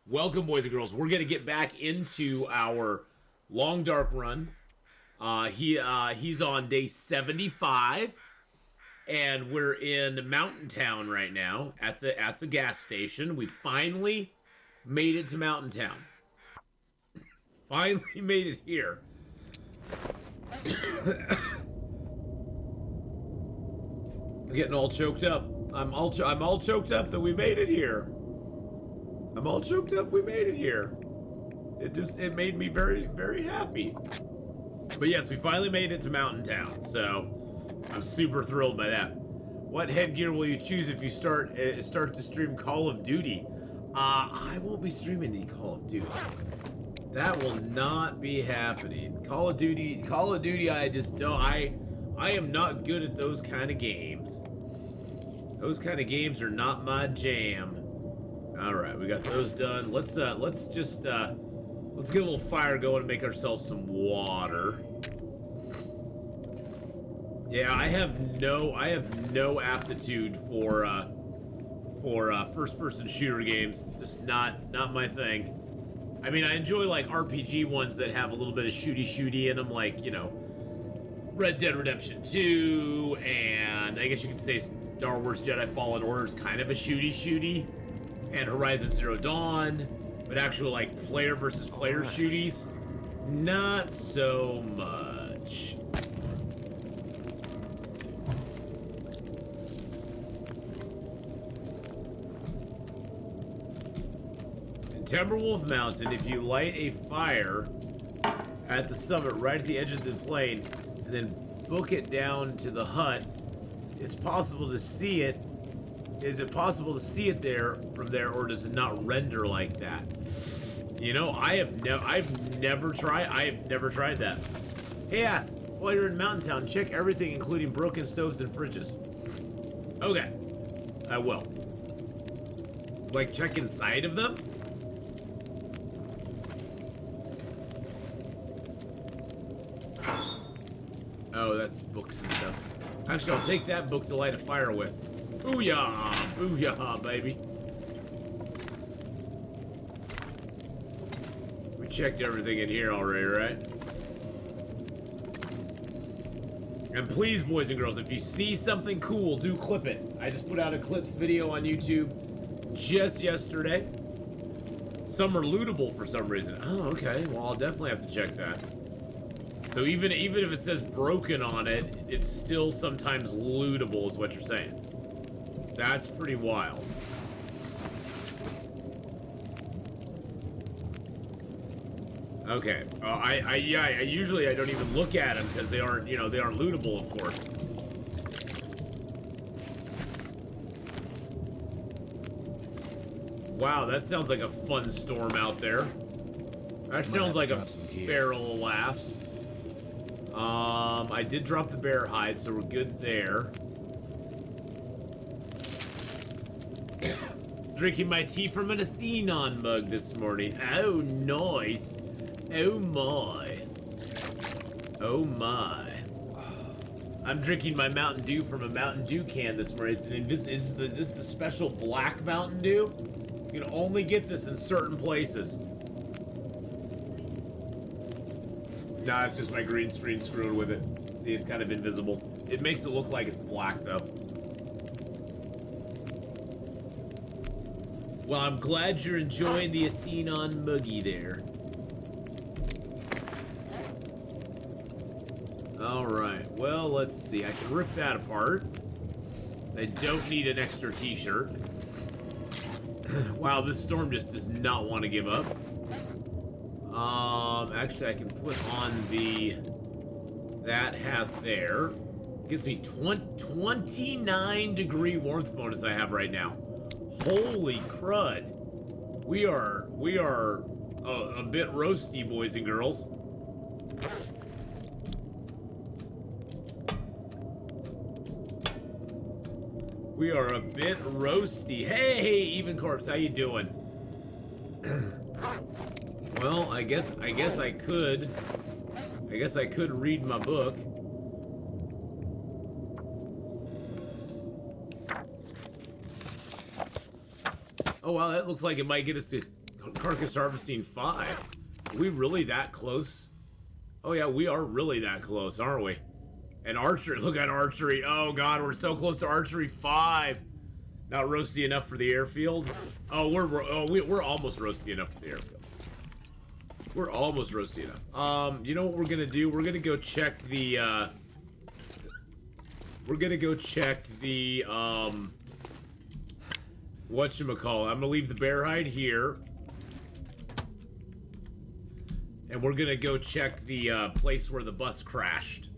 Welcome, boys and girls. We're gonna get back into our long dark run. He's on day 75, and we're in Mountain Town right now at the gas station. We finally made it to Mountain Town. Finally made it here. I'm getting all choked up. I'm all choked up that we made it here. I'm all choked up we made it here. It made me very, very happy. But yes, we finally made it to Mountain Town, so I'm super thrilled by that. What headgear will you choose if you start to stream Call of Duty? I won't be streaming any Call of Duty. That will not be happening. Call of Duty, I just don't, I am not good at those kind of games. Those kind of games are not my jam. All right, we got those done. Let's get a little fire going and make ourselves some water. Yeah, I have no aptitude for first-person shooter games. Just not my thing. I mean, I enjoy like RPG ones that have a little bit of shooty in them, like, you know, Red Dead Redemption 2, and I guess you could say Star Wars Jedi Fallen Order is kind of a shooty, and Horizon Zero Dawn, but actual like player versus player shooties, not so much. In Timberwolf Mountain, if you light a fire at the summit right at the edge of the plane and then book it down to the hut, it's possible to see it. Is it possible to see it there from there, or does it not render like that? You know, I've never tried that. Hey, yeah, while you're in Mountain Town, check everything, including broken stoves and fridges. Okay, I will. Like, check inside of them? Oh, that's books and stuff. Actually, I'll take that book to light a fire with. Booyah! Booyah, baby. We checked everything in here already, right? And please, boys and girls, if you see something cool, do clip it. I just put out a clips video on YouTube just yesterday. Some are lootable for some reason. Oh, okay. Well, I'll definitely have to check that. So even if it says broken on it, it's still sometimes lootable, is what you're saying. That's pretty wild. Okay. I usually I don't even look at them because they aren't, you know, they aren't lootable, of course. Wow, that sounds like a fun storm out there. That sounds like a barrel of laughs. I did drop the bear hide, so we're good there. Drinking my tea from an Atheenon mug this morning. Oh, nice. Oh, my. Oh, my. I'm drinking my Mountain Dew from a Mountain Dew can this morning. This is the special black Mountain Dew. You can only get this in certain places. Nah, it's just my green screen screwed with it. See, it's kind of invisible. It makes it look like it's black, though. Well, I'm glad you're enjoying the Atheenon muggy there. Alright, well, let's see. I can rip that apart. I don't need an extra t-shirt. Wow, this storm just does not want to give up. Actually, I can put on that hat there. Gives me 29 degree warmth bonus I have right now. Holy crud. We are a bit roasty, boys and girls. We are a bit roasty. Hey, Even Corpse, how you doing? Well, I guess I could read my book. Oh, wow, that looks like it might get us to Carcass harvesting 5. Are we really that close? Oh yeah, we are really that close, aren't we? And archery, look at archery. Oh god, we're so close to archery 5. Not roasty enough for the airfield. Oh, we're almost roasty enough for the airfield. We're almost roasty enough. You know what we're gonna do? We're gonna go check the whatchamacallit. I'm gonna leave the bear hide here. And we're gonna go check the place where the bus crashed.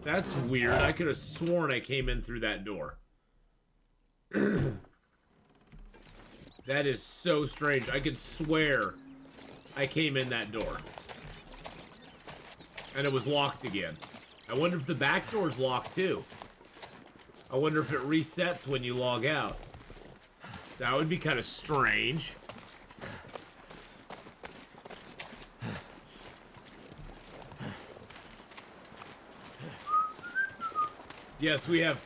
That's weird. I could have sworn I came in through that door. That is so strange. I could swear I came in that door. And it was locked again. I wonder if the back door's locked too. I wonder if it resets when you log out. That would be kind of strange. Yes, we have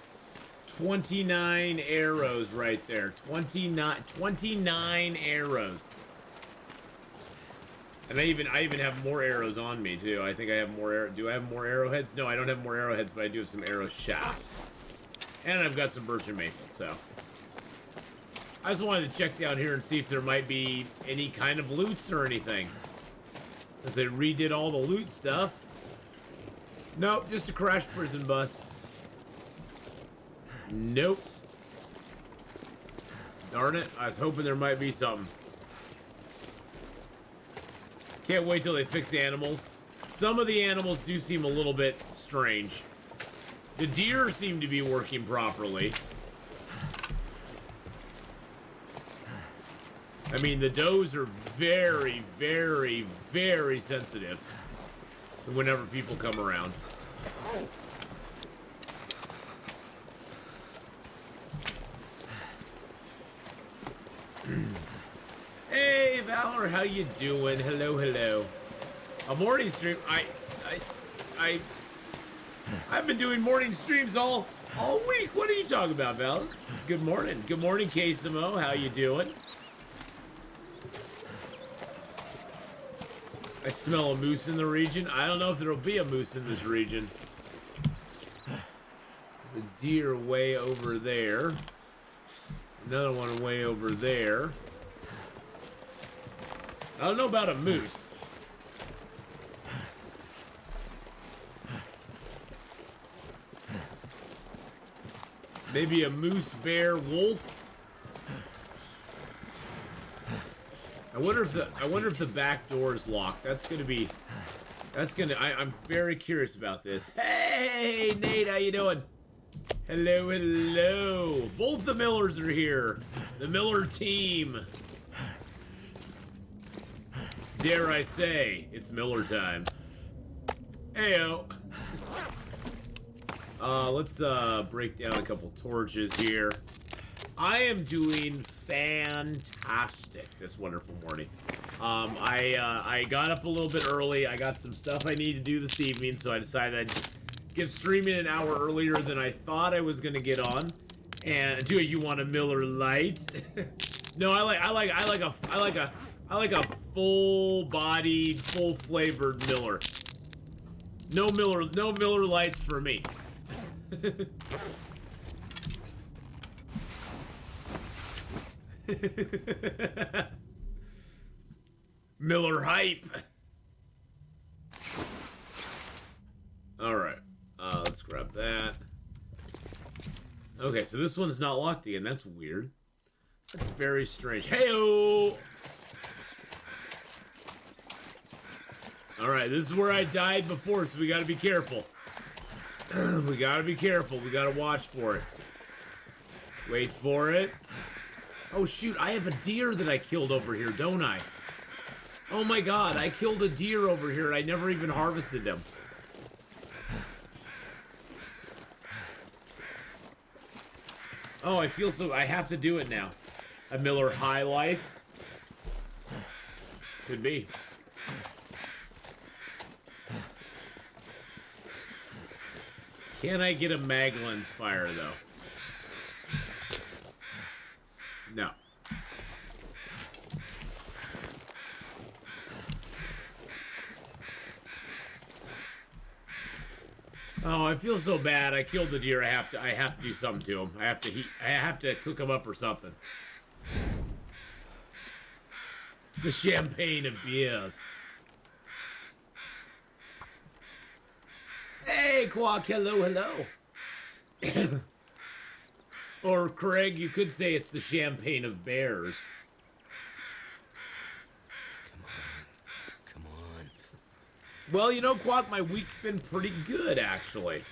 29 arrows right there. 29 arrows. And I even have more arrows on me too. I think I have more do I have more arrowheads? No, I don't have more arrowheads, but I do have some arrow shafts. And I've got some birch and maple, so. I just wanted to check down here and see if there might be any kind of loots or anything. Since they redid all the loot stuff. Nope, just a crashed prison bus. Nope. Darn it, I was hoping there might be something. Can't wait till they fix the animals. Some of the animals do seem a little bit strange. The deer seem to be working properly. I mean, the does are very, very, very sensitive to whenever people come around. Hey, Valor, how you doing? Hello, hello. A morning stream. I've been doing morning streams all week. What are you talking about, Valor? Good morning. Good morning, Kasimo. How you doing? I smell a moose in the region. I don't know if there'll be a moose in this region. The deer way over there. Another one way over there. I don't know about a moose. Maybe a moose, bear, wolf. I wonder if the back door is locked. I'm very curious about this. Hey, Nate, how you doing? Hello, hello. Both the Millers are here. The Miller team. Dare I say, it's Miller time. Heyo. Let's break down a couple torches here. I am doing fantastic this wonderful morning. I got up a little bit early. I got some stuff I need to do this evening, so I decided I'd get streaming an hour earlier than I thought I was gonna get on. And do you want a Miller Lite? No, I like a full-bodied, full-flavored Miller. No Miller Lights for me. Miller hype. All right, let's grab that. Okay, so this one's not locked again. That's weird. That's very strange. Heyo. All right, this is where I died before, so we gotta be careful. We gotta be careful. We gotta watch for it. Wait for it. Oh, shoot, I have a deer that I killed over here, don't I? Oh my god, I killed a deer over here and I never even harvested them. Oh, I feel so... I have to do it now. A Miller High Life? Could be. Can I get a mag lens fire, though? No. Oh, I feel so bad. I killed the deer. I have to do something to him. I have to cook him up or something. The champagne of beers. Hey, Quack, hello. Or, Craig, you could say it's the champagne of bears. Come on. Well, you know, Quack, my week's been pretty good, actually.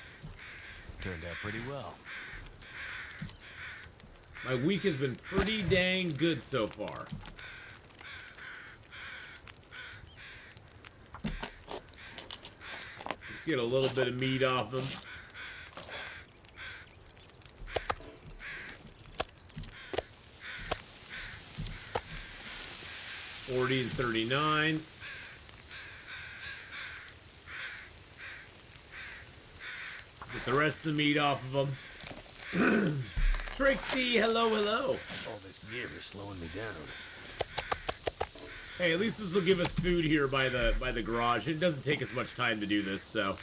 Turned out pretty well. My week has been pretty dang good so far. Let's get a little bit of meat off them. $40 and $39. Get the rest of the meat off of them. Trixie, hello. All this gear is slowing me down. Hey, at least this will give us food here by the garage. It doesn't take us much time to do this, so.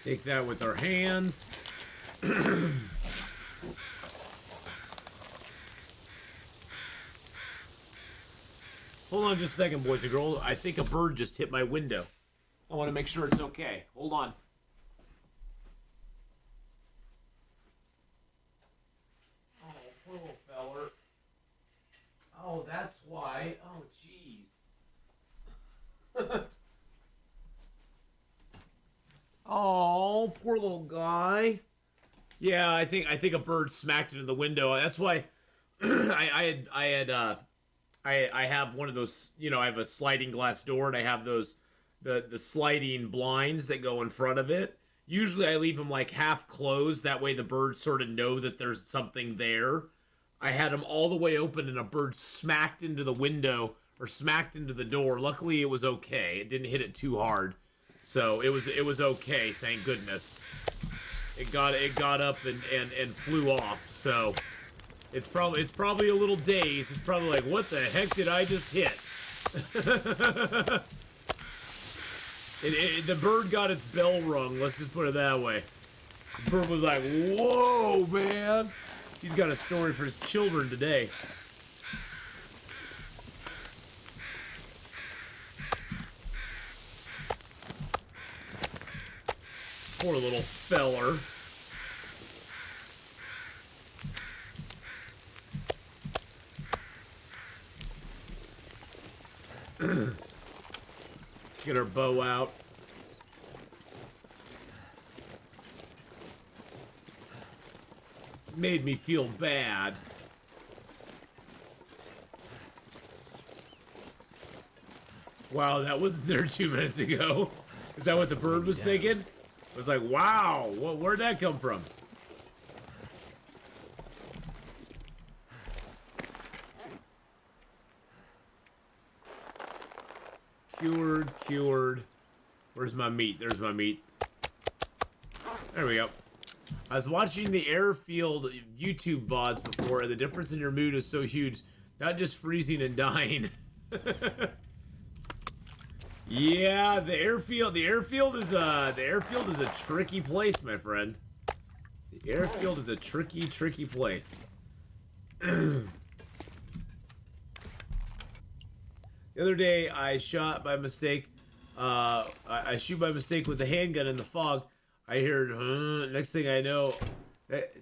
Take that with our hands. Hold on just a second, boys and girls. I think a bird just hit my window. I want to make sure it's okay. Hold on. Oh, poor little feller. Oh, that's why. Oh, jeez. Oh, poor little guy. Yeah, I think a bird smacked into the window. That's why I have one of those, you know, I have a sliding glass door and I have those the sliding blinds that go in front of it. Usually I leave them like half closed, that way the birds sort of know that there's something there. I had them all the way open and a bird smacked into the window or smacked into the door. Luckily it was okay. It didn't hit it too hard. So it was okay, thank goodness. It got up and flew off. So it's probably a little dazed. It's probably like, what the heck did I just hit? The bird got its bell rung. Let's just put it that way. The bird was like, whoa, man. He's got a story for his children today. Poor little feller. Get our bow out. Made me feel bad. Wow, that wasn't there 2 minutes ago. Is that what the bird was thinking? It was like, wow, where'd that come from? Cured. Where's my meat? There's my meat. There we go. I was watching the airfield YouTube VODs before, and the difference in your mood is so huge. Not just freezing and dying. Yeah, the airfield is a tricky place, my friend. The airfield is a tricky place. The other day, I shot by mistake. I shoot by mistake with the handgun in the fog. I heard, next thing I know,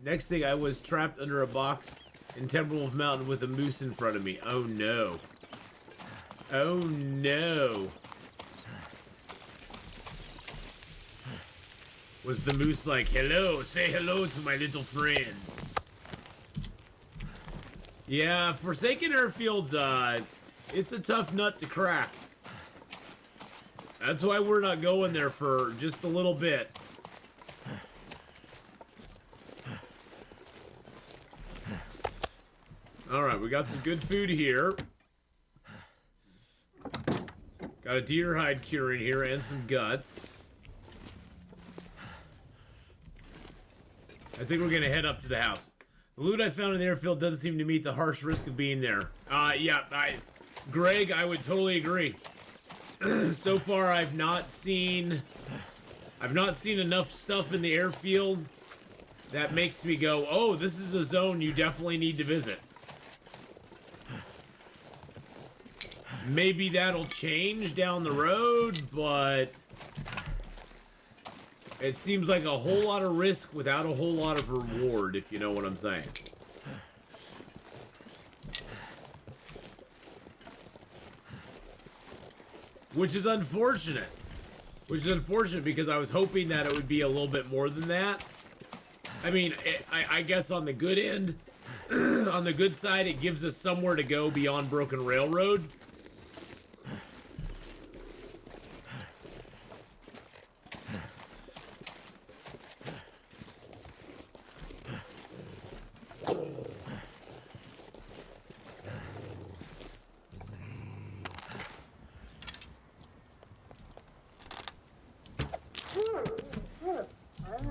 next thing I was trapped under a box in Timberwolf Mountain with a moose in front of me. Oh no. Oh no. Was the moose like, hello, say hello to my little friend. Yeah, Forsaken Airfields, it's a tough nut to crack. That's why we're not going there for just a little bit. Alright, we got some good food here. Got a deer hide cure in here and some guts. I think we're gonna head up to the house. The loot I found in the airfield doesn't seem to meet the harsh risk of being there. Yeah, Greg, I would totally agree. So far, I've not seen enough stuff in the airfield that makes me go, oh, this is a zone you definitely need to visit. Maybe that'll change down the road, but it seems like a whole lot of risk without a whole lot of reward, if you know what I'm saying. Which is unfortunate. Which is unfortunate because I was hoping that it would be a little bit more than that. I mean, I guess on the good end, on the good side, it gives us somewhere to go beyond Broken Railroad.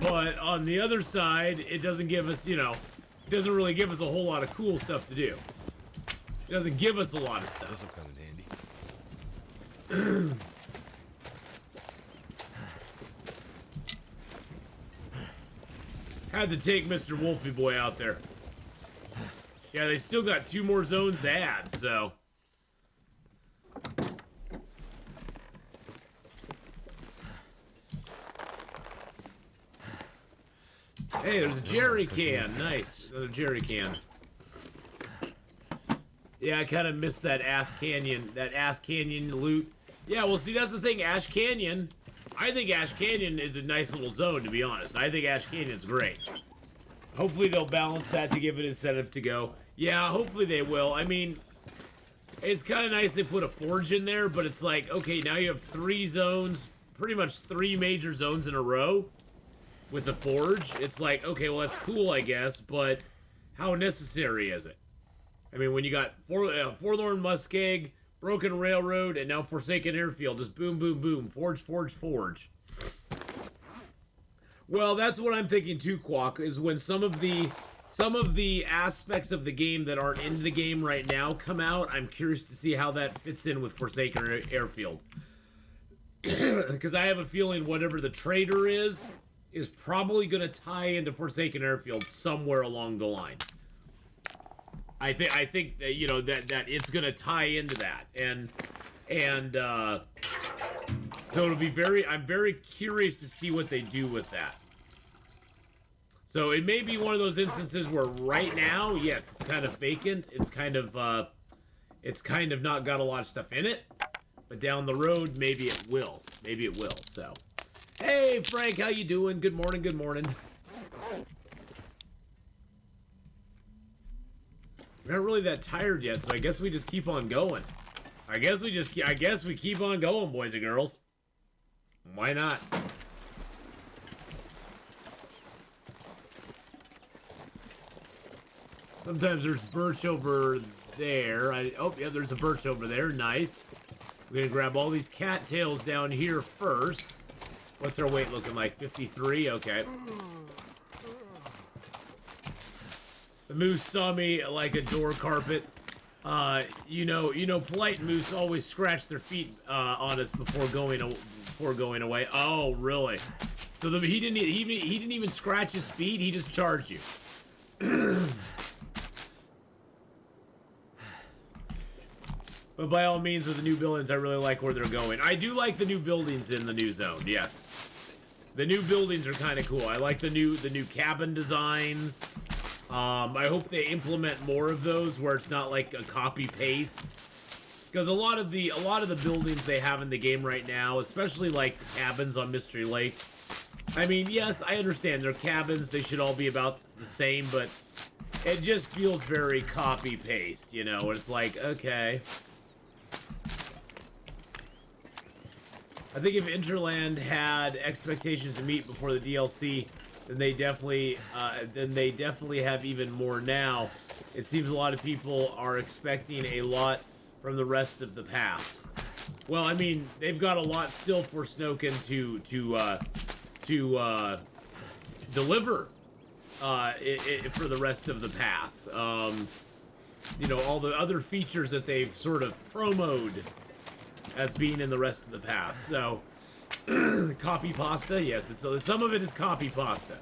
But on the other side, it doesn't give us, you know, it doesn't really give us a whole lot of cool stuff to do. It doesn't give us a lot of stuff. This'll come in handy. Had to take Mr. Wolfie Boy out there. Yeah, they still got 2 more zones to add, so. Hey, there's a jerry can. Nice. Another jerry can. Yeah, I kind of missed that Ath Canyon loot. Yeah, well, see, that's the thing. Ash Canyon, I think Ash Canyon is a nice little zone, to be honest. I think Ash Canyon's great. Hopefully they'll balance that to give it incentive to go. Yeah, hopefully they will. I mean, it's kind of nice they put a forge in there, but it's like, okay, now you have 3 zones, pretty much 3 major zones in a row with the forge. It's like, okay, well, that's cool, I guess, but how necessary is it? I mean, when you got Forlorn Muskeg, Broken Railroad, and now Forsaken Airfield, just boom, boom, boom, forge, forge, forge. Well, that's what I'm thinking too, Quack, is when some of the aspects of the game that aren't in the game right now come out, I'm curious to see how that fits in with Forsaken Airfield. Because I have a feeling whatever the trader is probably going to tie into Forsaken Airfield somewhere along the line. I think that, you know, that it's going to tie into that, and so it'll be I'm very curious to see what they do with that. So it may be one of those instances where right now, yes, it's kind of vacant. It's kind of not got a lot of stuff in it, but down the road, maybe it will. Maybe it will. So, hey Frank, how you doing? Good morning. Good morning. We're not really that tired yet, so I guess we just keep on going. I guess we keep on going, boys and girls. Why not? Sometimes there's birch over there. Oh, yeah, there's a birch over there. Nice. We're gonna grab all these cattails down here first. What's our weight looking like? 53? Okay. The moose saw me like a door carpet. You know, polite moose always scratch their feet on us before going away. Oh, really? So he didn't even scratch his feet. He just charged you. But by all means, with the new buildings, I really like where they're going. I do like the new buildings in the new zone. Yes, the new buildings are kind of cool. I like the new cabin designs. I hope they implement more of those where it's not like a copy paste. Because a lot of the buildings they have in the game right now, especially like the cabins on Mystery Lake. I mean, yes, I understand they're cabins. They should all be about the same, but it just feels very copy paste, you know. And it's like, okay. I think if Interland had expectations to meet before the DLC, then they definitely have even more now. It seems a lot of people are expecting a lot from the rest of the pass. Well, I mean, they've got a lot still for Snoken to deliver for the rest of the pass. You know, all the other features that they've sort of promoted as being in the rest of the pass. So, copy pasta, yes. So some of it is copy pasta.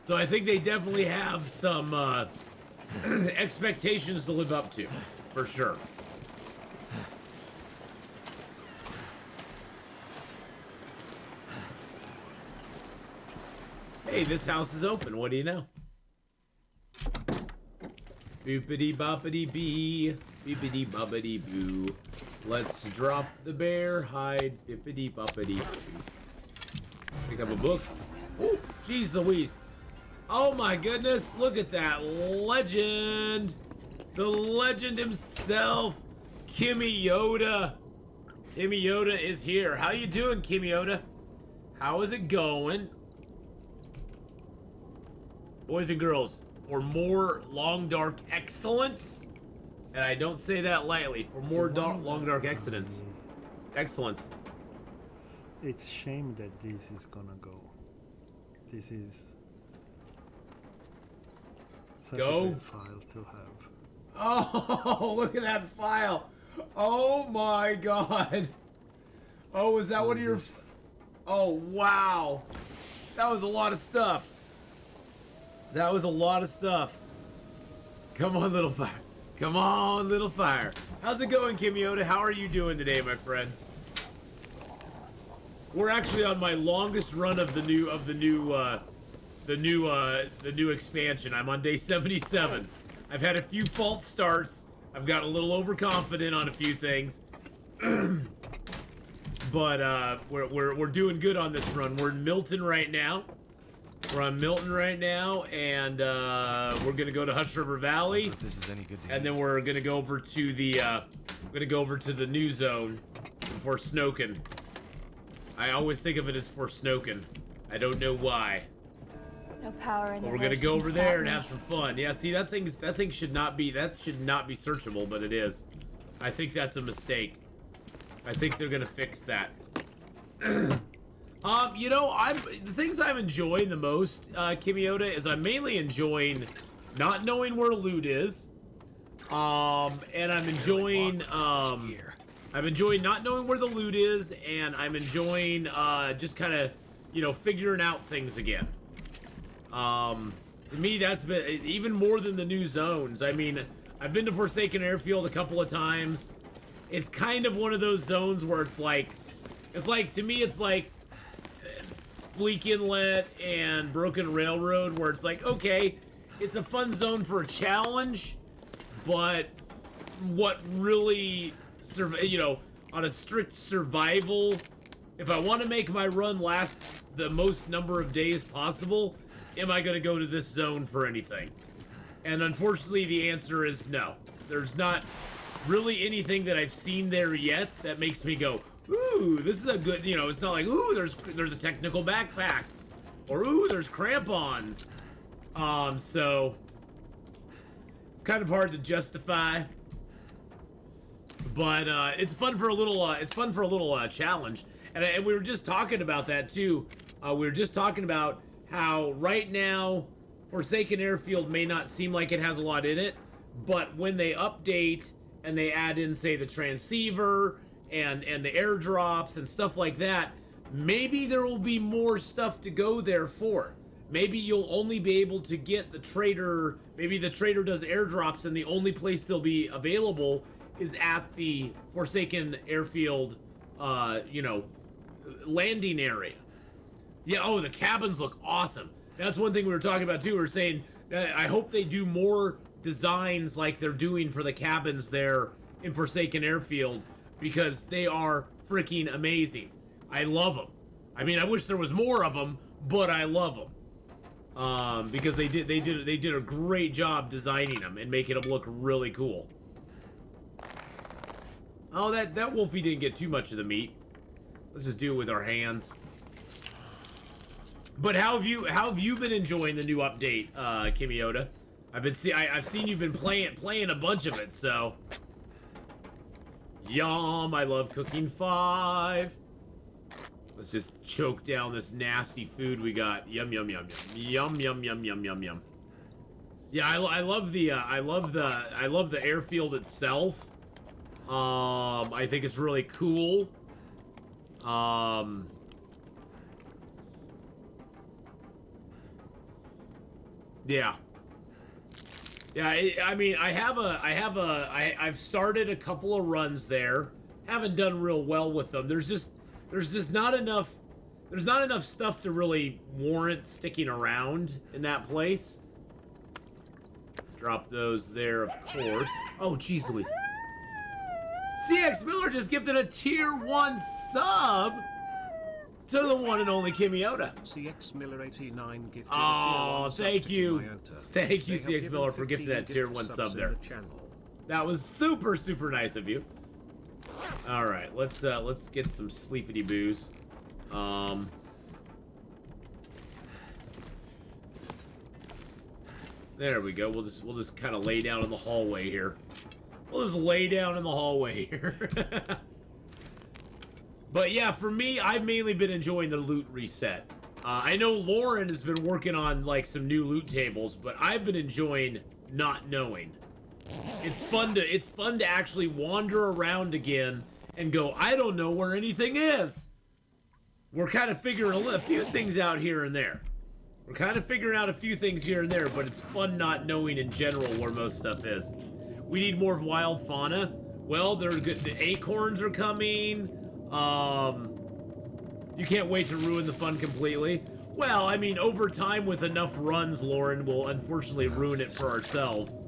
So I think they definitely have some expectations to live up to, for sure. Hey, this house is open. What do you know? Boopity boppity bee, beepity boppity boo. Let's drop the bear hide, bippity boppity boo. Pick up a book. Oh, jeez Louise. Oh my goodness, look at that legend. The legend himself, Kimmy Yoda. Kimmy Yoda is here. How you doing, Kimmy Yoda? How is it going? Boys and girls, for more long dark excellence, and I don't say that lightly, for more long dark excellence. Excellence. It's shame that this is gonna go. This is such a great file to have. Oh, look at that file. Oh my god. Oh, is that one of your... Oh, wow. That was a lot of stuff. That was a lot of stuff. Come on, little fire. Come on, little fire. How's it going, Kimmy Yoda? How are you doing today, my friend? We're actually on my longest run of the new expansion. I'm on day 77. I've had a few false starts. I've got a little overconfident on a few things. But we're doing good on this run. We're in Milton right now. We're on Milton right now, and we're gonna go to Hush River Valley. If this is any good to and then we're gonna go over to the new zone for Snoken. I always think of it as for Snoken. I don't know why. No power in But the we're gonna verse go can over stop there and me. have some fun. Yeah, see that thing should not be searchable, but it is. I think that's a mistake. I think they're gonna fix that. You know, the things I'm enjoying the most, Kimmy Yoda, is I'm mainly enjoying not knowing where loot is. And I'm enjoying not knowing where the loot is, and I'm enjoying just kind of, you know, figuring out things again. To me, that's been even more than the new zones. I mean, I've been to Forsaken Airfield a couple of times. It's kind of one of those zones where it's like to me, it's like Bleak Inlet and Broken Railroad, where it's like, okay, it's a fun zone for a challenge, but what really, you know, on a strict survival, if I want to make my run last the most number of days possible, am I going to go to this zone for anything? And unfortunately, the answer is no. There's not really anything that I've seen there yet that makes me go, ooh, this is a good, you know, it's not like, ooh, there's a technical backpack, or ooh, there's crampons. So it's kind of hard to justify, but it's fun for a little challenge. And we were just talking about that too. We were just talking about how right now Forsaken Airfield may not seem like it has a lot in it, but when they update and they add in, say, the transceiver and the airdrops and stuff like that, maybe there will be more stuff to go there for. Maybe you'll only be able to get the trader, maybe the trader does airdrops and the only place they'll be available is at the Forsaken Airfield, you know, landing area. Yeah, oh, the cabins look awesome. That's one thing we were talking about too. We were saying that I hope they do more designs like they're doing for the cabins there in Forsaken Airfield, because they are freaking amazing. I love them. I mean, I wish there was more of them, but I love them. Because they did a great job designing them and making them look really cool. Oh, that Wolfie didn't get too much of the meat. Let's just do it with our hands. But how have you been enjoying the new update, Kimmy Yoda? I've seen you've been playing a bunch of it, so Yum, I love cooking 5. Let's just choke down this nasty food we got. Yum, yum, yum, yum. Yum, yum, yum, yum, yum, yum. Yeah, I love the airfield itself. I think it's really cool. Yeah. Yeah, I mean, I've started a couple of runs there. Haven't done real well with them. There's just not enough. There's not enough stuff to really warrant sticking around in that place. Drop those there, of course. Oh, jeez Louise. CX Miller just gifted a tier 1 sub to the one and only Kimioda. CX Miller 89 gifted oh, thank you. Thank you, CX Miller, for gifting that tier 1 sub there. That was super, super nice of you. Alright, let's get some sleepity boos. There we go. We'll just kind of lay down in the hallway here. We'll just lay down in the hallway here. But yeah, for me, I've mainly been enjoying the loot reset. I know Lauren has been working on like some new loot tables, but I've been enjoying not knowing. It's fun to actually wander around again and go, I don't know where anything is. We're kind of figuring a few things out here and there. We're kind of figuring out a few things here and there, but it's fun not knowing in general where most stuff is. We need more wild fauna. Well, they're good. The acorns are coming. You can't wait to ruin the fun completely. Well, I mean, over time with enough runs, Lauren will unfortunately ruin it for ourselves.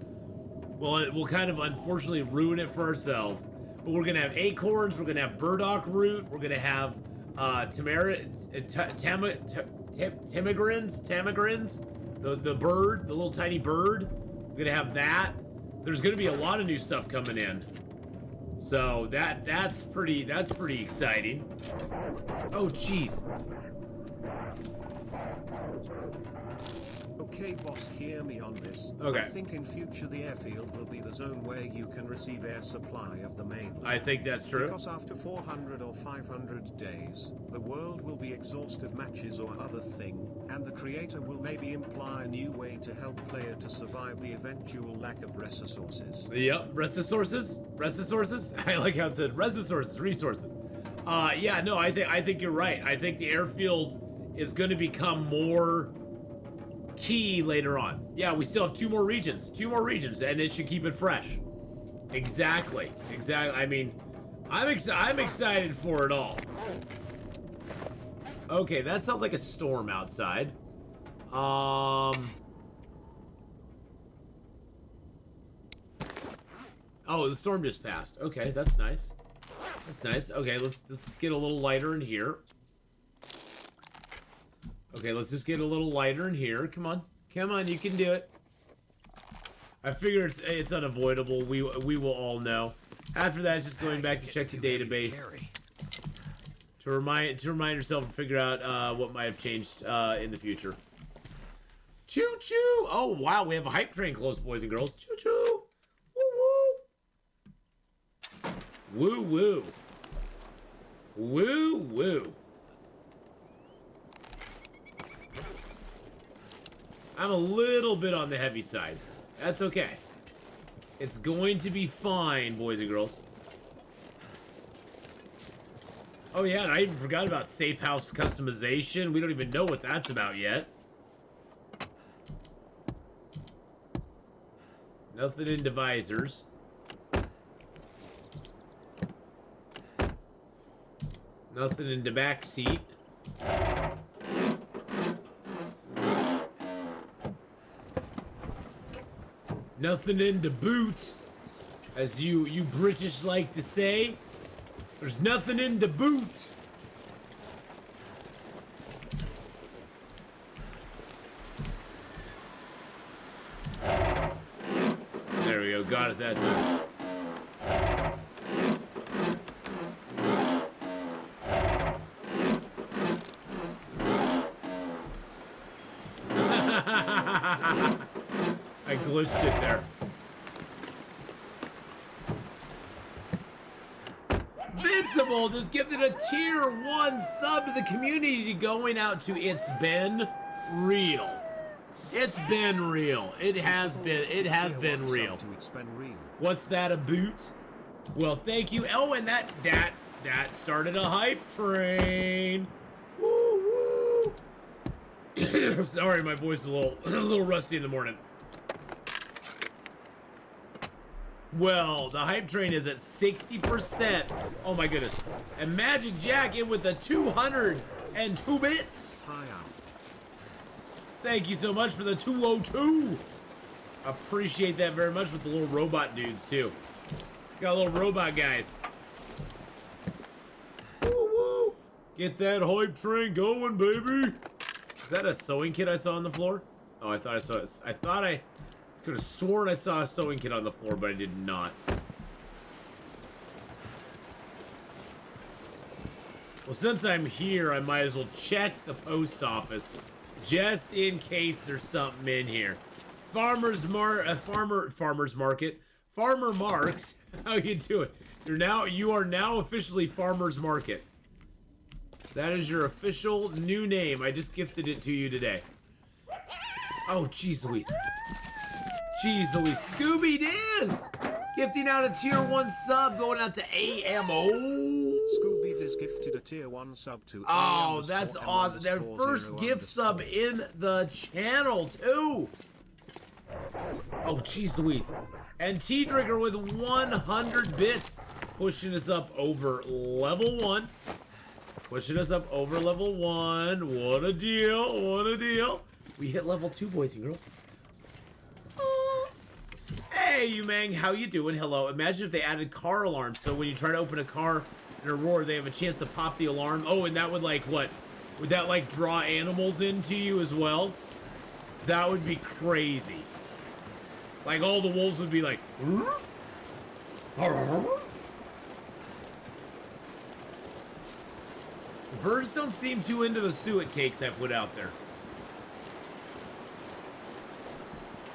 Well, we'll kind of unfortunately ruin it for ourselves. But we're gonna have acorns. We're gonna have burdock root. We're gonna have tamagrins, the bird, the little tiny bird. We're gonna have that. There's gonna be a lot of new stuff coming in, so that's pretty exciting. Oh jeez. Okay, boss, hear me on this. Okay. I think in future the airfield will be the zone where you can receive air supply of the mainland. I think that's true. Because after 400 or 500 days, the world will be exhausted of matches or other thing, and the creator will maybe imply a new way to help player to survive the eventual lack of resources. Yep, resources. I like how it said resources. Yeah, no, I think you're right. I think the airfield is going to become more key later on. Yeah, we still have two more regions, and it should keep it fresh. Exactly. I mean, I'm excited for it all. Okay, that sounds like a storm outside. Oh, the storm just passed. Okay, that's nice. Okay, let's get a little lighter in here. Okay, let's just get a little lighter in here. Come on, you can do it. I figure it's unavoidable. We will all know. After that, it's just going back to check the database to remind yourself and figure out what might have changed in the future. Choo choo! Oh wow, we have a hype train close, boys and girls. Choo choo! Woo woo! Woo woo! I'm a little bit on the heavy side. That's okay. It's going to be fine, boys and girls. Oh yeah, and I even forgot about safe house customization. We don't even know what that's about yet. Nothing in divisors. Nothing in the back seat. Nothing in the boot, as you British like to say. There's nothing in the boot. There we go, got it that time. I glitched it there. Vincible just gifted a tier 1 sub to the community going out to It's Been Real. It's been real. It has been real. What's that, a boot? Well, thank you. Oh, and that started a hype train. Woo woo. Sorry, my voice is a little rusty in the morning. Well, the hype train is at 60%. Oh my goodness. And Magic Jack in with the 202 bits. Thank you so much for the 202. Appreciate that very much with the little robot dudes too. Got little robot guys. Woo woo. Get that hype train going, baby. Is that a sewing kit I saw on the floor? Oh, I thought I saw it. I could have sworn I saw a sewing kit on the floor, but I did not. Well, since I'm here, I might as well check the post office just in case there's something in here. Farmer Marks, how you doing? You are now officially Farmer's Market. That is your official new name. I just gifted it to you today. Oh, jeez Louise. Jeez Louise. Scooby Diz! Gifting out a tier 1 sub going out to AMO. Scooby Diz gifted a tier 1 sub to Oh, that's awesome. Their first gift sub in the channel, too. Oh, jeez Louise. And T-Drinker with 100 bits. Pushing us up over level 1. Pushing us up over level 1. What a deal. What a deal. We hit level 2, boys and girls. Hey, Umang, how you doing? Hello. Imagine if they added car alarms, so when you try to open a car in a roar, they have a chance to pop the alarm. Oh, and that would, like, what? Would that, like, draw animals into you as well? That would be crazy. Like, all the wolves would be like... The birds don't seem too into the suet cakes I put out there.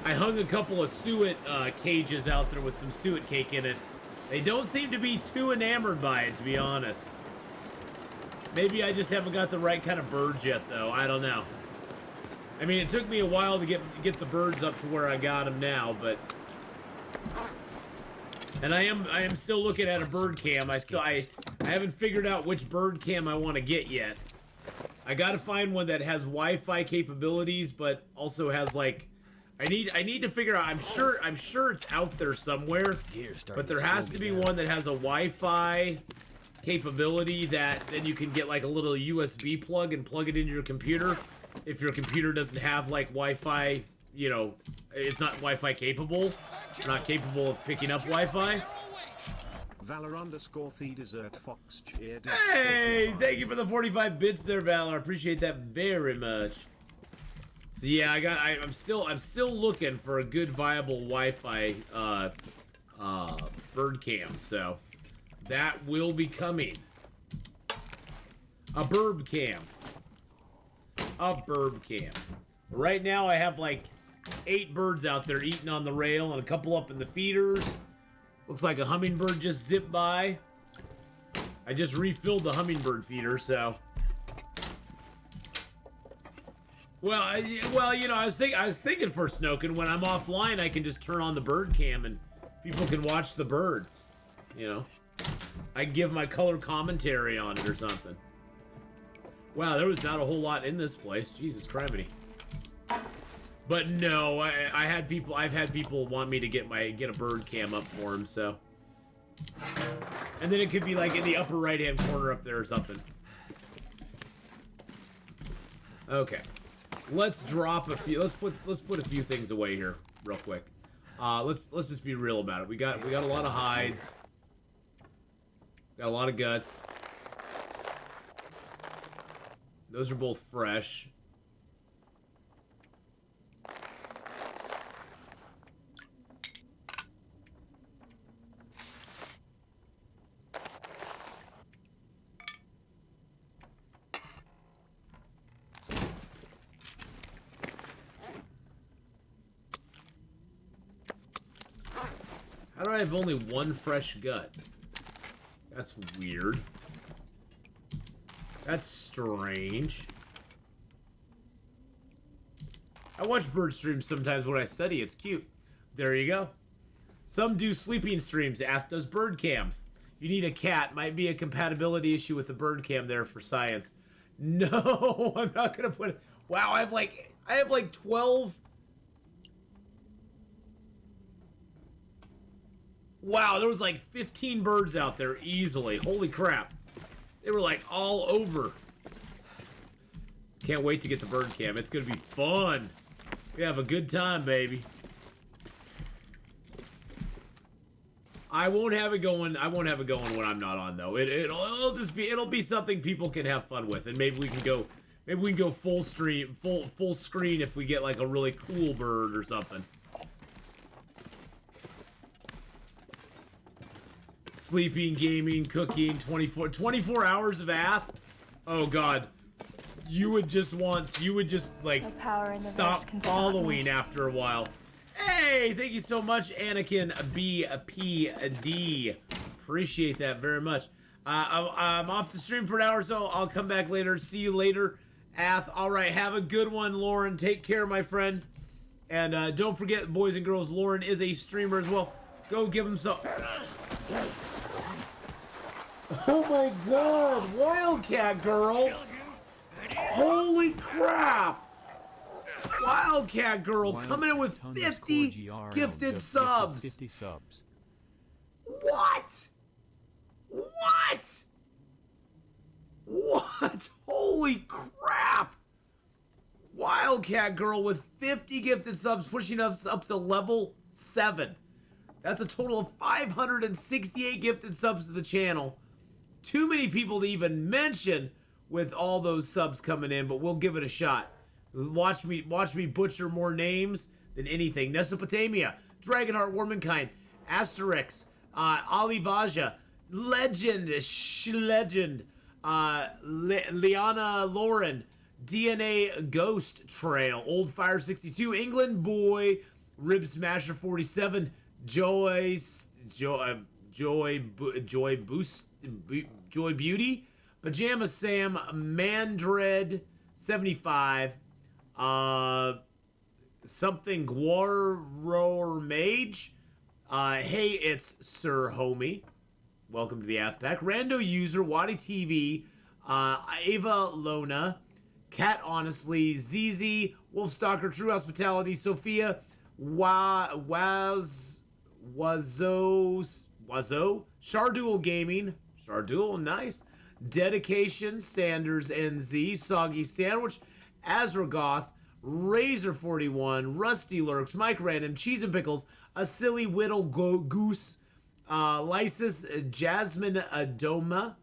I hung a couple of suet cages out there with some suet cake in it. They don't seem to be too enamored by it, to be honest. Maybe I just haven't got the right kind of birds yet, though. I don't know. I mean, it took me a while to get the birds up to where I got them now, but... And I am still looking at a bird cam. I haven't figured out which bird cam I want to get yet. I gotta find one that has Wi-Fi capabilities, but also has, like... I need to figure out. I'm sure it's out there somewhere, but there has to be one that has a Wi-Fi capability that then you can get like a little USB plug and plug it into your computer. If your computer doesn't have like Wi-Fi, you know, it's not Wi-Fi capable, not capable of picking up Wi-Fi. Valor_feed dessert fox cheered. Hey, thank you for the 45 bits there, Valor. Appreciate that very much. So yeah, I'm still looking for a good viable Wi-Fi bird cam, so that will be coming. A burb cam. A burb cam. Right now I have like 8 birds out there eating on the rail and a couple up in the feeders. Looks like a hummingbird just zipped by. I just refilled the hummingbird feeder, so. Well, you know, I was thinking for Snoken, when I'm offline, I can just turn on the bird cam and people can watch the birds. You know, I can give my color commentary on it or something. Wow, there was not a whole lot in this place. Jesus criminy. But no, I've had people want me to get a bird cam up for them, so. And then it could be like in the upper right-hand corner up there or something. Okay. Let's drop a few. Let's put a few things away here real quick. Let's just be real about it. We got a lot of hides. Got a lot of guts. Those are both fresh. How do I have only one fresh gut? That's weird. That's strange. I watch bird streams sometimes when I study. It's cute. There you go. Some do sleeping streams. Ath does bird cams. You need a cat. Might be a compatibility issue with the bird cam there for science. No, I'm not gonna put it. Wow, I have like 12. Wow, there was like 15 birds out there easily. Holy crap. They were like all over. Can't wait to get the bird cam. It's gonna be fun. We have a good time, baby. I won't have it going. I won't have it going when I'm not on though. It'll just be. It'll be something people can have fun with, and maybe we can go. Maybe we can go full stream, full screen if we get like a really cool bird or something. Sleeping, gaming, cooking, 24 hours of Ath. Oh God, you would just like No power in the stop verse can stop me. following after a while. Hey, thank you so much, Anakin BPD. Appreciate that very much. I'm off to stream for an hour, so I'll come back later. See you later, Ath. All right, have a good one, Lauren. Take care, my friend. And don't forget, boys and girls, Lauren is a streamer as well. Go give him some. Oh my God, Wildcat Girl! Holy crap! Wildcat Girl coming in with 50 gifted subs. 50 subs. What? What? What? Holy crap! Wildcat Girl with 50 gifted subs, pushing us up to level 7. That's a total of 568 gifted subs to the channel. Too many people to even mention with all those subs coming in, but we'll give it a shot. Watch me butcher more names than anything. Mesopotamia, Dragonheart, Womankind, Asterix, Alivaja, Legend, Liana Lauren, DNA Ghost Trail, Old Fire 62, England Boy, Rib Smasher 47, Joy Beauty, Pajama Sam, Mandred 75, something Guaror Mage, hey, it's Sir Homie. Welcome to the Ath Pack. Rando User, Wadi TV, Ava Lona, Cat Honestly, ZZ, Wolfstalker, True Hospitality, Sophia, Wazo, Sharduel Gaming, Sharduel, nice. Dedication, Sanders NZ, Soggy Sandwich, Azragoth, Razor 41, Rusty Lurks, Mike Random, Cheese and Pickles, A Silly Whittle Goose, Lysis, Jasmine Adoma,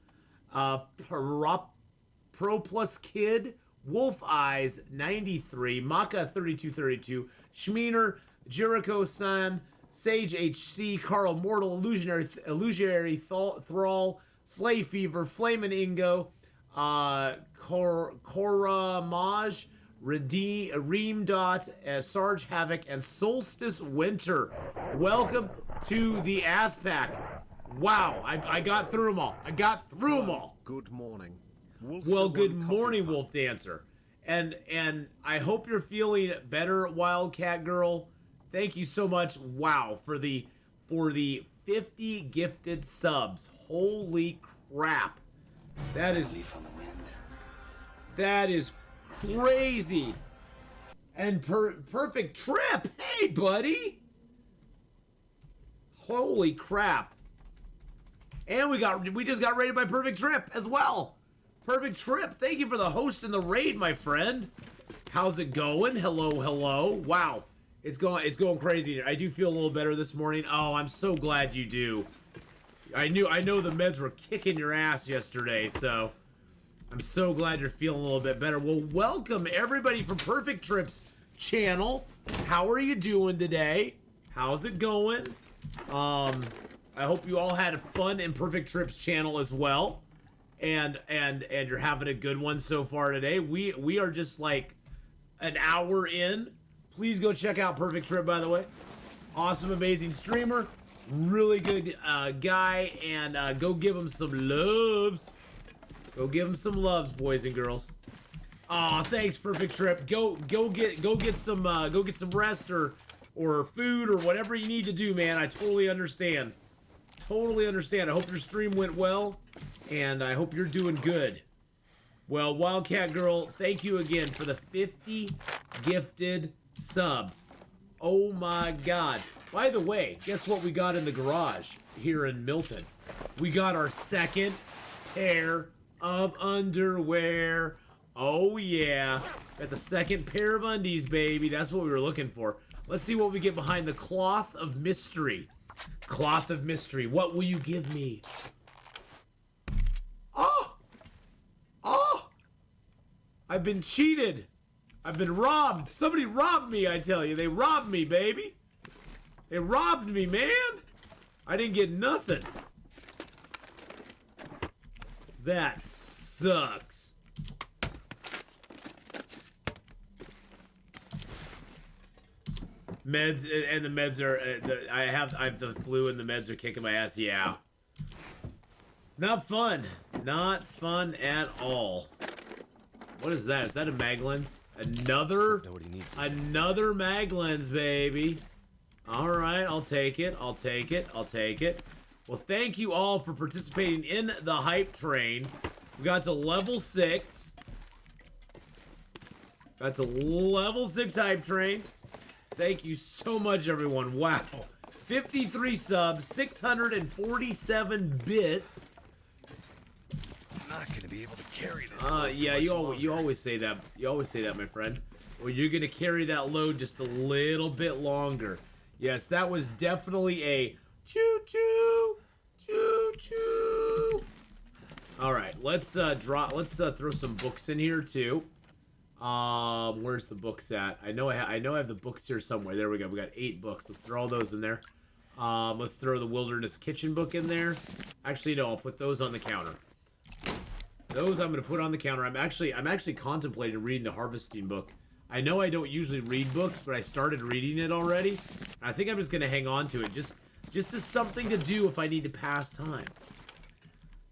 Pro Plus Kid, Wolf Eyes 93, Maka 3232, Schmeener, Jericho San, Sage HC, Carl Mortal, Illusionary Thrall, Slay Fever, Flamin' Ingo, Cora Maj, Reem Dot, Sarge Havoc, and Solstice Winter. Welcome to the Ath Pack. Wow, I got through them all. Good morning. Wolf Well, the good One morning, Coffee Wolf Dancer. And I hope you're feeling better, Wildcat Girl. Thank you so much. Wow, for the 50 gifted subs. Holy crap. That is crazy. And perfect trip. Hey, buddy. Holy crap. And we just got raided by Perfect Trip as well. Perfect Trip, thank you for the host and the raid, my friend. How's it going? Hello. Wow. It's going crazy. I do feel a little better this morning. Oh, I'm so glad you do. I know the meds were kicking your ass yesterday, so I'm so glad you're feeling a little bit better. Well, welcome everybody from Perfect Trip's channel. How are you doing today? How's it going? I hope you all had fun in Perfect Trip's channel as well. And you're having a good one so far today. We are just like an hour in. Please go check out Perfect Trip, by the way. Awesome, amazing streamer. really good guy, and go give him some loves. Go give him some loves, boys and girls. Aw, thanks, Perfect Trip. Go get some rest or food or whatever you need to do, man. I totally understand. Totally understand. I hope your stream went well, and I hope you're doing good. Well, Wildcat Girl, thank you again for the 50 gifted subs. Oh my God. By the way, guess what we got in the garage here in Milton? We got our second pair of underwear. Oh yeah. Got the second pair of undies, baby. That's what we were looking for. Let's see what we get behind the cloth of mystery. Cloth of mystery. What will you give me? Oh! Oh! I've been cheated. I've been robbed. Somebody robbed me, I tell you. They robbed me, baby. They robbed me, man. I didn't get nothing. That sucks. Meds, and the meds are, I have the flu and the meds are kicking my ass. Yeah. Not fun. Not fun at all. What is that? Is that a mag lens? Another mag lens, baby. All right, I'll take it. I'll take it. I'll take it. Well, thank you all for participating in the hype train. We got to level 6. Got to level 6 hype train. Thank you so much, everyone. Wow. 53 subs, 647 bits. I'm not gonna be able to carry this. Yeah, you always say that. You always say that, my friend. Well, you're gonna carry that load just a little bit longer. Yes, that was definitely a choo-choo, choo-choo. All right, let's throw some books in here too. Where's the books at? I know I have the books here somewhere. There we go. We got 8 books. Let's throw all those in there. Let's throw the Wilderness Kitchen book in there. Actually, no, I'll put those on the counter. Those I'm gonna put on the counter. I'm actually contemplating reading the Harvesting book. I know I don't usually read books, but I started reading it already. I think I'm just gonna hang on to it, just as something to do if I need to pass time.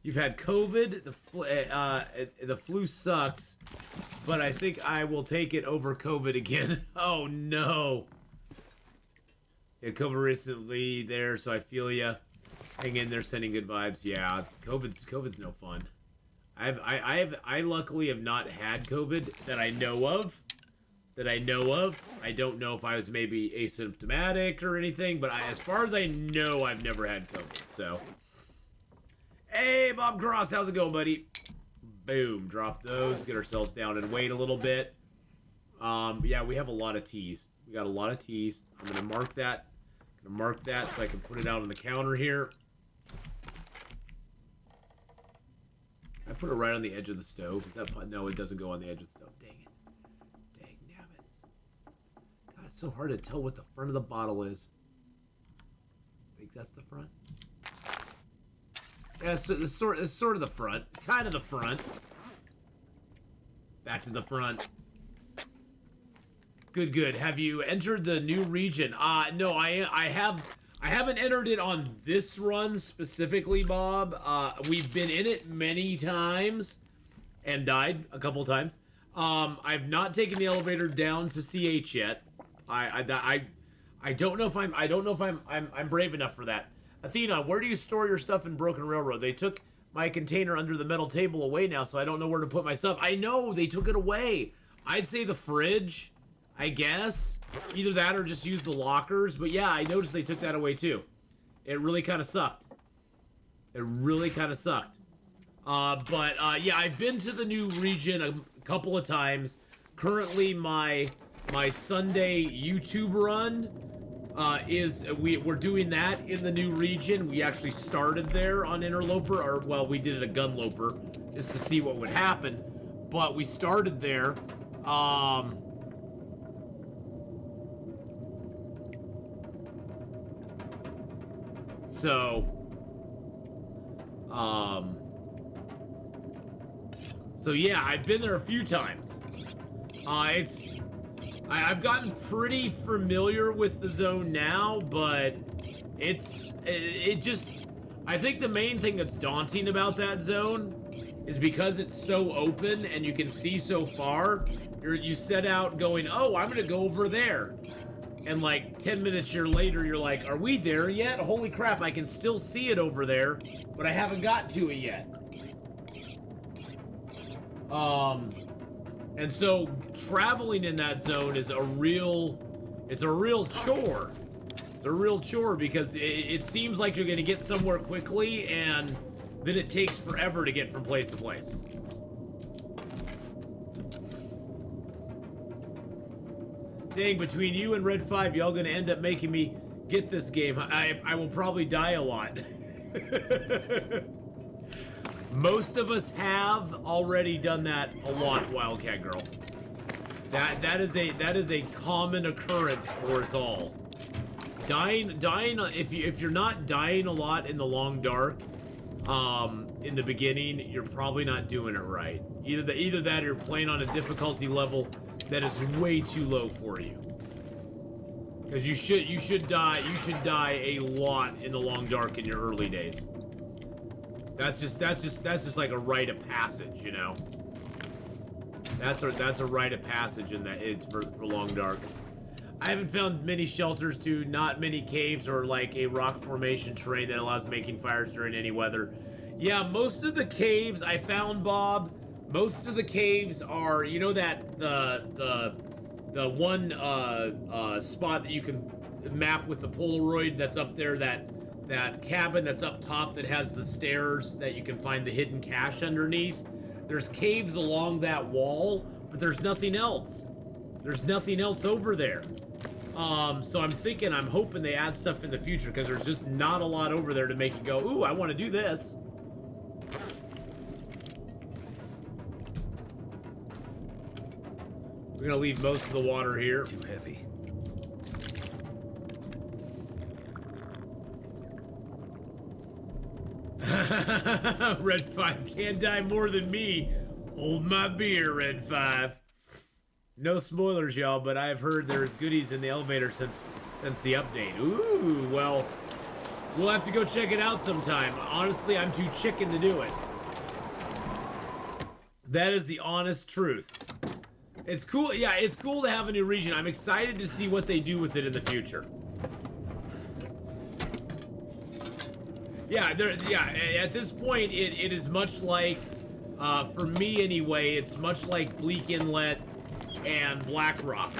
You've had COVID. The flu sucks, but I think I will take it over COVID again. Oh no. Yeah, COVID recently there, so I feel ya. Hang in there, sending good vibes. Yeah, COVID's no fun. I luckily have not had COVID that I know of. I don't know if I was maybe asymptomatic or anything, but as far as I know, I've never had COVID. So, hey, Bob Cross, how's it going, buddy? Boom, drop those, get ourselves down and wait a little bit. Yeah, we have a lot of teas. We got a lot of teas. I'm gonna mark that. So I can put it out on the counter here. I put it right on the edge of the stove. Is that, no, it doesn't go on the edge of the stove. Dang it. Dang nabbit. God, it's so hard to tell what the front of the bottle is. I think that's the front. Yeah, so it's sort of the front. Kind of the front. Back to the front. Good. Have you entered the new region? No, I haven't entered it on this run specifically, Bob. We've been in it many times and died a couple times. I've not taken the elevator down to CH yet. I don't know if I'm brave enough for that. Athena, where do you store your stuff in Broken Railroad? They took my container under the metal table away now, so I don't know where to put my stuff. I know they took it away. I'd say the fridge, I guess. Either that or just use the lockers. But yeah, I noticed they took that away too. It really kind of sucked. Yeah, I've been to the new region a couple of times. Currently, my Sunday YouTube run we're doing that in the new region. We actually started there on Interloper, or well, we did it a Gunloper just to see what would happen. But we started there. So yeah, I've been there a few times. I've gotten pretty familiar with the zone now, but it just, I think the main thing that's daunting about that zone is because it's so open and you can see so far, you set out going, oh, I'm gonna go over there. And like 10 minutes later, you're like, are we there yet? Holy crap, I can still see it over there, but I haven't got to it yet. And so traveling in that zone is a real chore. It's a real chore because it seems like you're gonna get somewhere quickly and then it takes forever to get from place to place. Dang, between you and Red 5, y'all gonna end up making me get this game. I will probably die a lot. Most of us have already done that a lot, Wildcat Girl. That is a common occurrence for us all. Dying if you're not dying a lot in the long dark, in the beginning, you're probably not doing it right. Either that or you're playing on a difficulty level that is way too low for you. Because you should die a lot in the long dark in your early days. That's just like a rite of passage, you know. That's a rite of passage in that it's for long dark. I haven't found many shelters too, not many caves or like a rock formation terrain that allows making fires during any weather. Yeah, most of the caves I found, Bob, most of the caves are, you know, that the one spot that you can map with the Polaroid that's up there, that cabin that's up top that has the stairs that you can find the hidden cache underneath. There's caves along that wall, but there's nothing else. There's nothing else over there. So I'm hoping they add stuff in the future because there's just not a lot over there to make you go, ooh, I want to do this. We're gonna leave most of the water here. Too heavy. Red 5 can't die more than me. Hold my beer, Red 5. No spoilers, y'all, but I've heard there's goodies in the elevator since the update. Ooh, well, we'll have to go check it out sometime. Honestly, I'm too chicken to do it. That is the honest truth. It's cool. Yeah, it's cool to have a new region. I'm excited to see what they do with it in the future. Yeah, at this point, it is much like, for me anyway, it's much like Bleak Inlet and Black Rock.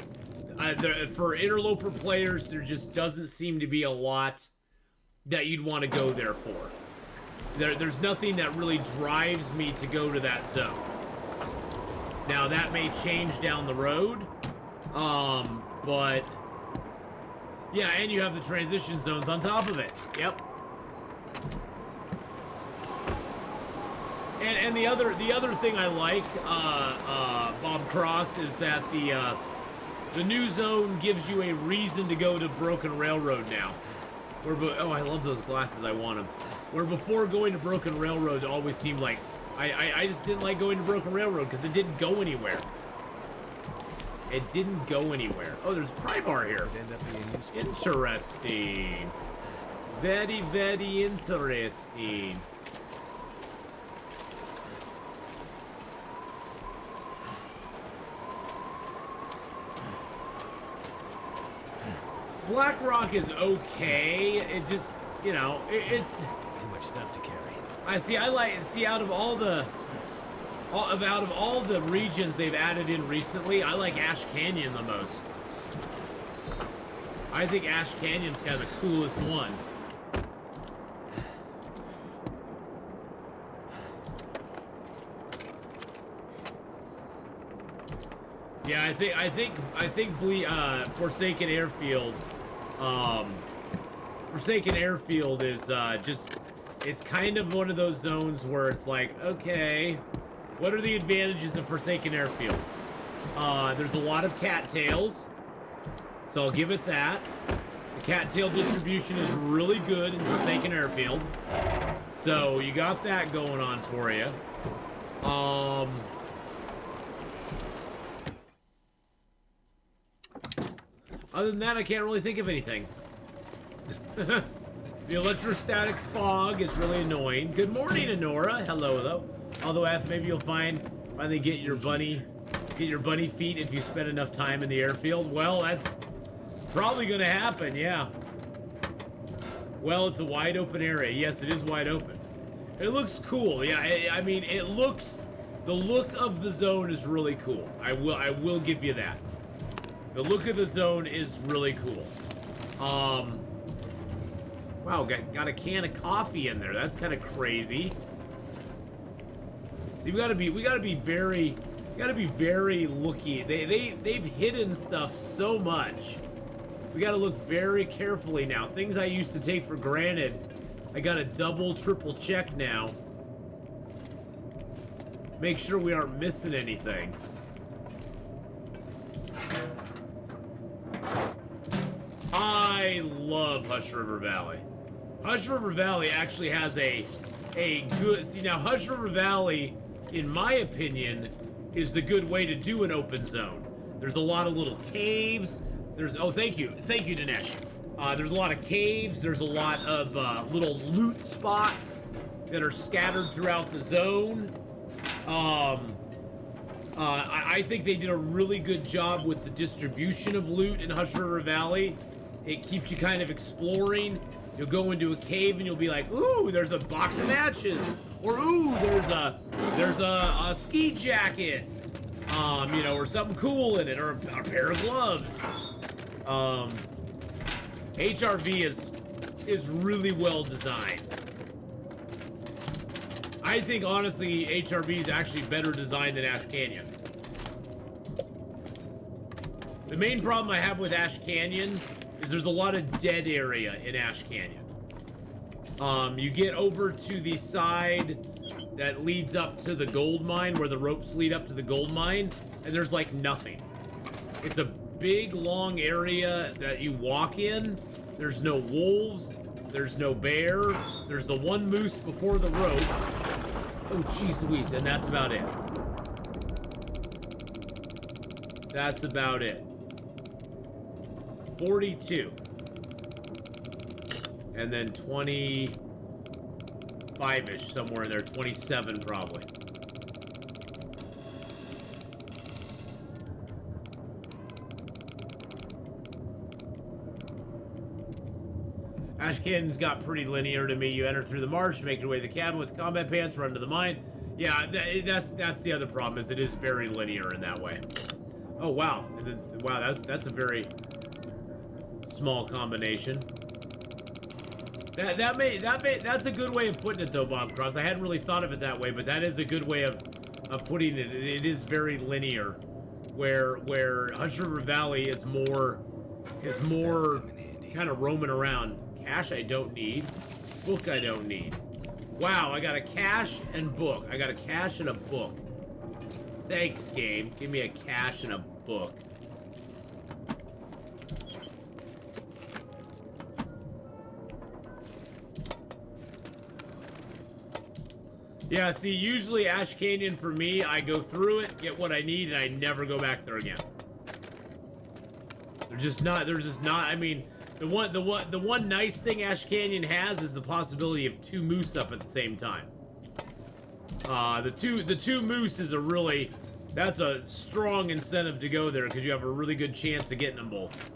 For Interloper players, there just doesn't seem to be a lot that you'd want to go there for. There's nothing that really drives me to go to that zone. Now, that may change down the road, but yeah, and you have the transition zones on top of it. Yep. And the other thing I like, Bob Cross, is that the new zone gives you a reason to go to Broken Railroad now. Oh, I love those glasses. I want them. Where before going to Broken Railroad always seemed like I just didn't like going to Broken Railroad because it didn't go anywhere. It didn't go anywhere. Oh, there's Pribar here. Interesting. Very, very interesting. Black Rock is okay. It just, you know, it's Too much stuff to carry. Out of all the regions they've added in recently, I like Ash Canyon the most. I think Ash Canyon's kind of the coolest one. Yeah, I think Forsaken Airfield. Forsaken Airfield is just, it's kind of one of those zones where it's like, okay, what are the advantages of Forsaken Airfield? There's a lot of cattails, so I'll give it that. The cattail distribution is really good in Forsaken Airfield, so you got that going on for you. Other than that, I can't really think of anything. The electrostatic fog is really annoying. Good morning, Honora. Hello, though. Although, Eth, maybe you'll finally get your bunny feet if you spend enough time in the airfield. Well, that's probably gonna happen, yeah. Well, it's a wide open area. Yes, it is wide open. It looks cool. Yeah, I mean, the look of the zone is really cool. I will give you that. The look of the zone is really cool. Wow, got a can of coffee in there. That's kind of crazy. See, we gotta be very looky. They've hidden stuff so much. We gotta look very carefully now. Things I used to take for granted, I gotta double, triple check now. Make sure we aren't missing anything. I love Hush River Valley. Hush River Valley actually has a good... See, now Hush River Valley, in my opinion, is the good way to do an open zone. There's a lot of little caves. There's... Oh, thank you, Dinesh. There's a lot of caves. There's a lot of little loot spots that are scattered throughout the zone. I think they did a really good job with the distribution of loot in Hush River Valley. It keeps you kind of exploring. You'll go into a cave and you'll be like, ooh, there's a box of matches, or ooh, there's a ski jacket, you know, or something cool in it, or a pair of gloves. HRV is really well designed. I think honestly, HRV is actually better designed than Ash Canyon. The main problem I have with Ash Canyon is there's a lot of dead area in Ash Canyon. You get over to the side that leads up to the gold mine, where the ropes lead up to the gold mine, and there's like nothing. It's a big, long area that you walk in. There's no wolves. There's no bear. There's the one moose before the rope. Oh, jeez Louise, and that's about it. That's about it. 42. And then 25-ish, somewhere in there. 27, probably. Ash Canyon's got pretty linear to me. You enter through the marsh, make your way to the cabin with combat pants, run to the mine. Yeah, that's the other problem, is it is very linear in that way. Oh wow, and then, wow, that's a very small combination. That's a good way of putting it though, Bob Cross. I hadn't really thought of it that way, but that is a good way of putting it. It is very linear, where Hush River Valley is more kind of roaming around. Cash I don't need. Book I don't need. Wow, I got a cash and book. I got a cash and a book. Thanks, game. Give me a cash and a book. Yeah, see, usually Ash Canyon for me, I go through it, get what I need, and I never go back there again. They're just not, I mean, the one nice thing Ash Canyon has is the possibility of 2 moose up at the same time. The two moose is that's a strong incentive to go there, because you have a really good chance of getting them both.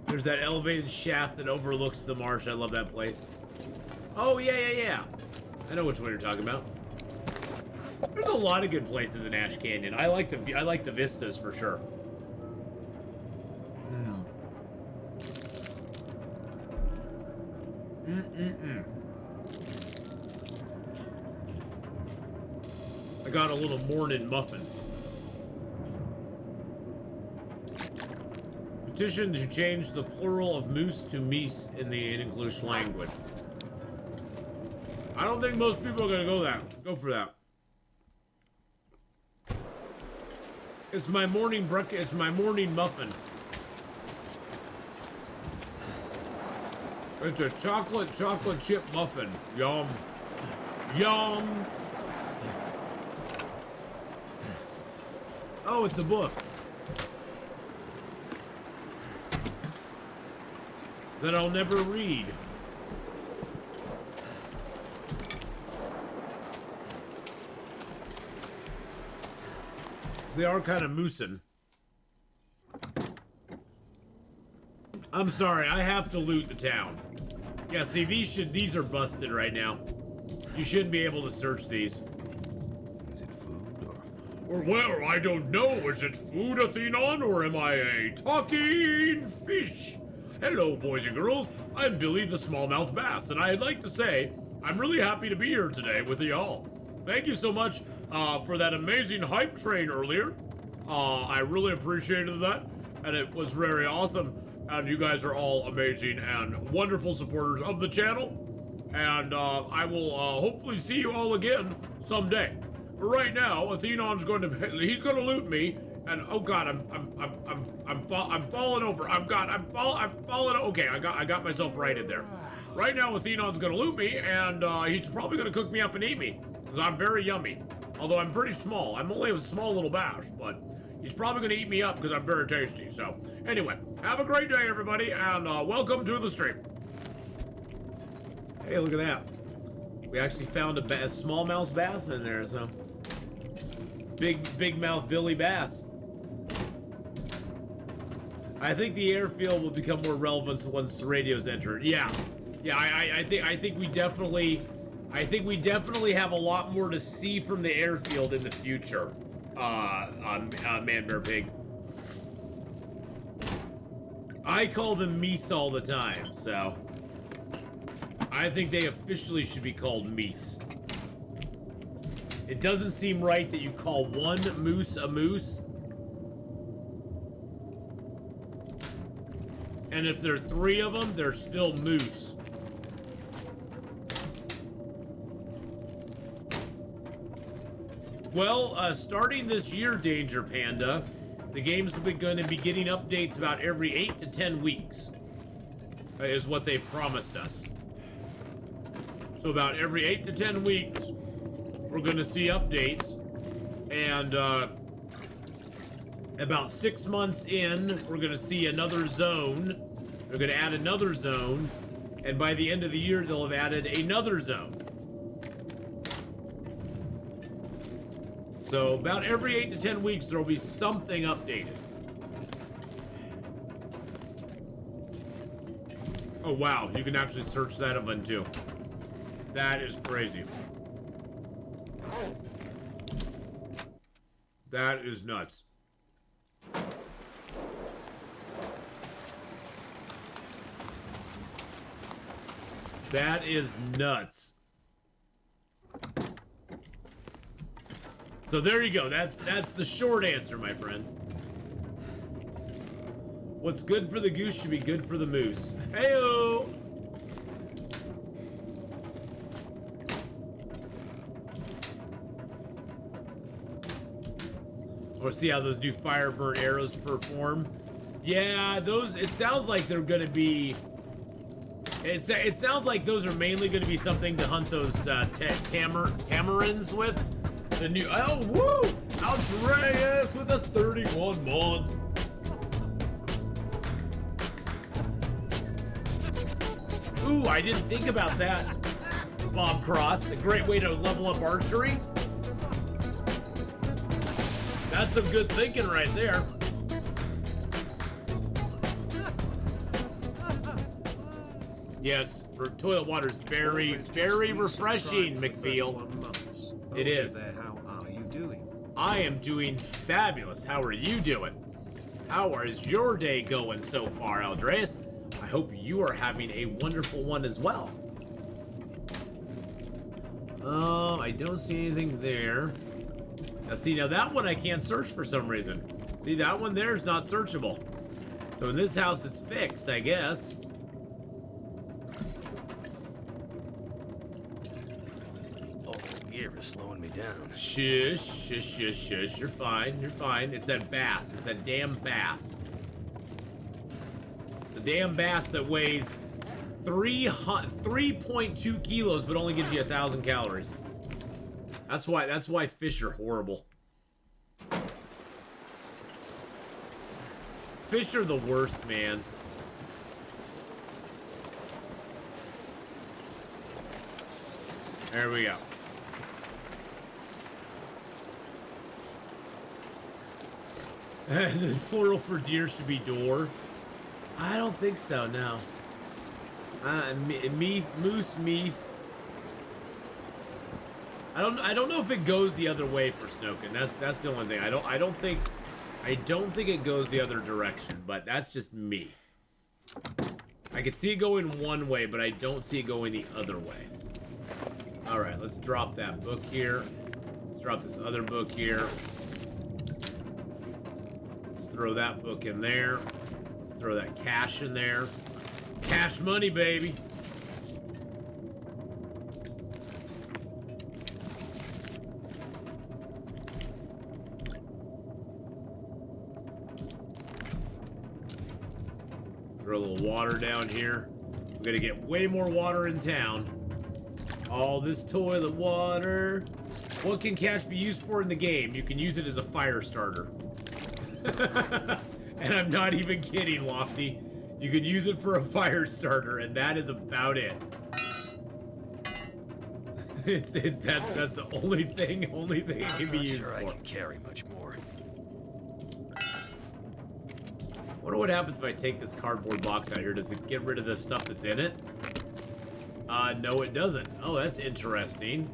There's that elevated shaft that overlooks the marsh. I love that place. Oh, yeah. I know which one you're talking about. There's a lot of good places in Ash Canyon. I like the vistas for sure. I got a little morning muffin. Petition to change the plural of moose to meese in the English language. I don't think most people are gonna go for that. It's my morning breakfast. It's my morning muffin. It's a chocolate chip muffin. Yum. Yum. Oh, it's a book. That I'll never read. They are kind of moosin'. I'm sorry, I have to loot the town. Yeah, see, these are busted right now. You shouldn't be able to search these. Is it food Or well, I don't know. Is it food, Atheenon, or am I a talking fish? Hello, boys and girls. I'm Billy the Smallmouth Bass, and I'd like to say I'm really happy to be here today with y'all. Thank you so much for that amazing hype train earlier. I really appreciated that, and it was very awesome. And you guys are all amazing and wonderful supporters of the channel. And I will hopefully see you all again someday. For right now, Atheenon's going to loot me. And oh god, I'm falling over. I'm falling. Okay, I got myself righted there. Right now, Atheenon's gonna loot me, and he's probably gonna cook me up and eat me, because I'm very yummy. Although I'm pretty small. I'm only a small little bass, but he's probably gonna eat me up because I'm very tasty. So anyway, have a great day, everybody, and welcome to the stream. Hey, look at that. We actually found a smallmouth bass in there, so big mouth Billy Bass. I think the airfield will become more relevant once the radio's entered. Yeah, I think we definitely have a lot more to see from the airfield in the future. On Man Bear Pig. I call them meese all the time, so I think they officially should be called meese. It doesn't seem right that you call one moose a moose. And if there are 3 of them, they're still moose. Well, starting this year, Danger Panda, the game's going to be getting updates about every 8 to 10 weeks, is what they've promised us. So about every 8 to 10 weeks, we're going to see updates, and about 6 months in, we're going to see another zone. They're going to add another zone, and by the end of the year, they'll have added another zone. So about every 8 to 10 weeks, there will be something updated. Oh wow, you can actually search that event too. That is crazy. That is nuts. That is nuts. So there you go. That's the short answer, my friend. What's good for the goose should be good for the moose. Heyo! Or see how those new fire burn arrows perform. Yeah, those. It sounds like they're gonna be. It sounds like those are mainly gonna be something to hunt those tamarins with. The new. Oh, woo! Outdrayus with a 31 month. Ooh, I didn't think about that. Bob Cross, a great way to level up archery. That's some good thinking right there. Yes, toilet water is very, very refreshing, McFeel. It is. How are you doing? I am doing fabulous. How are you doing? How is your day going so far, Aldreas? I hope you are having a wonderful one as well. I don't see anything there. Now see, now that one I can't search for some reason. See, that one there is not searchable. So in this house it's fixed, I guess. All this gear is slowing me down. Shush, shush, shush, shush. You're fine, you're fine. It's that bass. It's that damn bass. It's the damn bass that weighs 3.2 kilos but only gives you 1,000 calories. That's why fish are horrible. fish are the worst, man. There we go. The plural for deer should be door. I don't think so, no. Moose, meese. I don't know if it goes the other way for Snoken. That's the only thing. I don't think it goes the other direction, but that's just me. I could see it going one way, but I don't see it going the other way. All right, let's drop that book here. Let's drop this other book here. Let's throw that book in there. Let's throw that cash in there. Cash money, baby. Throw a little water down here. We're gonna get way more water in town. All this toilet water. What can cash be used for in the game? You can use it as a fire starter. And I'm not even kidding, Lofty. You can use it for a fire starter, and that is about it. That's the only thing it can be used for. I can carry much more. Wonder what happens if I take this cardboard box out here. Does it get rid of the stuff that's in it? No, it doesn't. Oh, that's interesting.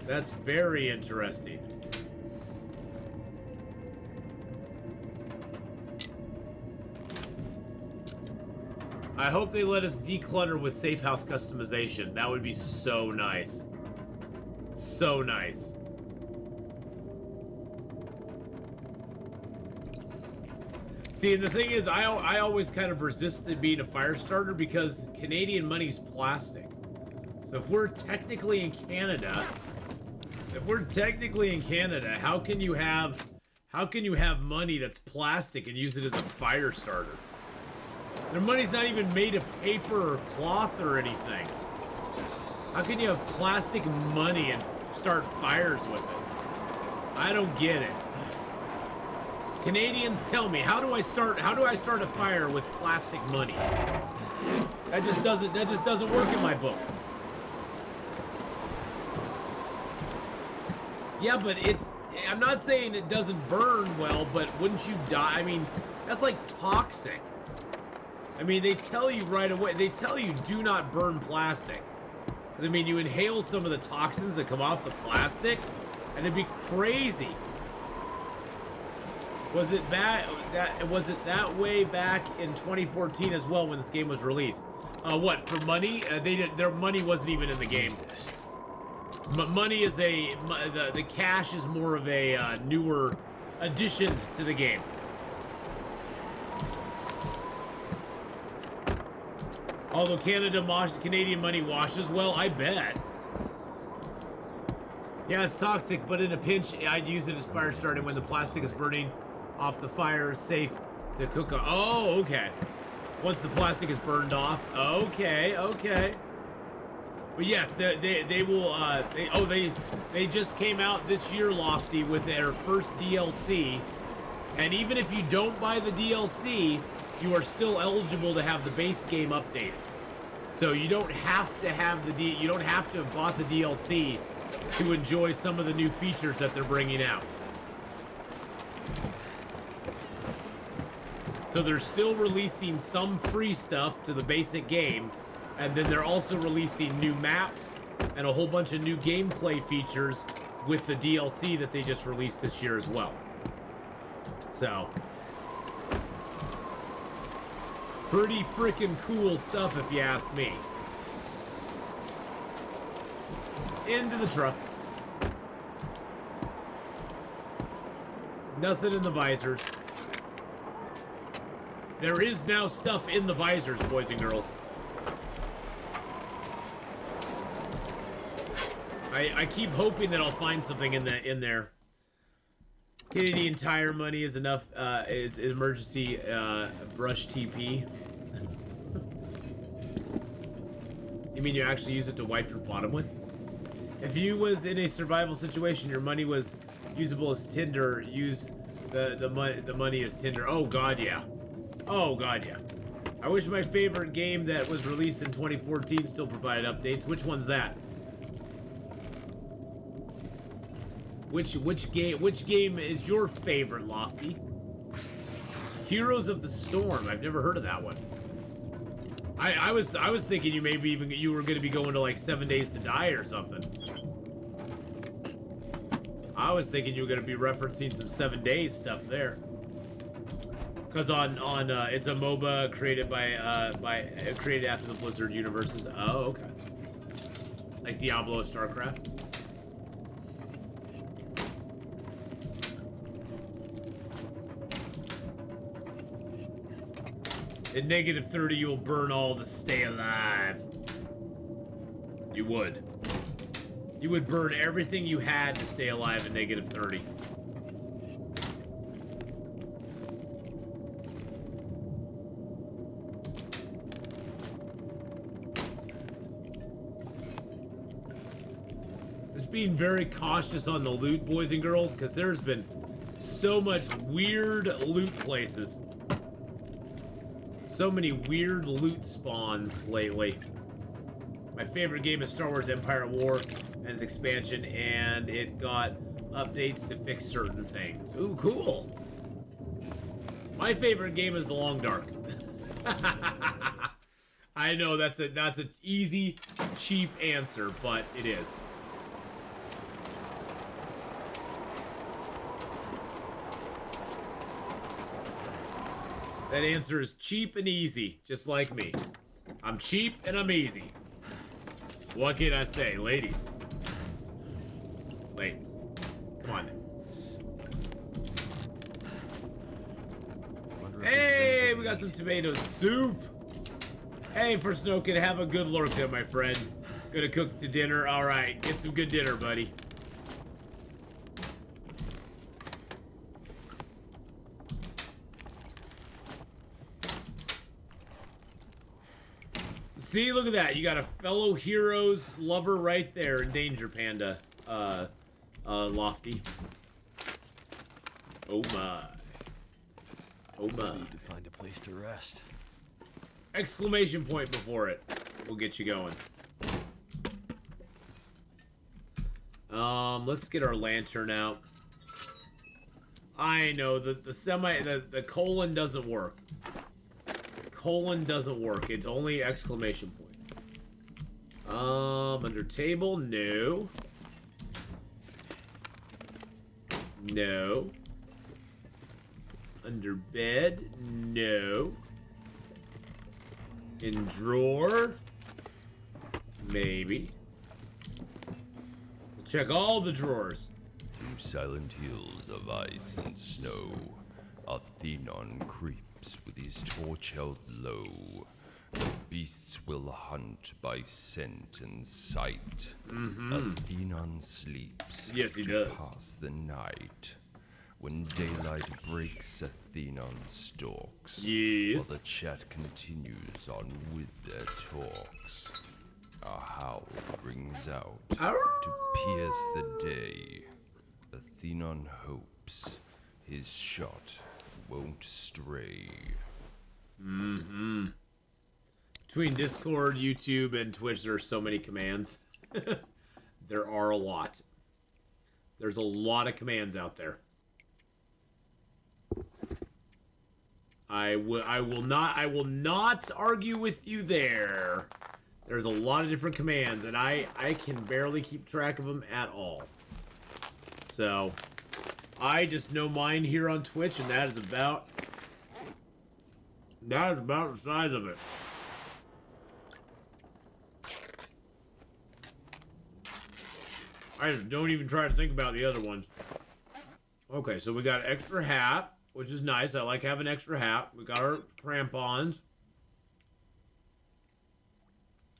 That's very interesting. I hope they let us declutter with safe house customization. That would be so nice. So nice. See, and the thing is, I always kind of resisted being a fire starter because Canadian money's plastic. So if we're technically in Canada, how can you have money that's plastic and use it as a fire starter? Their money's not even made of paper or cloth or anything. How can you have plastic money and start fires with it? I don't get it. Canadians, tell me, how do I start a fire with plastic money? That just doesn't work in my book. Yeah, but I'm not saying it doesn't burn well, but wouldn't you die? I mean, that's like toxic. I mean, they tell you right away, they tell you do not burn plastic. I mean, you inhale some of the toxins that come off the plastic, and it'd be crazy. Was it that way back in 2014 as well when this game was released? What, for money? Their money wasn't even in the game. Money is the cash is more of a newer addition to the game. Although Canadian money washes, well, I bet. Yeah, it's toxic, but in a pinch, I'd use it as fire starting when the plastic is burning off the fire, is safe to cook on. Oh, okay. Once the plastic is burned off. Okay, okay. But yes, they will, they just came out this year, Lofty, with their first DLC. And even if you don't buy the DLC, you are still eligible to have the base game updated. So you don't have to have you don't have to have bought the DLC to enjoy some of the new features that they're bringing out. So they're still releasing some free stuff to the basic game, and then they're also releasing new maps and a whole bunch of new gameplay features with the DLC that they just released this year as well. So, pretty freaking cool stuff if you ask me. Into the truck. Nothing in the visors. There is now stuff in the visors, boys and girls. I keep hoping that I'll find something in there. Canadian Tire money is enough. Is emergency brush TP. You mean you actually use it to wipe your bottom with? If you was in a survival situation, your money was usable as tinder. Use the money as tinder. Oh God, yeah. Oh, God, yeah. I wish my favorite game that was released in 2014 still provided updates. Which one's that? Which game is your favorite, Lofty? Heroes of the Storm. I've never heard of that one. I was thinking you were gonna be going to like 7 Days to Die or something. I was thinking you were gonna be referencing some 7 Days stuff there. Cause it's a MOBA created created after the Blizzard universes. Oh, okay. Like Diablo, StarCraft. At -30, you will burn all to stay alive. You would. You would burn everything you had to stay alive at -30. Just being very cautious on the loot, boys and girls, because there's been so much weird loot places. So many weird loot spawns lately. My favorite game is Star Wars Empire at War and its expansion, and it got updates to fix certain things. Ooh, cool. My favorite game is The Long Dark. I know that's an easy, cheap answer, but it is. That answer is cheap and easy, just like me. I'm cheap and I'm easy. What can I say, ladies? Ladies, come on. Hey, we got some tomato soup. Hey, First Snokin, have a good lurk there, my friend. Gonna cook to dinner. All right, get some good dinner, buddy. See, look at that. You got a fellow hero's lover right there in Danger Panda, Lofty. Oh my. Oh my. I need to find a place to rest. Exclamation point before it. We'll get you going. Let's get our lantern out. I know, the colon doesn't work. Colon doesn't work. It's only exclamation point. Under table, no. No. Under bed, no. In drawer, maybe. We'll check all the drawers. Through silent hills of ice and snow, Atheenon creeps with his torch held low. The beasts will hunt by scent and sight. Atheenon sleeps Yes, he to does. pass the night. When daylight breaks, Atheenon stalks. Yes. While the chat continues on with their talks. A howl rings out to pierce the day. Atheenon hopes his shot won't stray. Between Discord, YouTube, and Twitch, there are so many commands. There are a lot. There's a lot of commands out there. I will not argue with you there. There's a lot of different commands, and I can barely keep track of them at all. So, I just know mine here on Twitch, and that is about the size of it. I just don't even try to think about the other ones. Okay, so we got extra hat, which is nice. I like having extra hat. We got our crampons.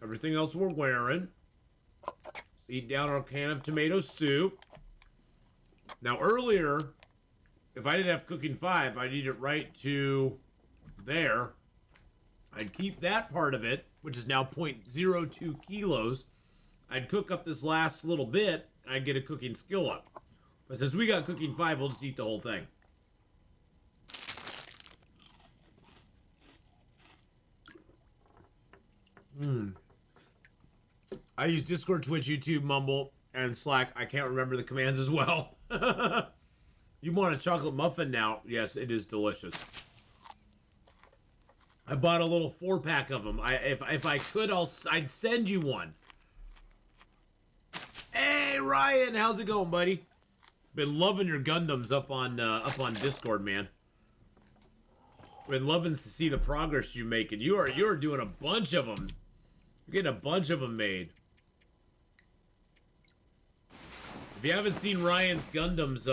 Everything else we're wearing. Let's eat down our can of tomato soup. Now earlier, if I didn't have cooking 5, I'd eat it right to there. I'd keep that part of it, which is now 0.02 kilos. I'd cook up this last little bit, and I'd get a cooking skill up. But since we got cooking 5, we'll just eat the whole thing. I use Discord, Twitch, YouTube, Mumble, and Slack. I can't remember the commands as well. You want a chocolate muffin now? Yes, it is delicious. I bought a little 4-pack of them. If I could, I'd send you one. Hey Ryan, how's it going, buddy? Been loving your Gundams up on Discord, man. Been loving to see the progress you're making. You're doing a bunch of them. You're getting a bunch of them made. If you haven't seen Ryan's Gundams,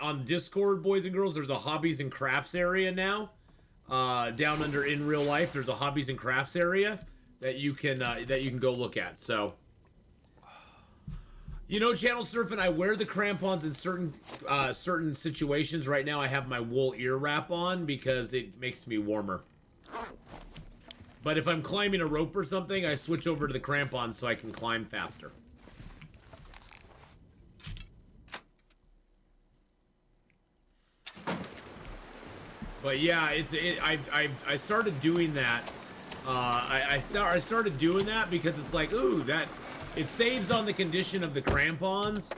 on Discord, boys and girls, there's a hobbies and crafts area now. Down under in real life, there's a hobbies and crafts area that you can go look at. So, you know, channel surfing, I wear the crampons in certain situations. Right now, I have my wool ear wrap on because it makes me warmer. But if I'm climbing a rope or something, I switch over to the crampons so I can climb faster. But yeah, I started doing that. I started doing that because it's like, ooh, that it saves on the condition of the crampons,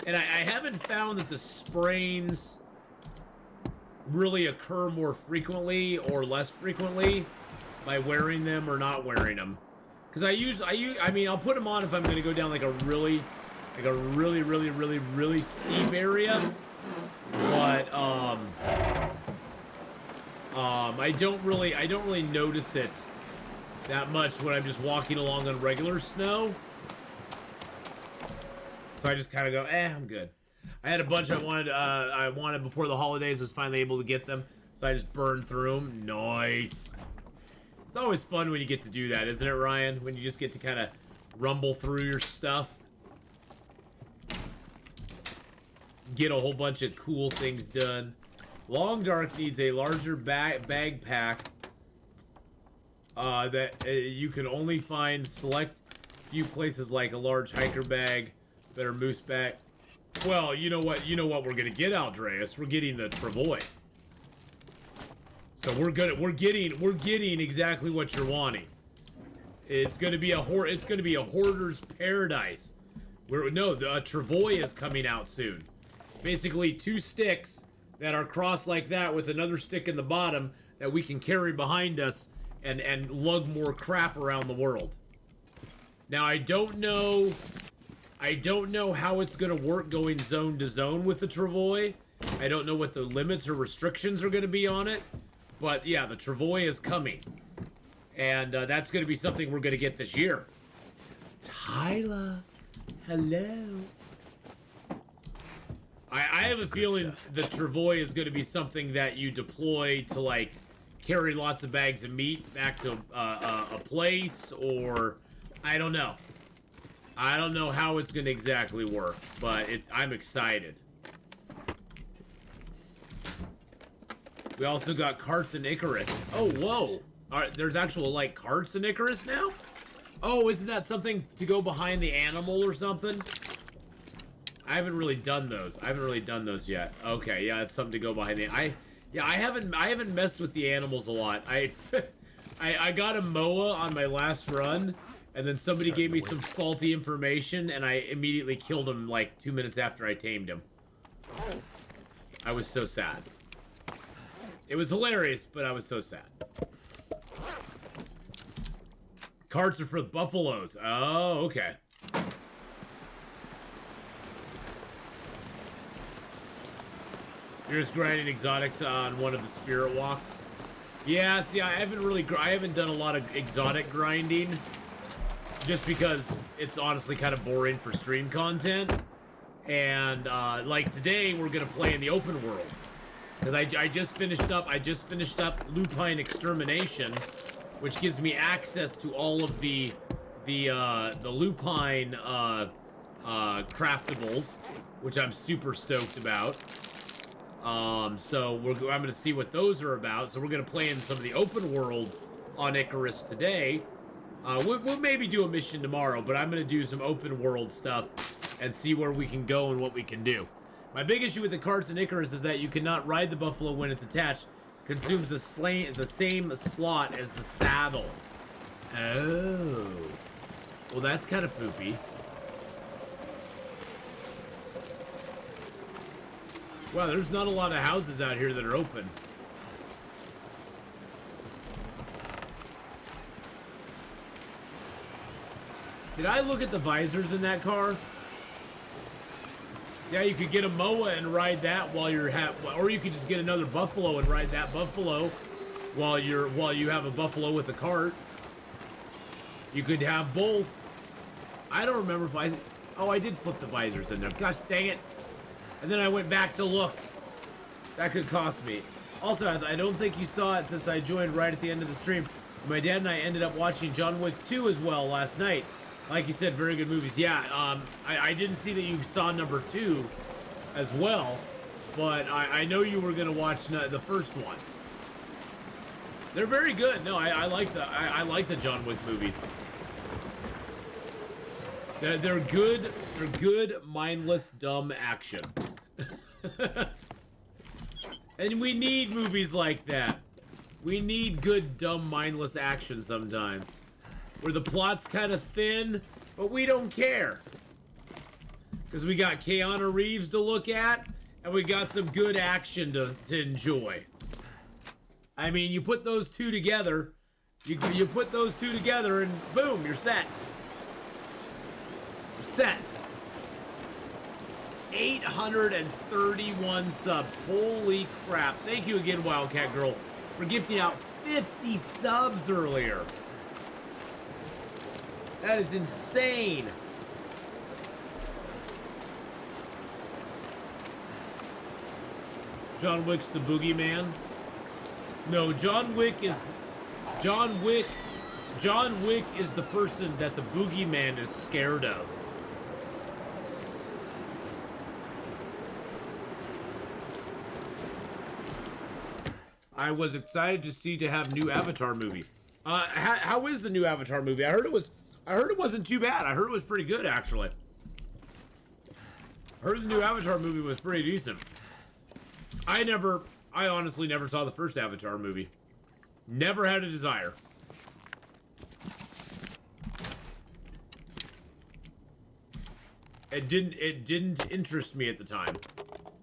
and I haven't found that the sprains really occur more frequently or less frequently by wearing them or not wearing them. Because I mean, I'll put them on if I'm gonna go down like a really steep area, but I don't really notice it that much when I'm just walking along on regular snow. So I just kind of go, I'm good. I had a bunch I wanted before the holidays. I was finally able to get them, so I just burned through them. Nice. It's always fun when you get to do that, isn't it, Ryan? When you just get to kind of rumble through your stuff, get a whole bunch of cool things done. Long Dark needs a larger bag pack that you can only find select few places, like a large hiker bag, better moose bag. Well, you know what we're gonna get, Aldreas. We're getting the Travoy. So we're getting exactly what you're wanting. It's gonna be a hoarder's paradise. The Travoy is coming out soon. Basically 2 sticks that are crossed like that with another stick in the bottom that we can carry behind us and lug more crap around the world. Now I don't know how it's gonna work going zone to zone with the Travoy. I don't know what the limits or restrictions are gonna be on it, but yeah, the Travoy is coming, and that's gonna be something we're gonna get this year. Tyler, hello. I have a feeling the Travoy is going to be something that you deploy to, like, carry lots of bags of meat back to a place, or I don't know. I don't know how it's going to exactly work, but I'm excited. We also got carts in Icarus. Oh, whoa. All right, there's actual, like, carts in Icarus now? Oh, isn't that something to go behind the animal or something? I haven't really done those yet. Okay, yeah, it's something to go behind the. I haven't messed with the animals a lot. I got a MOA on my last run, and then somebody gave me some faulty information, and I immediately killed him like 2 minutes after I tamed him. I was so sad. It was hilarious, but I was so sad. Carts are for buffaloes. Oh, okay. You're just grinding exotics on one of the spirit walks. Yeah, see, I haven't done a lot of exotic grinding, just because it's honestly kind of boring for stream content. And like today, we're gonna play in the open world, because I just finished up Lupine Extermination, which gives me access to all of the Lupine craftables, which I'm super stoked about. So I'm going to see what those are about. So we're going to play in some of the open world on Icarus today. We'll maybe do a mission tomorrow, but I'm going to do some open world stuff and see where we can go and what we can do. My big issue with the carts in Icarus is that you cannot ride the buffalo when it's attached. Consumes the same slot as the saddle. Oh. Well, that's kind of poopy. Wow, there's not a lot of houses out here that are open. Did I look at the visors in that car? Yeah, you could get a MOA and ride that while you're or you could just get another Buffalo and ride that Buffalo while you have a Buffalo with a cart. You could have both. I don't remember if I did flip the visors in there. Gosh dang it. And then I went back to look. That could cost me. Also, I don't think you saw it since I joined right at the end of the stream. My dad and I ended up watching John Wick 2 as well last night. Like you said, very good movies. Yeah, I didn't see that you saw number 2 as well, but I know you were going to watch the first one. They're very good. No, I like the John Wick movies. They're good. They're good, mindless, dumb action. And we need movies like that. We need good, dumb, mindless action sometimes. Where the plot's kind of thin, but we don't care. Because we got Keanu Reeves to look at, and we got some good action to enjoy. I mean, you put those two together, you put those two together, and boom, you're set. You're set. 831 subs. Holy crap. Thank you again, Wildcat Girl, for gifting out 50 subs earlier. That is insane. John Wick's the boogeyman. No, John Wick is the person that the boogeyman is scared of. I was excited to have new Avatar movie. How is the new Avatar movie? I heard it wasn't too bad. I heard it was pretty good, actually. I heard the new Avatar movie was pretty decent. I honestly never saw the first Avatar movie. Never had a desire. It didn't interest me at the time.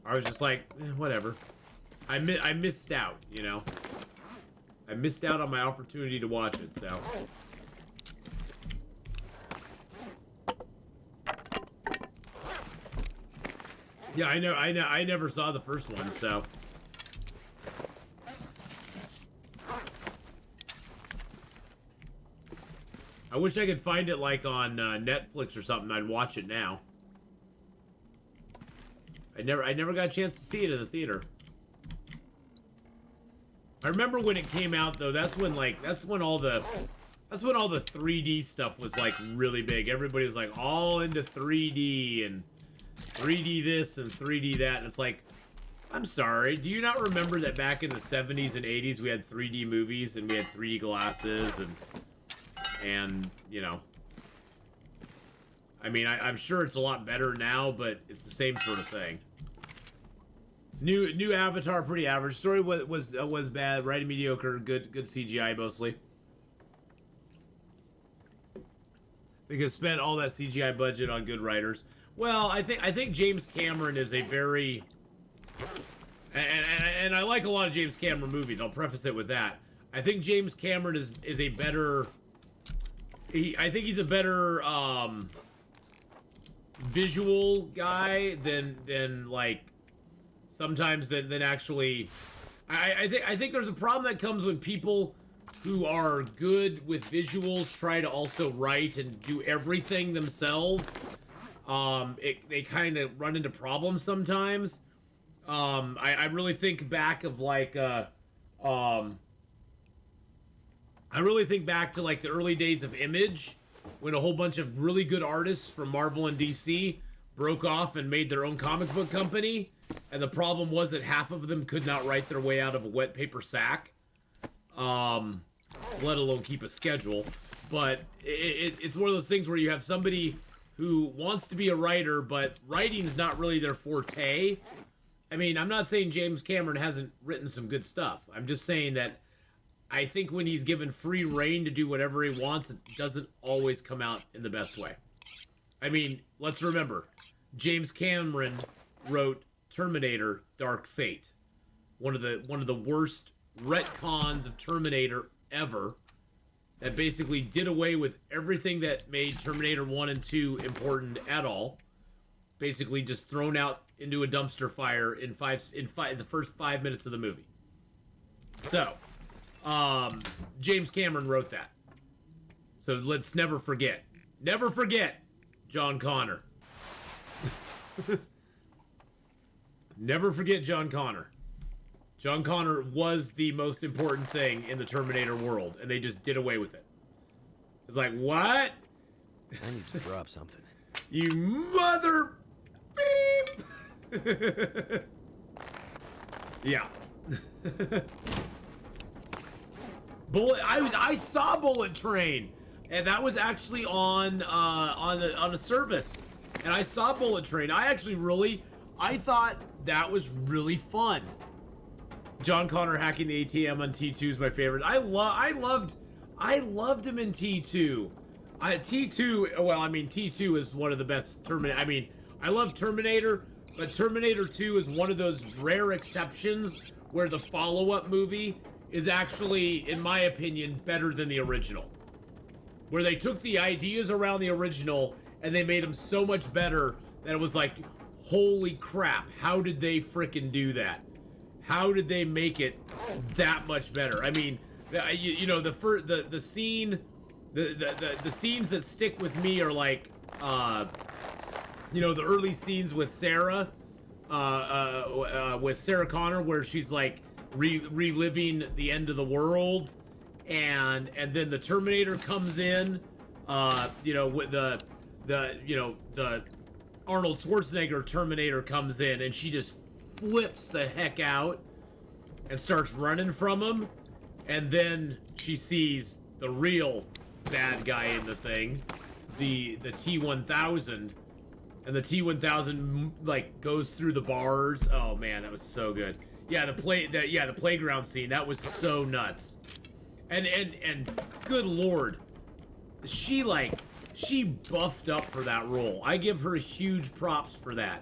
I was just like, whatever. I missed out, you know? I missed out on my opportunity to watch it, so... Yeah, I never saw the first one, so... I wish I could find it, like, on Netflix or something. I'd watch it now. I never got a chance to see it in the theater. I remember when it came out, though. That's when all the 3D stuff was, like, really big. Everybody was, like, all into 3D and 3D this and 3D that. And it's like, I'm sorry. Do you not remember that back in the 70s and 80s we had 3D movies and we had 3D glasses and you know, I mean, I'm sure it's a lot better now, but it's the same sort of thing. New Avatar, pretty average. Story was bad, writing mediocre, good CGI mostly. Because spent all that CGI budget on good writers. Well, I think James Cameron is a very, and I like a lot of James Cameron movies. I'll preface it with that. I think James Cameron is a better. I think he's a better visual guy than like sometimes than actually. I think there's a problem that comes when people who are good with visuals try to also write and do everything themselves. They kind of run into problems sometimes. I really think back of like I really think back to like the early days of Image, when a whole bunch of really good artists from Marvel and DC broke off and made their own comic book company, and the problem was that half of them could not write their way out of a wet paper sack, let alone keep a schedule. But it's one of those things where you have somebody who wants to be a writer, but writing's not really their forte. I mean, I'm not saying James Cameron hasn't written some good stuff. I'm just saying that I think when he's given free reign to do whatever he wants, it doesn't always come out in the best way. I mean, let's remember, James Cameron wrote Terminator: Dark Fate, one of the worst retcons of Terminator ever, that basically did away with everything that made Terminator 1 and 2 important at all. Basically just thrown out into a dumpster fire in the first 5 minutes of the movie. So, James Cameron wrote that. So let's never forget. Never forget John Connor. Never forget John Connor. John Connor was the most important thing in the Terminator world, and they just did away with it. It's like, what? I need to drop something. You mother... beep! Yeah. I saw Bullet Train, and that was actually on a service, and I saw Bullet Train. I thought that was really fun. John Connor hacking the ATM on T2 is my favorite. I loved him in T2. T2 is one of the best Terminator. I mean, I love Terminator, but Terminator 2 is one of those rare exceptions where the follow-up movie is actually, in my opinion, better than the original. Where they took the ideas around the original and they made them so much better that it was like, holy crap, how did they frickin' do that? How did they make it that much better? I mean, the scenes that stick with me are like, the early scenes with Sarah Connor, where she's like reliving the end of the world, and then the Terminator comes in, with the Arnold Schwarzenegger Terminator comes in, and she just flips the heck out and starts running from him, and then she sees the real bad guy in the thing, the T-1000, and the T-1000 like goes through the bars. Oh man, that was so good. Yeah, the playground scene, that was so nuts. And good lord, she buffed up for that role. I give her huge props for that.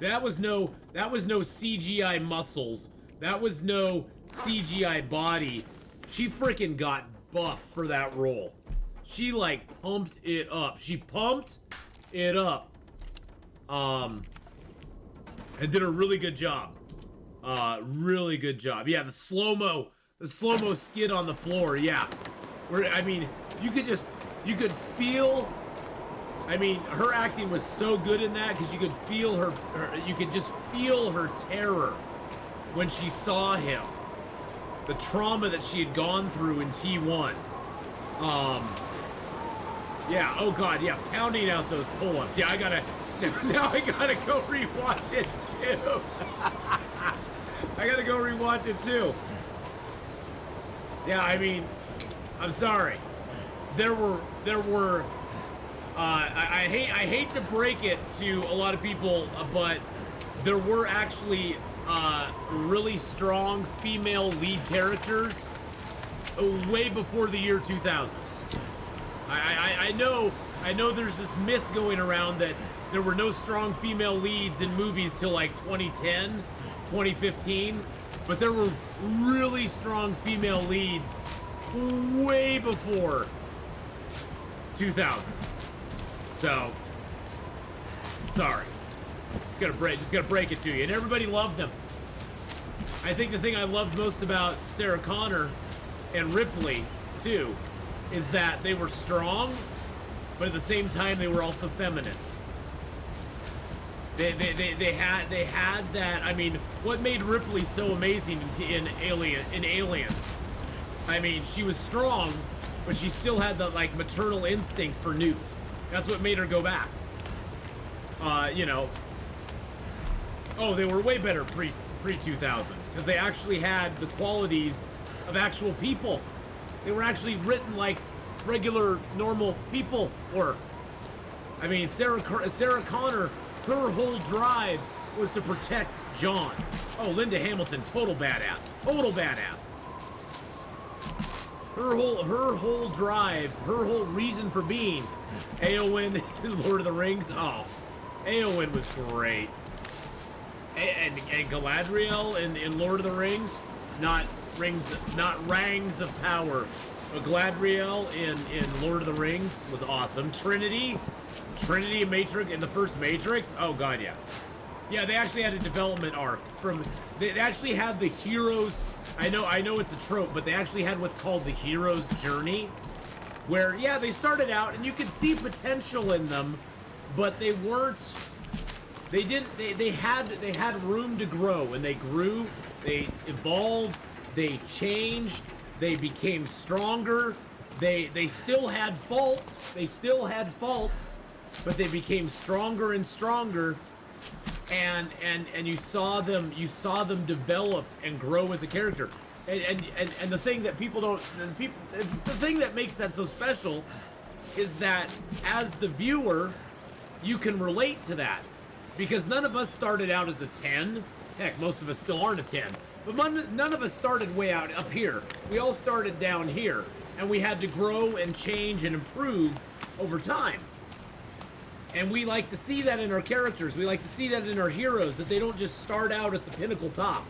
That was no CGI muscles. That was no CGI body. She freaking got buff for that role. She like pumped it up. She pumped it up. And did a really good job. Really good job. Yeah, the slow-mo skid on the floor. Yeah. You could feel. I mean, her acting was so good in that because you could feel you could just feel her terror when she saw him. The trauma that she had gone through in T1. Yeah, oh god, yeah, pounding out those pull-ups. Yeah, now I gotta go rewatch it too. I gotta go rewatch it too. Yeah, I mean, I'm sorry. There were I hate to break it to a lot of people, but there were actually really strong female lead characters way before the year 2000. I know there's this myth going around that there were no strong female leads in movies till like 2010, 2015, but there were really strong female leads way before 2000. So, sorry. Just gotta break it to you. And everybody loved him. I think the thing I loved most about Sarah Connor and Ripley, too, is that they were strong, but at the same time they were also feminine. They had that. I mean, what made Ripley so amazing in Aliens? I mean, she was strong, but she still had the like maternal instinct for Newt. That's what made her go back. Oh, they were way better pre-2000 because they actually had the qualities of actual people. They were actually written like regular, normal people were. I mean, Sarah Connor, her whole drive was to protect John. Oh, Linda Hamilton, total badass. Total badass. her whole drive, her whole reason for being Eowyn in Lord of the Rings. Oh, Eowyn was great. And Galadriel in Lord of the Rings, not Rangs of Power, but Galadriel in Lord of the Rings was awesome. Trinity in Matrix, in the first Matrix. Oh god, yeah. Yeah, they actually had a development arc they actually had the heroes. I know it's a trope, but they actually had what's called the hero's journey, where yeah, they started out and you could see potential in them, but they weren't. They had room to grow, and they grew, they evolved, they changed, they became stronger. They still had faults. But they became stronger and stronger. And you saw them develop and grow as a character. And the thing that people don't, the thing that makes that so special is that as the viewer, you can relate to that. Because none of us started out as a 10. Heck, most of us still aren't a 10. But none of us started way out up here. We all started down here. And we had to grow and change and improve over time. And we like to see that in our characters. We like to see that in our heroes, that they don't just start out at the pinnacle top.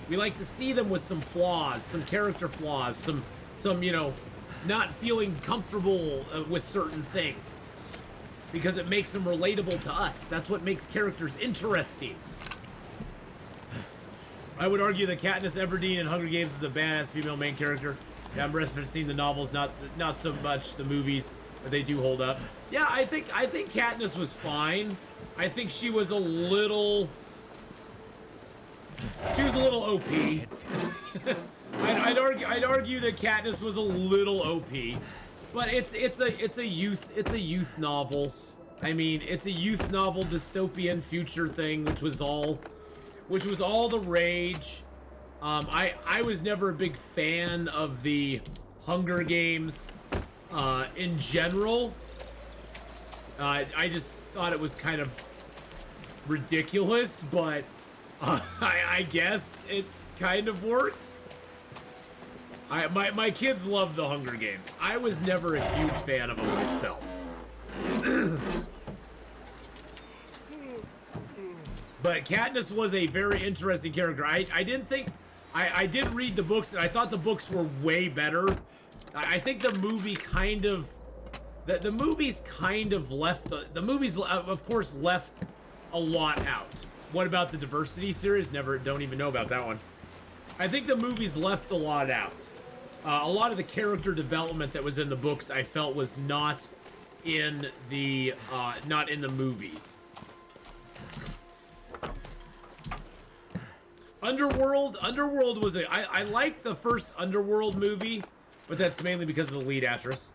We like to see them with some flaws, some character flaws, some you know, not feeling comfortable with certain things. Because it makes them relatable to us. That's what makes characters interesting. I would argue that Katniss Everdeen in Hunger Games is a badass female main character. Yeah, I'm referencing the novels, not so much the movies, but they do hold up. Yeah, I think Katniss was fine. I think she was a little OP. I'd argue that Katniss was a little OP. But it's a youth novel. I mean, it's a youth novel dystopian future thing, which was all the rage. I was never a big fan of the Hunger Games in general. I just thought it was kind of ridiculous, but I guess it kind of works. My kids love the Hunger Games. I was never a huge fan of them myself. But Katniss was a very interesting character. I didn't think... I did read the books, and I thought the books were way better. I think the movie kind of... The movies kind of left... The movies, of course, left a lot out. What about the Diversity series? Don't even know about that one. I think the movies left a lot out. A lot of the character development that was in the books, I felt, was not in the movies. Underworld was I liked the first Underworld movie, but that's mainly because of the lead actress.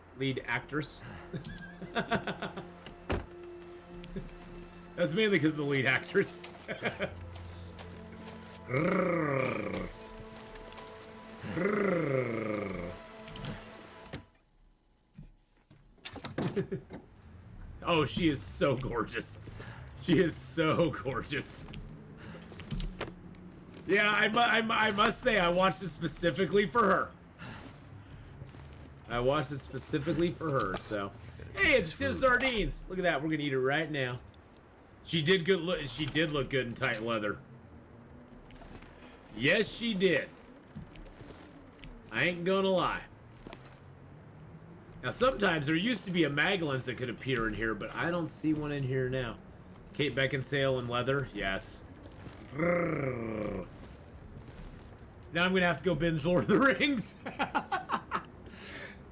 That's mainly because of the lead actress. Oh, she is so gorgeous. She is so gorgeous. Yeah, I must say, I watched it specifically for her. So. Hey, it's Tim Sardines. Look at that. We're gonna eat it right now. She did look good in tight leather. Yes, she did. I ain't gonna lie. Now, sometimes there used to be a Magellan's that could appear in here, but I don't see one in here now. Kate Beckinsale in leather? Yes. Now I'm gonna have to go binge Lord of the Rings.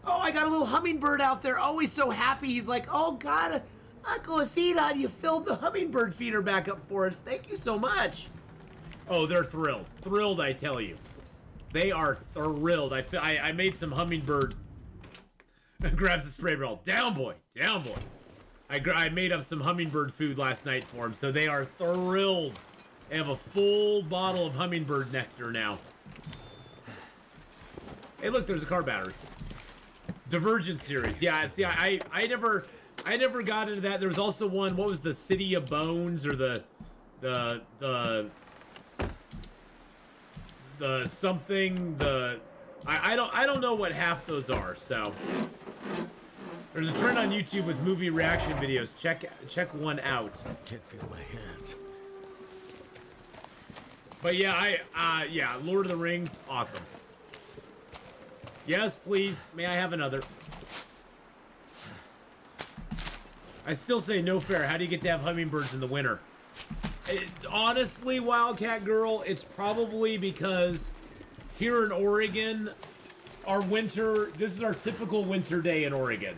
Oh, I got a little hummingbird out there. Oh, he's so happy. He's like, oh, God, Uncle Atheenon, you filled the hummingbird feeder back up for us. Thank you so much. Oh, they're thrilled. Thrilled, I tell you. They are thrilled. I made some hummingbird. Grabs the spray bottle. Down, boy. Down, boy. I made up some hummingbird food last night for them, so they are thrilled. They have a full bottle of hummingbird nectar now. Hey, look, there's a car battery. Divergent series. Yeah, see, I never got into that. There was also one, what was the City of Bones, or the I don't know what half those are, so. There's a trend on YouTube with movie reaction videos. Check one out. Can't feel my hands. But yeah, yeah, Lord of the Rings, awesome. Yes, please. May I have another? I still say no fair. How do you get to have hummingbirds in the winter? Honestly, Wildcat Girl, it's probably because here in Oregon, our winter, this is our typical winter day in Oregon.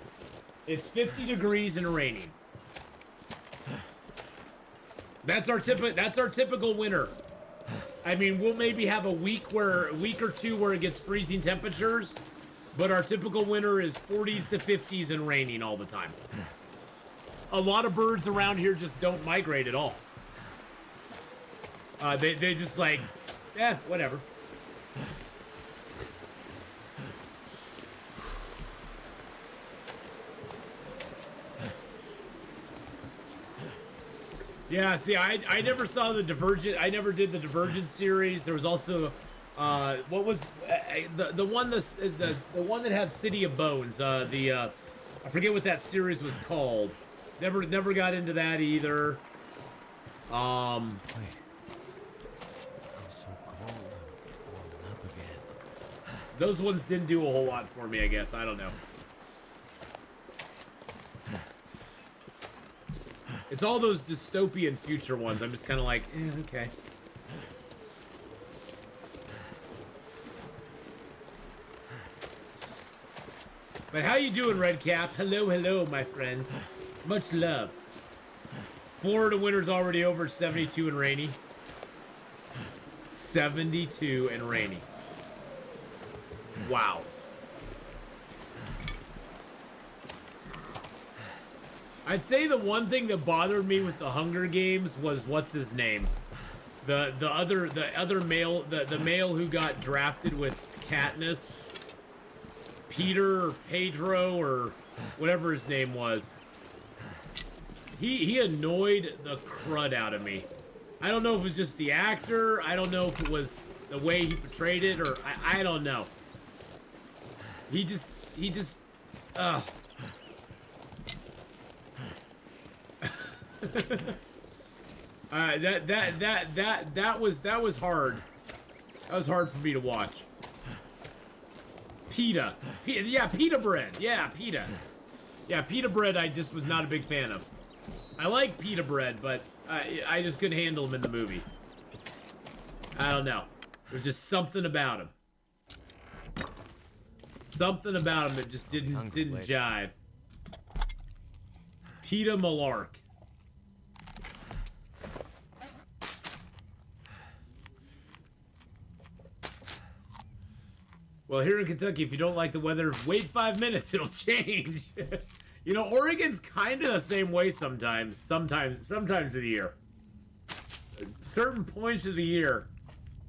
It's 50 degrees and raining. That's our typical winter. I mean, we'll maybe have a week or two where it gets freezing temperatures, but our typical winter is 40s to 50s and raining all the time. A lot of birds around here just don't migrate at all. They just like, whatever. Yeah, see, I never saw the Divergent. I never did the Divergent series. There was also, what was the one that had City of Bones. I forget what that series was called. Never got into that either. Wait. I'm so cold. I'm warming up again. Those ones didn't do a whole lot for me, I guess. I don't know. It's all those dystopian future ones. I'm just kind of like, okay. But how you doing, Redcap? Hello, my friend. Much love. Florida winter's already over. 72 and rainy. 72 and rainy. Wow. I'd say the one thing that bothered me with the Hunger Games was what's his name, the other male, the male who got drafted with Katniss, Peter or Pedro or whatever his name was. He annoyed the crud out of me. I don't know if it was just the actor. I don't know if it was the way he portrayed it, or I don't know. He just that was hard. That was hard for me to watch. Pita. Yeah, pita bread. Yeah, pita. Yeah, pita bread I just was not a big fan of. I like pita bread, but I just couldn't handle him in the movie. I don't know. There's just something about him. Something about him that just didn't jive. Pita Malark. Well, here in Kentucky, if you don't like the weather, wait 5 minutes, it'll change. You know, Oregon's kind of the same way sometimes. Sometimes of the year. Certain points of the year,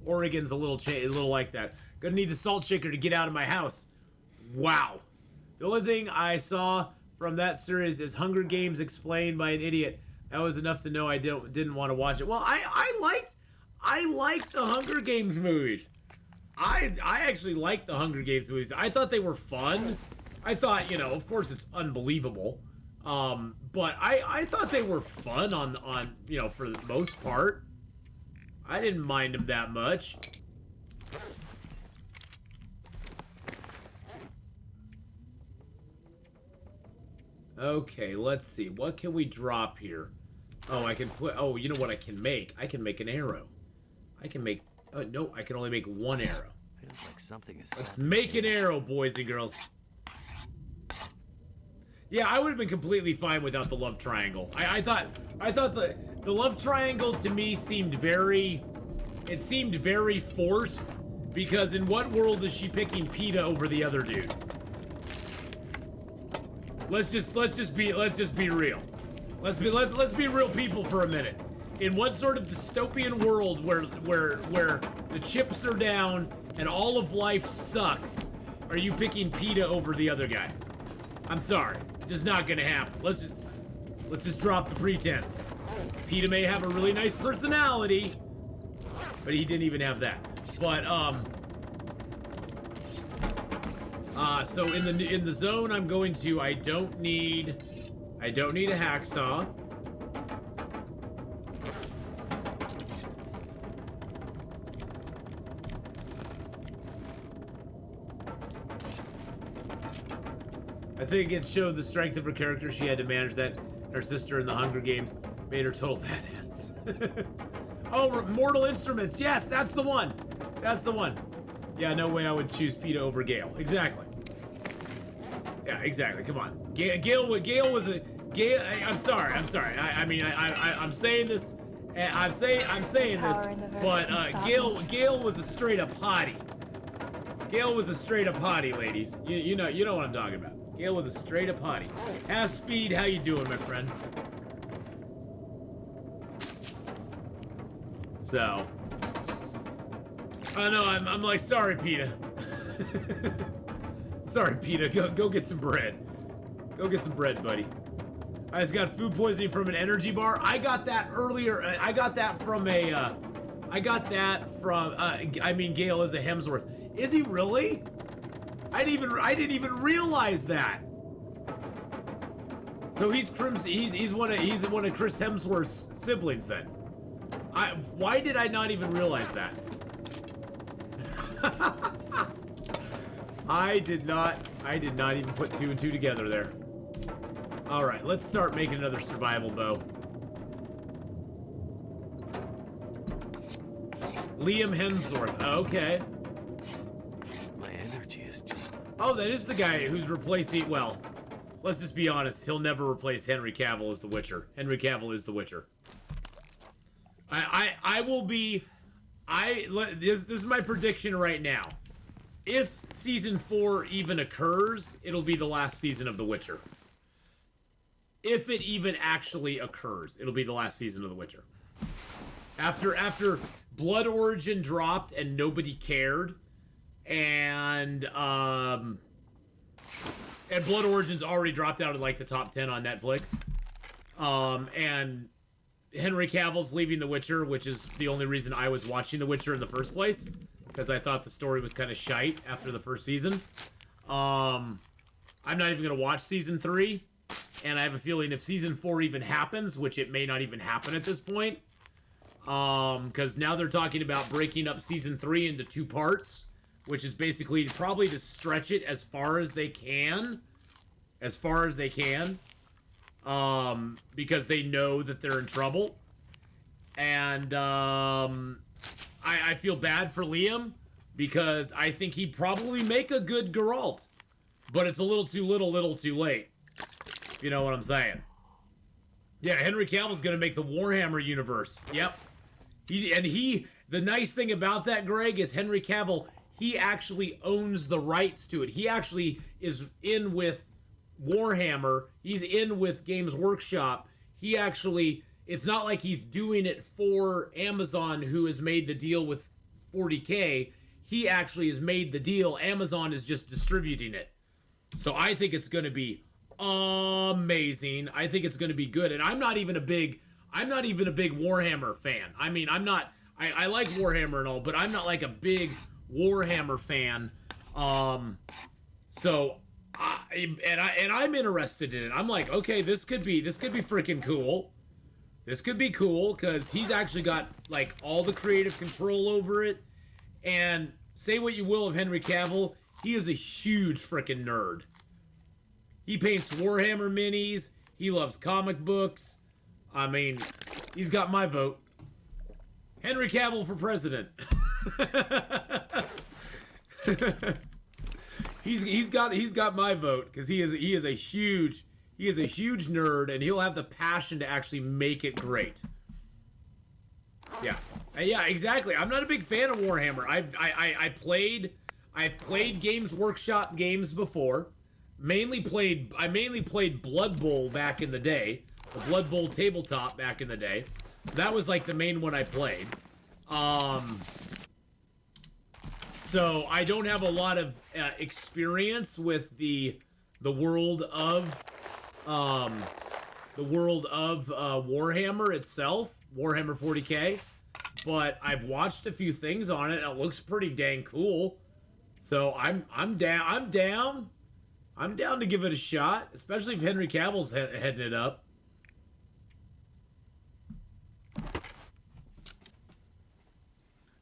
Oregon's a little like that. Gonna need the salt shaker to get out of my house. Wow. The only thing I saw from that series is Hunger Games explained by an idiot. That was enough to know I didn't want to watch it. Well, I liked the Hunger Games movies. I actually liked the Hunger Games movies. I thought they were fun. I thought, you know, of course it's unbelievable. But I thought they were fun on you know, for the most part. I didn't mind them that much. Okay, let's see. What can we drop here? Oh, I can put... Oh, you know what I can make? I can make an arrow. I can make... no, I can only make one arrow. Feels like something is. Let's make an arrow, boys and girls. Yeah, I would have been completely fine without the love triangle. I thought the love triangle to me seemed very... It seemed very forced, because in what world is she picking PETA over the other dude? Let's just be real. Let's be real people for a minute. In what sort of dystopian world where the chips are down and all of life sucks, are you picking PETA over the other guy? I'm sorry, just not gonna happen. Let's just drop the pretense. PETA may have a really nice personality, but he didn't even have that. But So in the zone, I'm going to. I don't need a hacksaw. I think it showed the strength of her character. She had to manage that. Her sister in the Hunger Games made her total badass. Oh, Mortal Instruments. Yes, that's the one. That's the one. Yeah, no way I would choose PETA over Gale. Exactly. Yeah, exactly. Come on. Gale was a Gale. I'm sorry. I'm saying this. I'm saying this. But Gale was a straight up hottie. Gale was a straight up hottie, ladies. You know what I'm talking about. Gale was a straight up hottie. Half speed. How you doing, my friend? So. Oh no, I'm like, sorry, PETA. Sorry, PETA. Go get some bread. Go get some bread, buddy. I just got food poisoning from an energy bar. I got that earlier. I got that from a. I mean, Gale is a Hemsworth. Is he really? I didn't even realize that. So he's one of Chris Hemsworth's siblings then. Why did I not even realize that? I did not even put 2 and 2 together there. All right, let's start making another survival bow. Liam Hemsworth. Okay. My energy is just... Oh, that is the guy who's replacing... Well, let's just be honest. He'll never replace Henry Cavill as The Witcher. Henry Cavill is The Witcher. I will be... This is my prediction right now. If Season 4 even occurs, it'll be the last season of The Witcher. If it even actually occurs, it'll be the last season of The Witcher. After Blood Origin dropped and nobody cared, and Blood Origin's already dropped out of like the top 10 on Netflix, and Henry Cavill's leaving The Witcher, which is the only reason I was watching The Witcher in the first place, because I thought the story was kind of shite after the first season. I'm not even gonna watch season 3, and I have a feeling if season 4 even happens, which it may not even happen at this point, because now they're talking about breaking up season 3 into 2 parts, which is basically probably to stretch it as far as they can, because they know that they're in trouble. And I feel bad for Liam, because I think he'd probably make a good Geralt, but it's a little too late. If you know what I'm saying. Yeah, Henry Cavill's gonna make the Warhammer universe. Yep. The nice thing about that, Greg, is Henry Cavill, he actually owns the rights to it. He actually is in with Warhammer. He's in with Games Workshop. He actually, it's not like he's doing it for Amazon, who has made the deal with 40K. He actually has made the deal. Amazon is just distributing it. So I think it's going to be amazing. I think it's going to be good. And I'm not even a big Warhammer fan. I mean, I like Warhammer and all, but I'm not like a big Warhammer fan. So I'm interested in it. I'm like, okay, this could be freaking cool. This could be cool because he's actually got like all the creative control over it. And say what you will of Henry Cavill, he is a huge freaking nerd. He paints Warhammer minis. He loves comic books. I mean, he's got my vote. Henry Cavill for president. He's got my vote because he is a huge nerd, and he'll have the passion to actually make it great. Yeah, exactly. I'm not a big fan of Warhammer. I've played Games Workshop games before. I mainly played Blood Bowl back in the day, the Blood Bowl tabletop back in the day. So that was like the main one I played. So I don't have a lot of experience with the world of Warhammer itself, Warhammer 40K, but I've watched a few things on it. And it looks pretty dang cool. So I'm down. I'm down to give it a shot, especially if Henry Cavill's heading it up.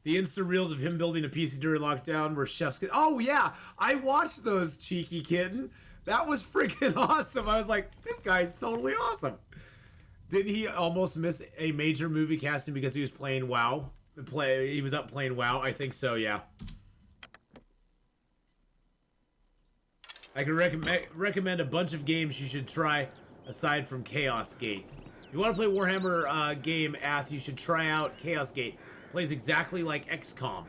The Insta reels of him building a PC during lockdown were chef's. Oh yeah, I watched those, cheeky kitten. That was freaking awesome. I was like, this guy's totally awesome. Didn't he almost miss a major movie casting because he was playing WoW? He was up playing WoW. I think so. Yeah. I can recommend a bunch of games you should try aside from Chaos Gate. If you want to play Warhammer game, Ath, you should try out Chaos Gate. Plays exactly like XCOM.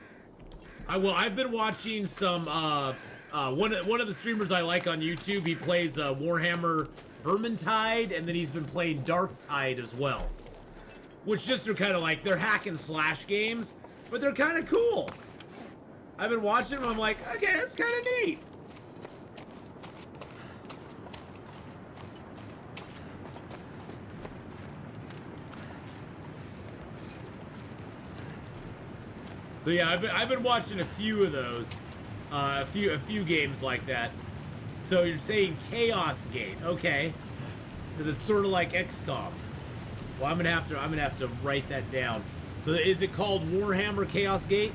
I've been watching some one of the streamers I like on YouTube. He plays Warhammer Vermintide, and then he's been playing Darktide as well. Which just are kind of like, they're hack and slash games, but they're kind of cool. I've been watching them. I'm like, okay, that's kind of neat. So yeah, I've been watching a few of those, a few games like that. So you're saying Chaos Gate, okay? Because it's sort of like XCOM. Well, I'm gonna have to write that down. So is it called Warhammer Chaos Gate?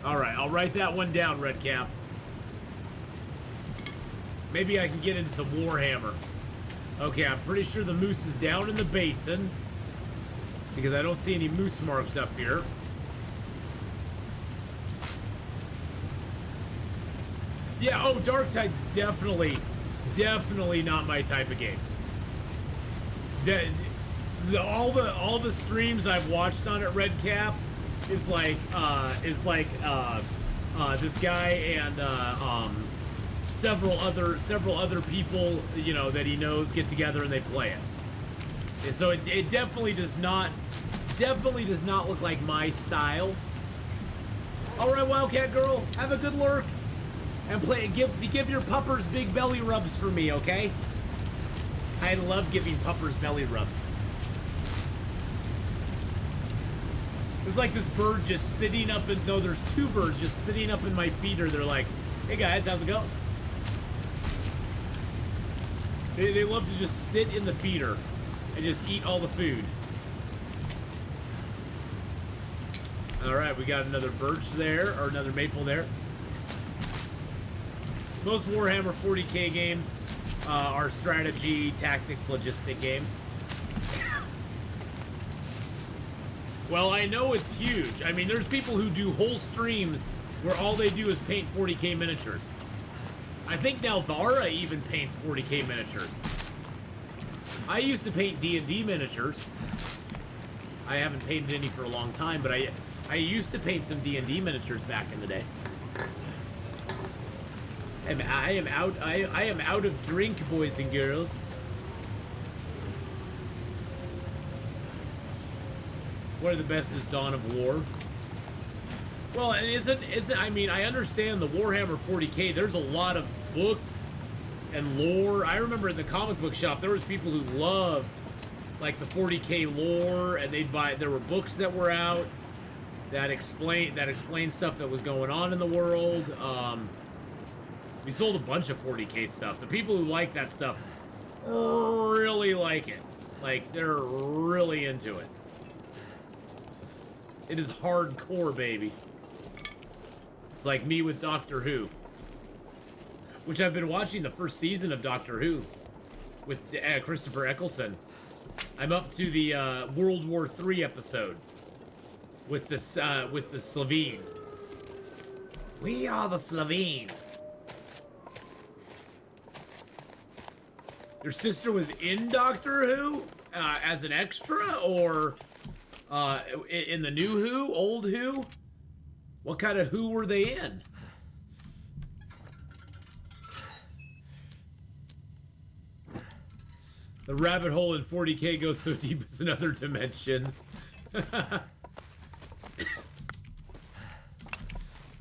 All right, I'll write that one down, Redcap. Maybe I can get into some Warhammer. Okay, I'm pretty sure the moose is down in the basin, because I don't see any moose marks up here. Yeah, oh, Darktide's definitely not my type of game. All the streams I've watched on it, Redcap, is like this guy and several other people, you know, that he knows get together and they play it. So it definitely does not look like my style. All right, Wildcat Girl, have a good lurk and give your puppers big belly rubs for me, okay? I love giving puppers belly rubs. There's like this bird just sitting up in, no, there's two birds just sitting up in my feeder. They're like, hey guys, how's it going? They love to just sit in the feeder and just eat all the food. All right, we got another birch there, or another maple there. Most Warhammer 40k games are strategy, tactics, logistic games. Well, I know it's huge. I mean, there's people who do whole streams where all they do is paint 40k miniatures. I think now Vara even paints 40k miniatures. I used to paint D&D miniatures. I haven't painted any for a long time, but I used to paint some D&D miniatures back in the day. I am out of drink, boys and girls. One of the best is Dawn of War. Well, and isn't I mean, I understand the Warhammer 40k. There's a lot of books and lore. I remember in the comic book shop there was people who loved like the 40k lore, and there were books that were out that explain stuff that was going on in the world. We sold a bunch of 40k stuff. The people who like that stuff really like it. Like, they're really into it. It is hardcore, baby. It's like me with Doctor Who. Which I've been watching the first season of Doctor Who with Christopher Eccleston. I'm up to the World War III episode with the Slovene. We are the Slovene. Your sister was in Doctor Who as an extra, or in the new Who, old Who? What kind of Who were they in? The rabbit hole in 40k goes so deep it's another dimension.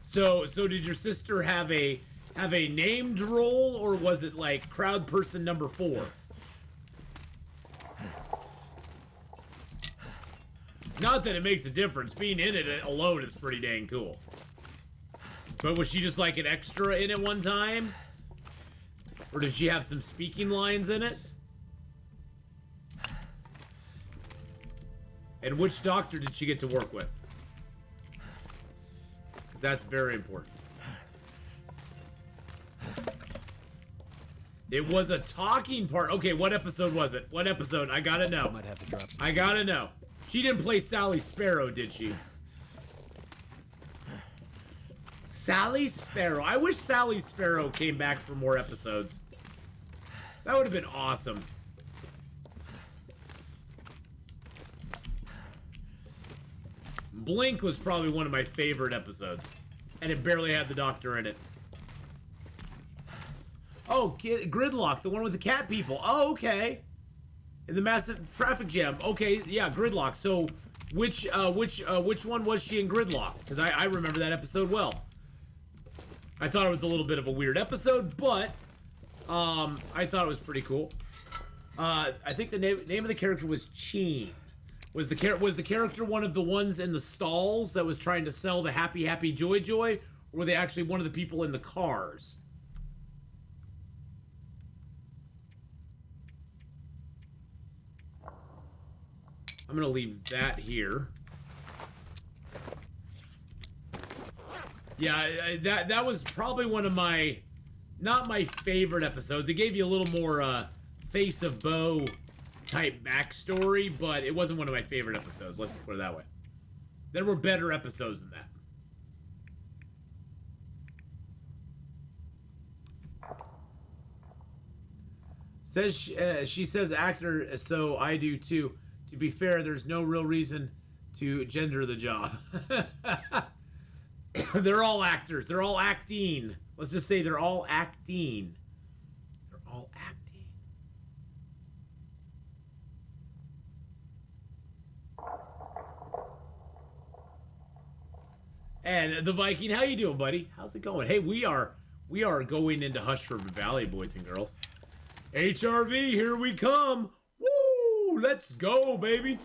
So did your sister have a named role, or was it like crowd person number 4? Not that it makes a difference. Being in it alone is pretty dang cool. But was she just like an extra in it one time? Or did she have some speaking lines in it? And which doctor did she get to work with? 'Cause that's very important. It was a talking part. Okay, what episode was it? What episode? I gotta know. Might have to drop some. I gotta know. She didn't play Sally Sparrow, did she? Sally Sparrow. I wish Sally Sparrow came back for more episodes. That would have been awesome. Blink was probably one of my favorite episodes. And it barely had the Doctor in it. Oh, Gridlock, the one with the cat people. Oh, okay. In the massive traffic jam. Okay, yeah, Gridlock. So, which one was she in Gridlock? Because I remember that episode well. I thought it was a little bit of a weird episode, but I thought it was pretty cool. I think the name of the character was Cheen. Was the character one of the ones in the stalls that was trying to sell the Happy Happy Joy Joy, or were they actually one of the people in the cars? I'm gonna leave that here. Yeah, that was probably one of my, not my favorite episodes. It gave you a little more Face of Bo type backstory, but it wasn't one of my favorite episodes. Let's just put it that way. There were better episodes than that. Says she says actor, so I do too. To be fair, there's no real reason to gender the job. They're all actors. They're all acting. Let's just say they're all acting. They're all acting. And the Viking, how you doing, buddy? How's it going? Hey, we are going into Hush River Valley, boys and girls. HRV, here we come. Woo! Let's go, baby.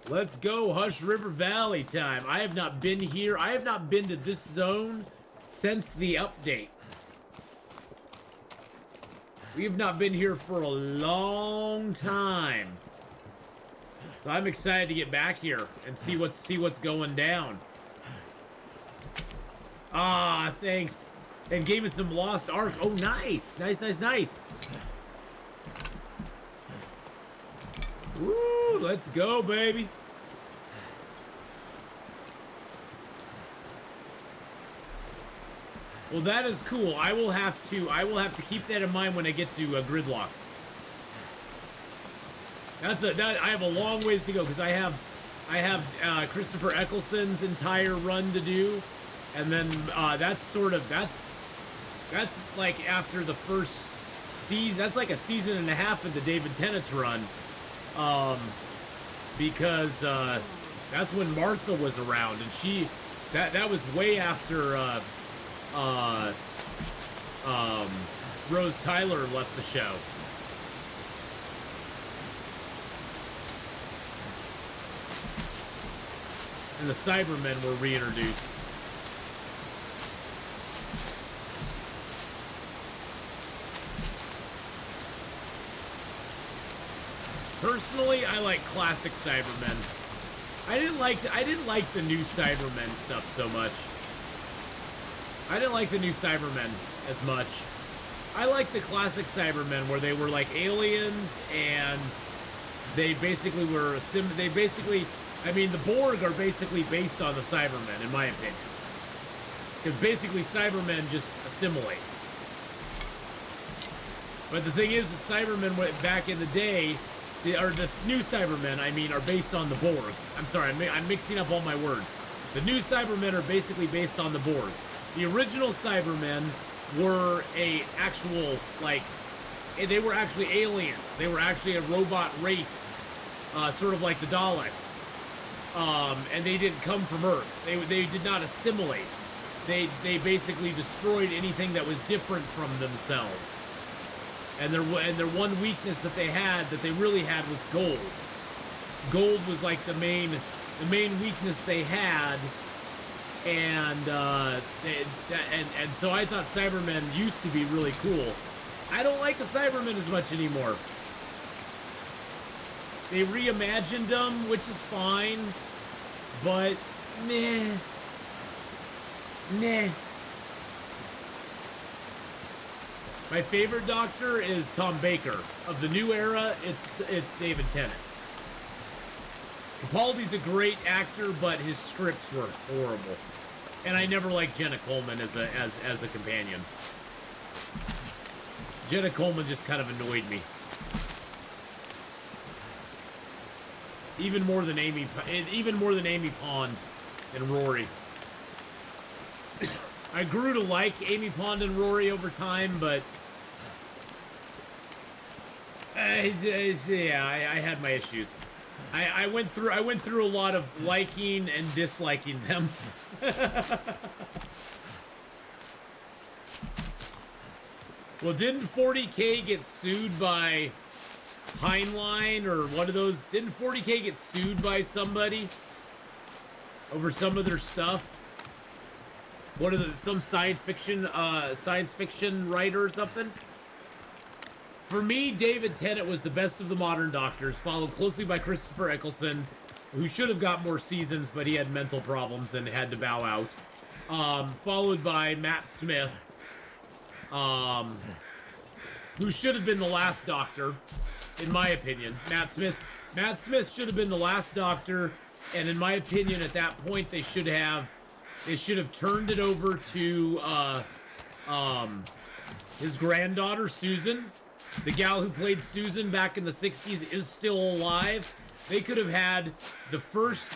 Let's go, Hush River Valley time. I have not been here. I have not been to this zone since the update. We have not been here for a long time. So I'm excited to get back here and see what's going down. Ah, thanks. And gave us some Lost Ark. Oh, nice. Nice, nice, nice. Woo, let's go, baby. Well, that is cool. I will have to keep that in mind when I get to Gridlock. I have a long ways to go because I have Christopher Eccleston's entire run to do, and then that's like after the first season. That's like a season and a half of the David Tennant's run, because that's when Martha was around, and that was way after Rose Tyler left the show. And the Cybermen were reintroduced. Personally, I like classic Cybermen. I didn't like the new Cybermen stuff so much. I didn't like the new Cybermen as much. I like the classic Cybermen where they were like aliens and they basically were I mean, the Borg are basically based on the Cybermen, in my opinion. Because basically Cybermen just assimilate. But the thing is, the Cybermen back in the day, or the new Cybermen, I mean, are based on the Borg. I'm sorry, I'm mixing up all my words. The new Cybermen are basically based on the Borg. The original Cybermen were they were actually aliens. They were actually a robot race, sort of like the Daleks. And they didn't come from Earth. They did not assimilate. They basically destroyed anything that was different from themselves. And their one weakness that they really had was gold. gold was like the main weakness they had, and so I thought Cybermen used to be really cool. I don't like the Cybermen as much anymore. They reimagined them, which is fine, but meh. My favorite Doctor is Tom Baker. Of the new era, it's David Tennant. Capaldi's a great actor, but his scripts were horrible, and I never liked Jenna Coleman as a companion. Jenna Coleman just kind of annoyed me, even more than Amy Pond and Rory. I grew to like Amy Pond and Rory over time, but yeah, I had my issues. I went through a lot of liking and disliking them. Well, didn't 40K get sued by Heinlein or one of those? Didn't 40K get sued by somebody over some of their stuff? Some science fiction writer or something? For me, David Tennant was the best of the modern Doctors, followed closely by Christopher Eccleston, who should have got more seasons, but he had mental problems and had to bow out. Followed by Matt Smith, who should have been the last Doctor, in my opinion. Matt Smith should have been the last Doctor, and in my opinion, at that point, they should have turned it over to his granddaughter, Susan. The gal who played Susan back in the 60s is still alive. They could have had the first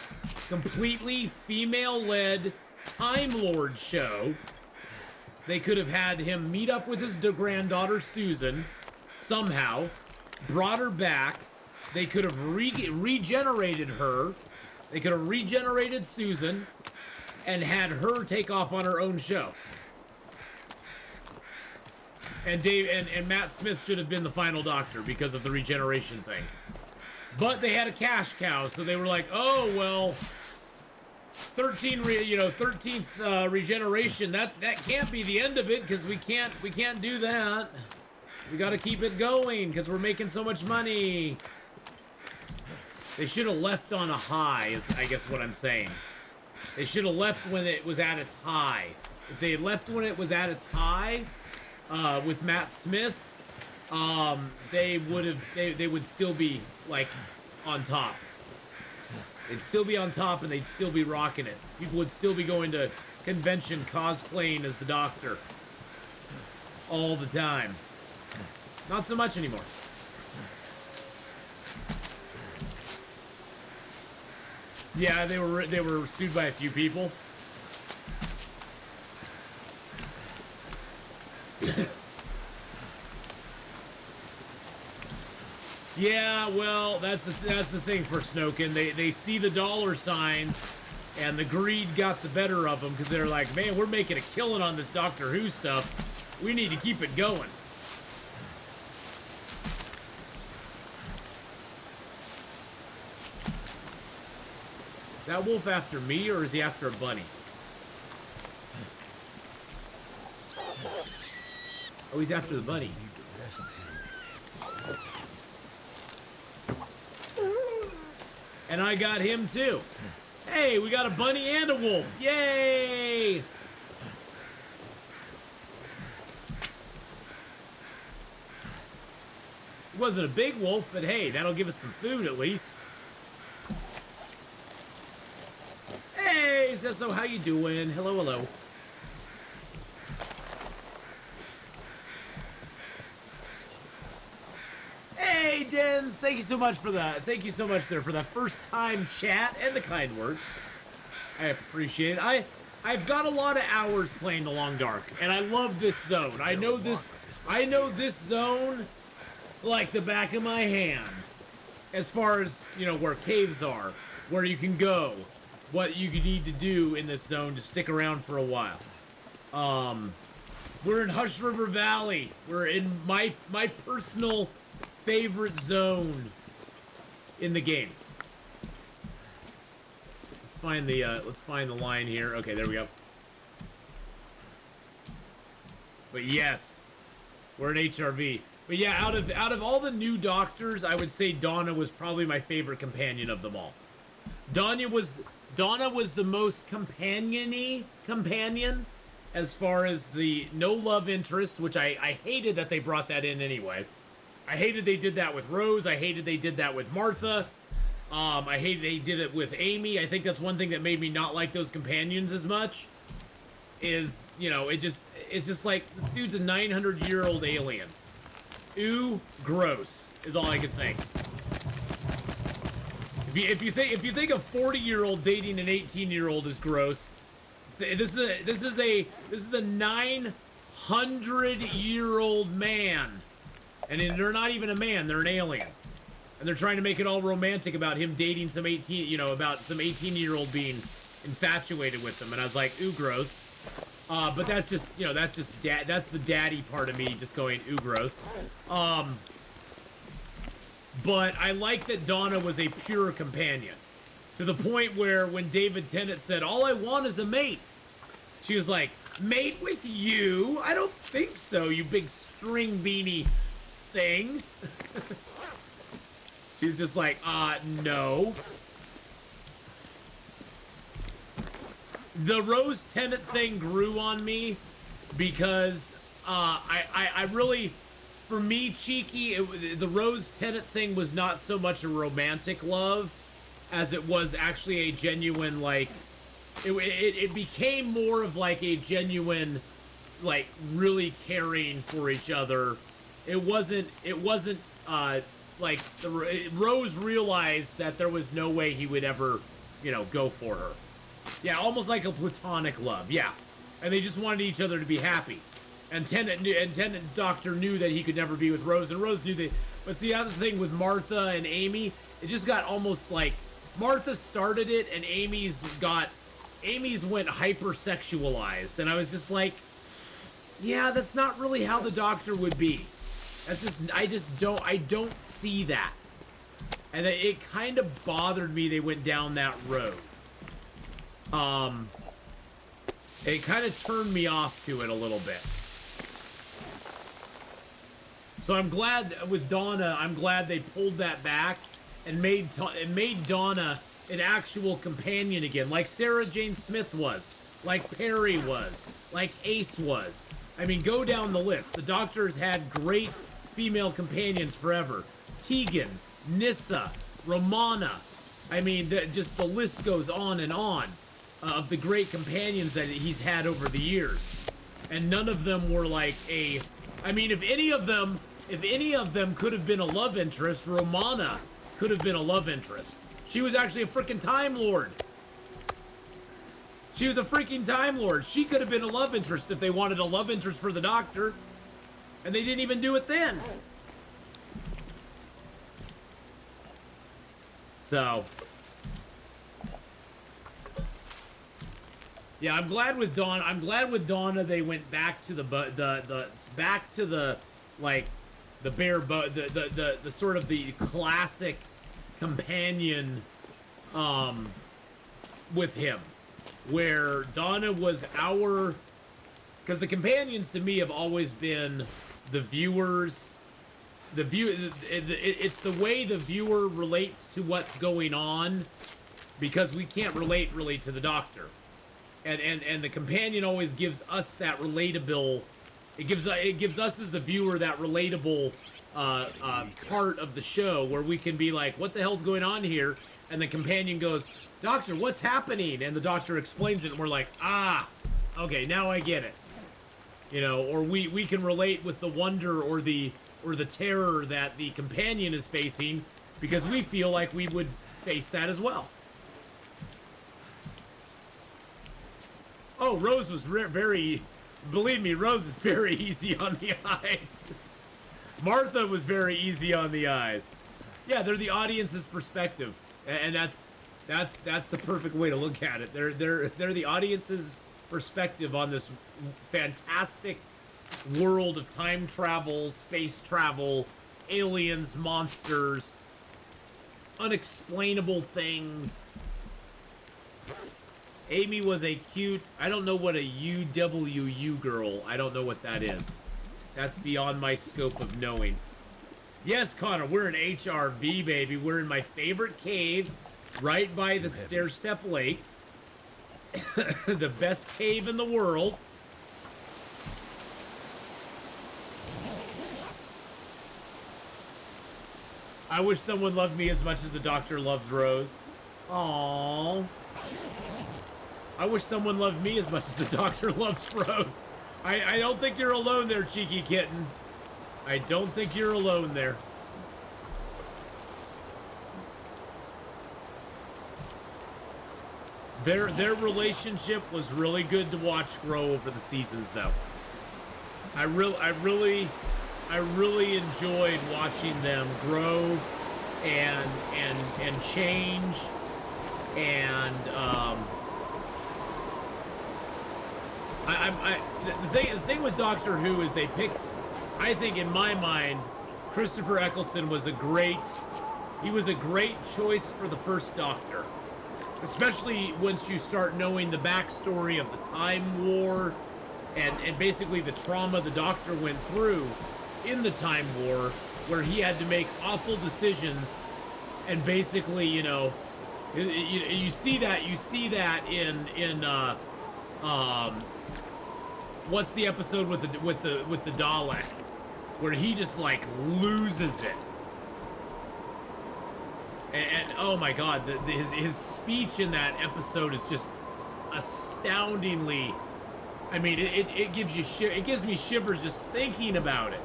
completely female-led Time Lord show. They could have had him meet up with his granddaughter, Susan, somehow, brought her back. They could have regenerated her. They could have regenerated Susan and had her take off on her own show. And Matt Smith should have been the final Doctor because of the regeneration thing. But they had a cash cow, so they were like, "Oh well, 13th regeneration. That can't be the end of it because we can't do that. We got to keep it going because we're making so much money." They should have left on a high, is I guess what I'm saying. They should have left when it was at its high. If they had left when it was at its high, with Matt Smith, they would still be like on top. They'd still be on top and they'd still be rocking it. People would still be going to convention cosplaying as the Doctor all the time. Not so much anymore. Yeah, they were sued by a few people. Yeah, well, that's the thing for Snoken. They see the dollar signs, and the greed got the better of them because they're like, man, we're making a killing on this Doctor Who stuff. We need to keep it going. Is that wolf after me, or is he after a bunny? Oh, he's after the bunny. And I got him too. Hey, we got a bunny and a wolf. Yay! It wasn't a big wolf, but hey, that'll give us some food at least. Hey, Zesso, how you doing? Hello, hello. Hey, Dens, thank you so much for that. Thank you so much there for that first time chat and the kind words. I appreciate it. I've got a lot of hours playing The Long Dark, and I love this zone. I know this zone like the back of my hand. As far as, you know, where caves are, where you can go, what you need to do in this zone to stick around for a while. We're in Hush River Valley. We're in my personal favorite zone in the game. find the line here. Okay, there we go. But yes, we're an HRV. But yeah, out of all the new doctors, I would say Donna was probably my favorite companion of them all. Donna was the most companion as far as the no love interest, which I hated that they brought that in anyway. I hated they did that with Rose. I hated they did that with Martha. I hated they did it with Amy. I think that's one thing that made me not like those companions as much. Is, you know, it's just like, this dude's a 900-year-old alien. Ooh, gross is all I could think. If you think a 40-year-old dating an 18-year-old is gross, this is a 900-year-old man, and they're not even a man, they're an alien, and they're trying to make it all romantic about him dating some 18-year-old being infatuated with them, and I was like, ooh, gross. But that's just, you know, that's the daddy part of me just going, ooh, gross. But I like that Donna was a pure companion. To the point where when David Tennant said, all I want is a mate, she was like, mate with you? I don't think so, you big string beanie thing. She was just like, no. The Rose Tennant thing grew on me because I really, for me, Cheeky, the Rose Tennant thing was not so much a romantic love as it was actually a genuine, like, it became more of like a genuine, like, really caring for each other. It wasn't like, Rose realized that there was no way he would ever, you know, go for her. Yeah, almost like a platonic love, yeah. And they just wanted each other to be happy. And Tennant's doctor knew that he could never be with Rose, and Rose knew that. But see, that was the thing with Martha and Amy. It just got almost like, Martha started it, and Amy's went hypersexualized. And I was just like, yeah, that's not really how the doctor would be. That's just, I don't see that. And it kind of bothered me they went down that road. It kind of turned me off to it a little bit. So I'm glad with Donna, I'm glad they pulled that back and made Donna an actual companion again, like Sarah Jane Smith was, like Perry was, like Ace was. I mean, go down the list. The Doctor's had great female companions forever. Tegan, Nyssa, Romana. I mean, just the list goes on and on. Of the great companions that he's had over the years, and none of them were like a, I mean, if any of them could have been a love interest, Romana could have been a love interest. She was actually a freaking Time Lord. She was a freaking Time Lord. She could have been a love interest if they wanted a love interest for the Doctor, and they didn't even do it then. So yeah, I'm glad with Donna they went back to the like the sort of the classic companion with him, where Donna was because the companions to me have always been the viewers. It's the way the viewer relates to what's going on, because we can't relate really to the Doctor. And the companion always gives us that relatable. It gives us as the viewer that relatable part of the show where we can be like, "What the hell's going on here?" And the companion goes, "Doctor, what's happening?" And the Doctor explains it, and we're like, "Ah, okay, now I get it." You know, or we can relate with the wonder or the terror that the companion is facing, because we feel like we would face that as well. Oh, Rose was very, believe me, Rose is very easy on the eyes. Martha was very easy on the eyes. Yeah, they're the audience's perspective, and that's the perfect way to look at it. They're the audience's perspective on this fantastic world of time travel, space travel, aliens, monsters, unexplainable things. Amy was a cute, I don't know what a UWU girl, I don't know what that is. That's beyond my scope of knowing. Yes, Connor, we're in HRV, baby. We're in my favorite cave, right by the stair step lakes. The best cave in the world. I wish someone loved me as much as the doctor loves Rose. Aww. I wish someone loved me as much as the doctor loves Rose. I don't think you're alone there, cheeky kitten. I don't think you're alone there. Their relationship was really good to watch grow over the seasons, though. I really enjoyed watching them grow and change and the thing with Doctor Who is they picked, I think in my mind, Christopher Eccleston was a great choice for the first Doctor. Especially once you start knowing the backstory of the Time War and basically the trauma the Doctor went through in the Time War, where he had to make awful decisions, and basically, you know, you see that in what's the episode with the Dalek, where he just like loses it. And oh my God, his speech in that episode is just astoundingly. I mean, it gives you it gives me shivers just thinking about it.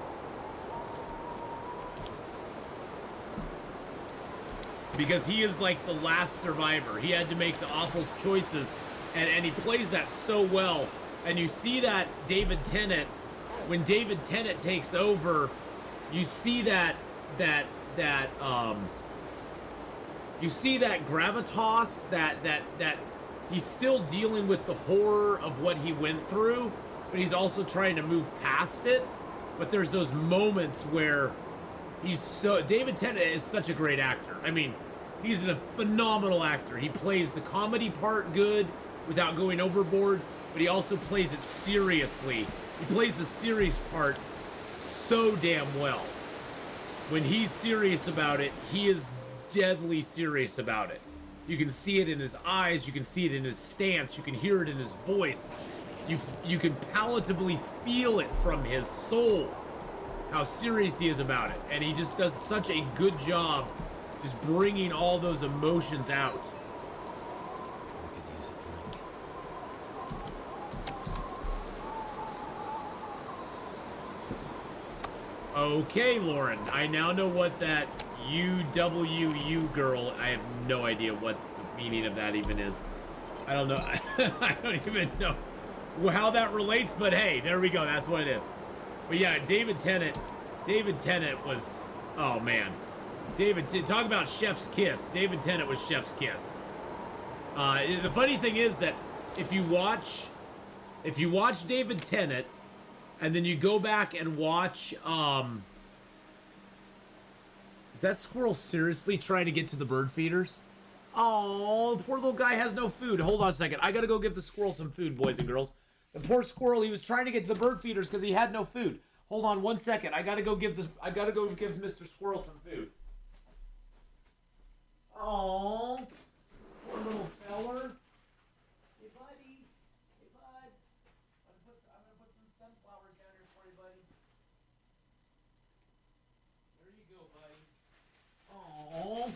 Because he is like the last survivor. He had to make the awful choices, and he plays that so well. And you see that David Tennant, when David Tennant takes over, you see that you see that gravitas, that he's still dealing with the horror of what he went through, but he's also trying to move past it. But there's those moments where David Tennant is such a great actor. I mean, he's a phenomenal actor. He plays the comedy part good without going overboard, but he also plays it seriously. He plays the serious part so damn well. When he's serious about it, he is deadly serious about it. You can see it in his eyes, you can see it in his stance, you can hear it in his voice. You can palatably feel it from his soul, how serious he is about it. And he just does such a good job just bringing all those emotions out. We could use a drink. Okay, Lauren, I now know what that UWU girl, I have no idea what the meaning of that even is. I don't know. I don't even know how that relates, but hey, there we go. That's what it is. But yeah, David Tennant was, oh man. Talk about chef's kiss. David Tennant was chef's kiss. The funny thing is that if you watch David Tennant and then you go back and watch, is that squirrel seriously trying to get to the bird feeders? Oh, the poor little guy has no food. Hold on a second. I gotta go give the squirrel some food, boys and girls. The poor squirrel, he was trying to get to the bird feeders because he had no food. Hold on 1 second. I gotta go give Mr. Squirrel some food. Oh, poor little feller. Hey, buddy. Hey, bud. I'm gonna put some sunflowers down here for you, buddy. There you go, buddy. Aww.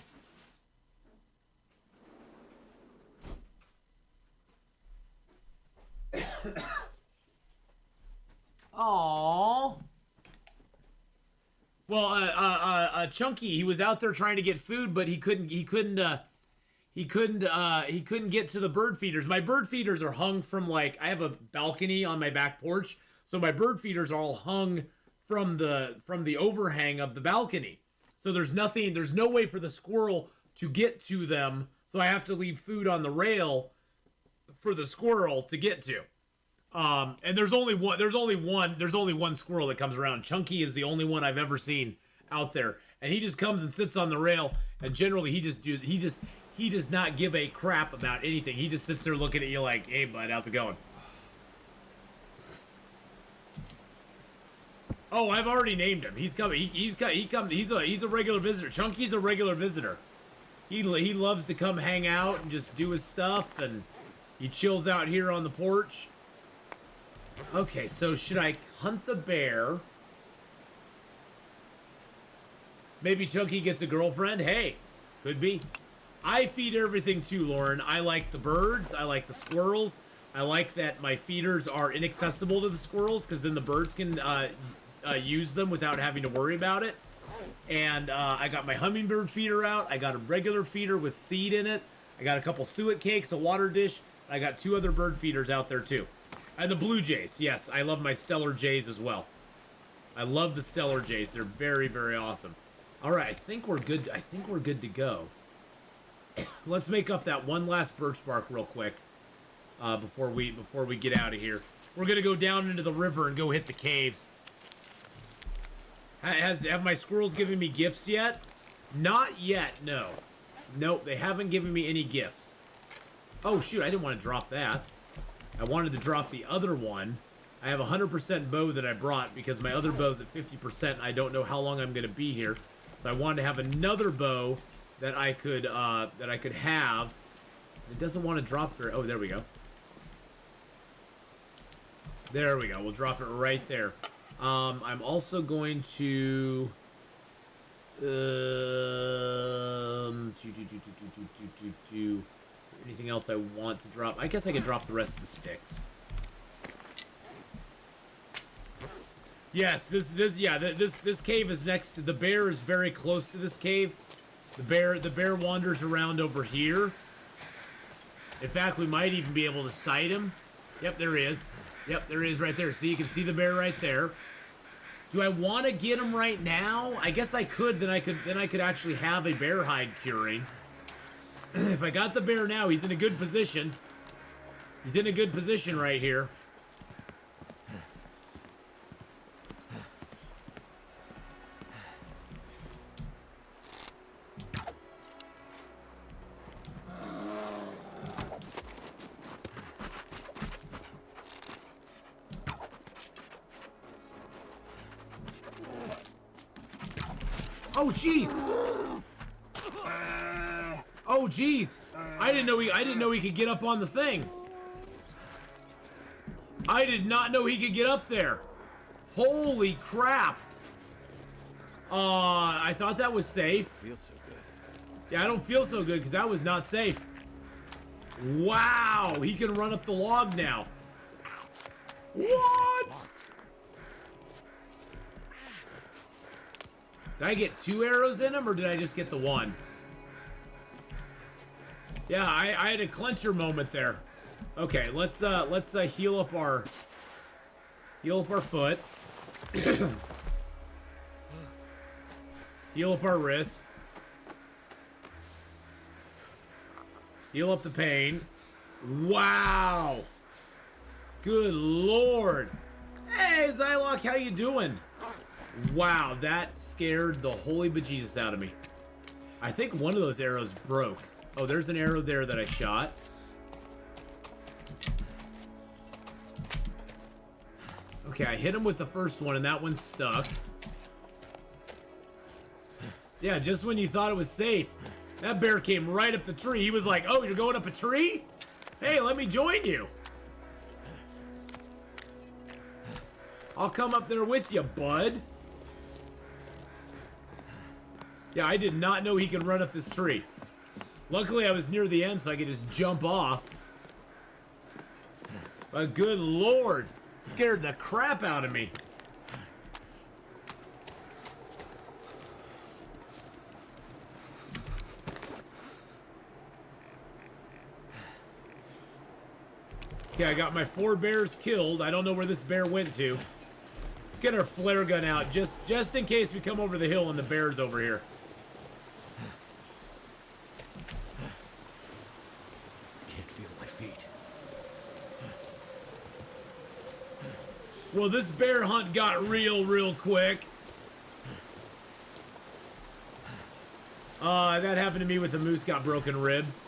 Aww. Well, Chunky, he was out there trying to get food, but he couldn't get to the bird feeders. My bird feeders are hung from, like, I have a balcony on my back porch, so my bird feeders are all hung from the overhang of the balcony. So there's no way for the squirrel to get to them, so I have to leave food on the rail for the squirrel to get to. And there's only one squirrel that comes around. Chunky is the only one I've ever seen out there, and he just comes and sits on the rail, and generally he he does not give a crap about anything. He just sits there looking at you like, hey, bud, how's it going? Oh, I've already named him. He's coming. He's a regular visitor. Chunky's a regular visitor. He loves to come hang out and just do his stuff, and he chills out here on the porch. Okay, so should I hunt the bear? Maybe Chunky gets a girlfriend? Hey, could be. I feed everything too, Lauren. I like the birds. I like the squirrels. I like that my feeders are inaccessible to the squirrels, because then the birds can use them without having to worry about it. And I got my hummingbird feeder out. I got a regular feeder with seed in it. I got a couple suet cakes, a water dish. I got 2 other bird feeders out there too. And the blue jays. Yes, I love my stellar jays as well. I love the stellar jays. They're very, very awesome. All right, I think we're good. I think we're good to go. Let's make up that one last birch bark real quick before we get out of here. We're gonna go down into the river and go hit the caves. Have my squirrels given me gifts yet? Not yet, no. Nope, they haven't given me any gifts. Oh, shoot, I didn't want to drop that. I wanted to drop the other one. I have a 100% bow that I brought because my other bow's at 50%. I don't know how long I'm going to be here. So I wanted to have another bow that I could have. It doesn't want to drop there. Oh, there we go. There we go. We'll drop it right there. I'm also going to... Anything else I want to drop? I guess I can drop the rest of the sticks. Yes, this cave is next to the bear. Is very close to this cave. The bear wanders around over here. In fact, we might even be able to sight him. Yep, there he is. Yep, there he is right there. See, you can see the bear right there. Do I want to get him right now? I guess I could. Then I could actually have a bear hide curing. If I got the bear now, he's in a good position. He's in a good position right here. Oh jeez! Oh jeez! I didn't know he could get up on the thing. I did not know he could get up there. Holy crap! I thought that was safe. Feels so good. Yeah, I don't feel so good because that was not safe. Wow! He can run up the log now. What? Did I get 2 arrows in him, or did I just get the 1? Yeah, I had a clencher moment there. Okay, let's heal up our foot. Heal up our wrist. Heal up the pain. Wow. Good lord. Hey, Zylock, how you doing? Wow, that scared the holy bejesus out of me. I think one of those arrows broke. Oh, there's an arrow there that I shot. Okay, I hit him with the first one, and that one stuck. Yeah, just when you thought it was safe, that bear came right up the tree. He was like, oh, you're going up a tree? Hey, let me join you. I'll come up there with you, bud. Yeah, I did not know he could run up this tree. Luckily, I was near the end, so I could just jump off. But good lord, scared the crap out of me. Okay, I got my 4 bears killed. I don't know where this bear went to. Let's get our flare gun out, just in case we come over the hill and the bear's over here. Well, this bear hunt got real quick. That happened to me with the moose got broken ribs.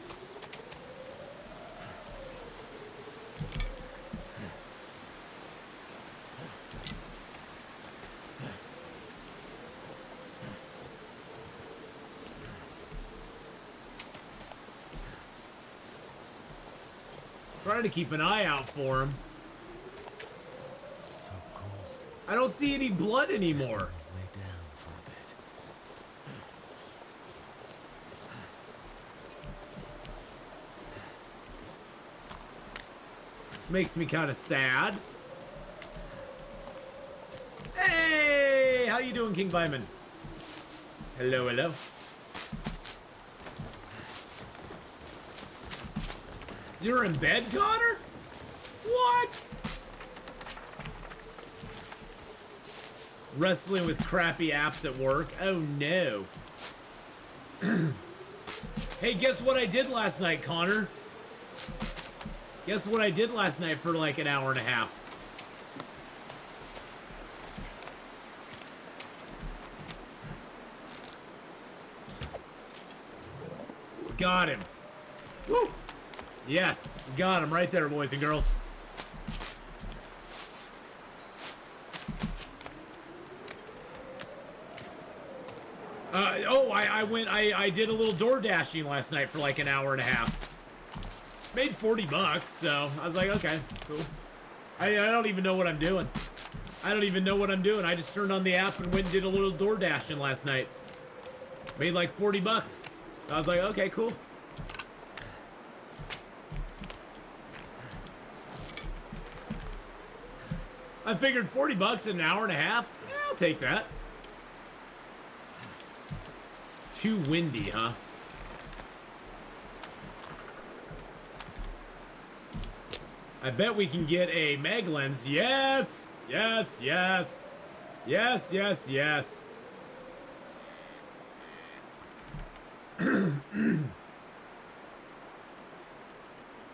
Trying to keep an eye out for him. So cold. I don't see any blood anymore. Lay down for a bit. Makes me kind of sad. Hey, how you doing, King Byman? Hello, hello. You're in bed, Connor? What? Wrestling with crappy apps at work? Oh no. Hey, guess what I did last night, Connor? Guess what I did last night for like an hour and a half? Got him. Woo! Yes, got him right there, boys and girls. I did a little door dashing last night for like an hour and a half. Made 40 bucks, so I was like, okay, cool. I don't even know what I'm doing. I don't even know what I'm doing. I just turned on the app and went and did a little door dashing last night. Made like 40 bucks. So I was like, okay, cool. I figured 40 bucks in an hour and a half. Yeah, I'll take that. It's too windy, huh? I bet we can get a mag lens. Yes! Yes, yes. Yes, yes, yes.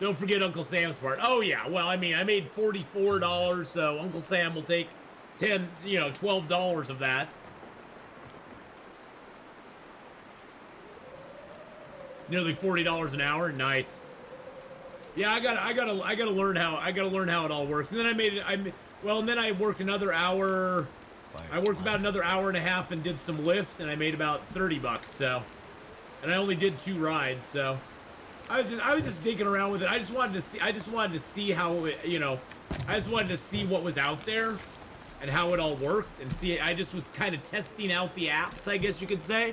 Don't forget Uncle Sam's part. Oh, yeah. Well, I mean, I made $44, so Uncle Sam will take $12 of that. Nearly $40 an hour. Nice. Yeah, I gotta learn how it all works. And then and then I worked another hour. I worked about another hour and a half and did some lift, and I made about 30 bucks. So, and I only did 2 rides, so. I was just digging around with it. I just wanted to see how it, I just wanted to see what was out there and how it all worked and see. I just was kind of testing out the apps, I guess you could say.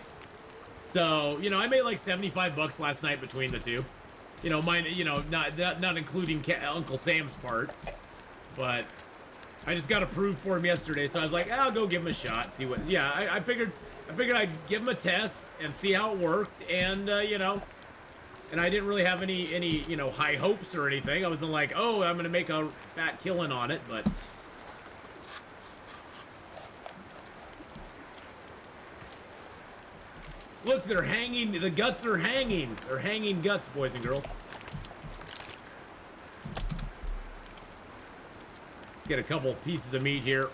So, I made like 75 bucks last night between the two. Mine, not including Uncle Sam's part, but I just got approved for him yesterday, so I was like, I'll go give him a shot, see what. Yeah, I figured I'd give him a test and see how it worked, and and I didn't really have any high hopes or anything. I wasn't like, oh, I'm gonna make a fat killing on it, but. Look, they're hanging. The guts are hanging. They're hanging guts, boys and girls. Let's get a couple pieces of meat here.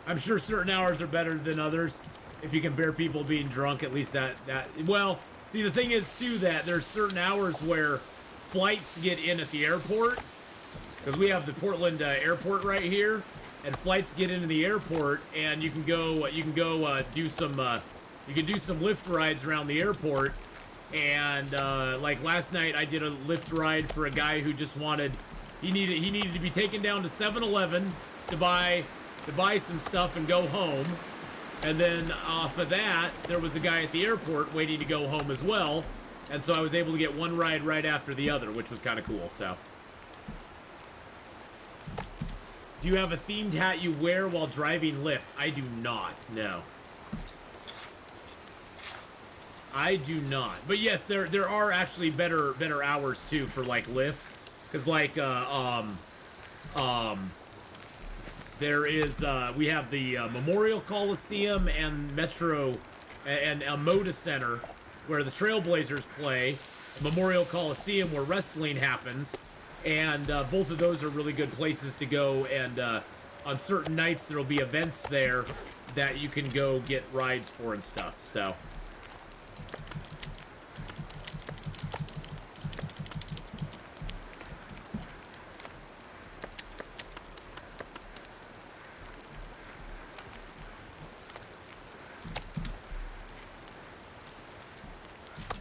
I'm sure certain hours are better than others. If you can bear people being drunk, at least that. Well, see, the thing is, too, that there's certain hours where flights get in at the airport. Because we have the Portland airport right here. And flights get into the airport, and you can go do some lift rides around the airport. And like last night, I did a lift ride for a guy who just he needed to be taken down to 7-Eleven to buy some stuff and go home. And then off of that, there was a guy at the airport waiting to go home as well. And so I was able to get one ride right after the other, which was kind of cool. So. Do you have a themed hat you wear while driving Lyft? I do not, no. I do not. But yes, there are actually better hours too for like Lyft. Cause like there is we have the Memorial Coliseum and Metro and Moda Center where the Trailblazers play. Memorial Coliseum where wrestling happens. And both of those are really good places to go and on certain nights there'll be events there that you can go get rides for and stuff. So.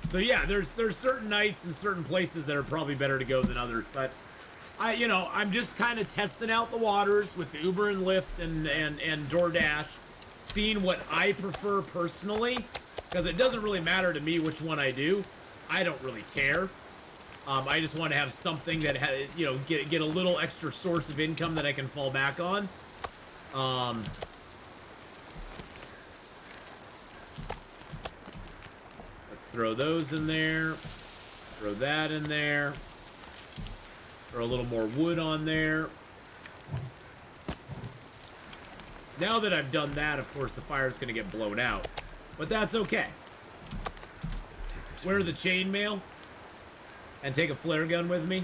So yeah, there's certain nights and certain places that are probably better to go than others, but I'm just kind of testing out the waters with the Uber and Lyft and DoorDash, seeing what I prefer personally, because it doesn't really matter to me which one I do. I don't really care. I just want to have something that get a little extra source of income that I can fall back on. Throw those in there. Throw that in there. Throw a little more wood on there. Now that I've done that, of course, the fire's going to get blown out. But that's okay. Wear the chainmail. And take a flare gun with me.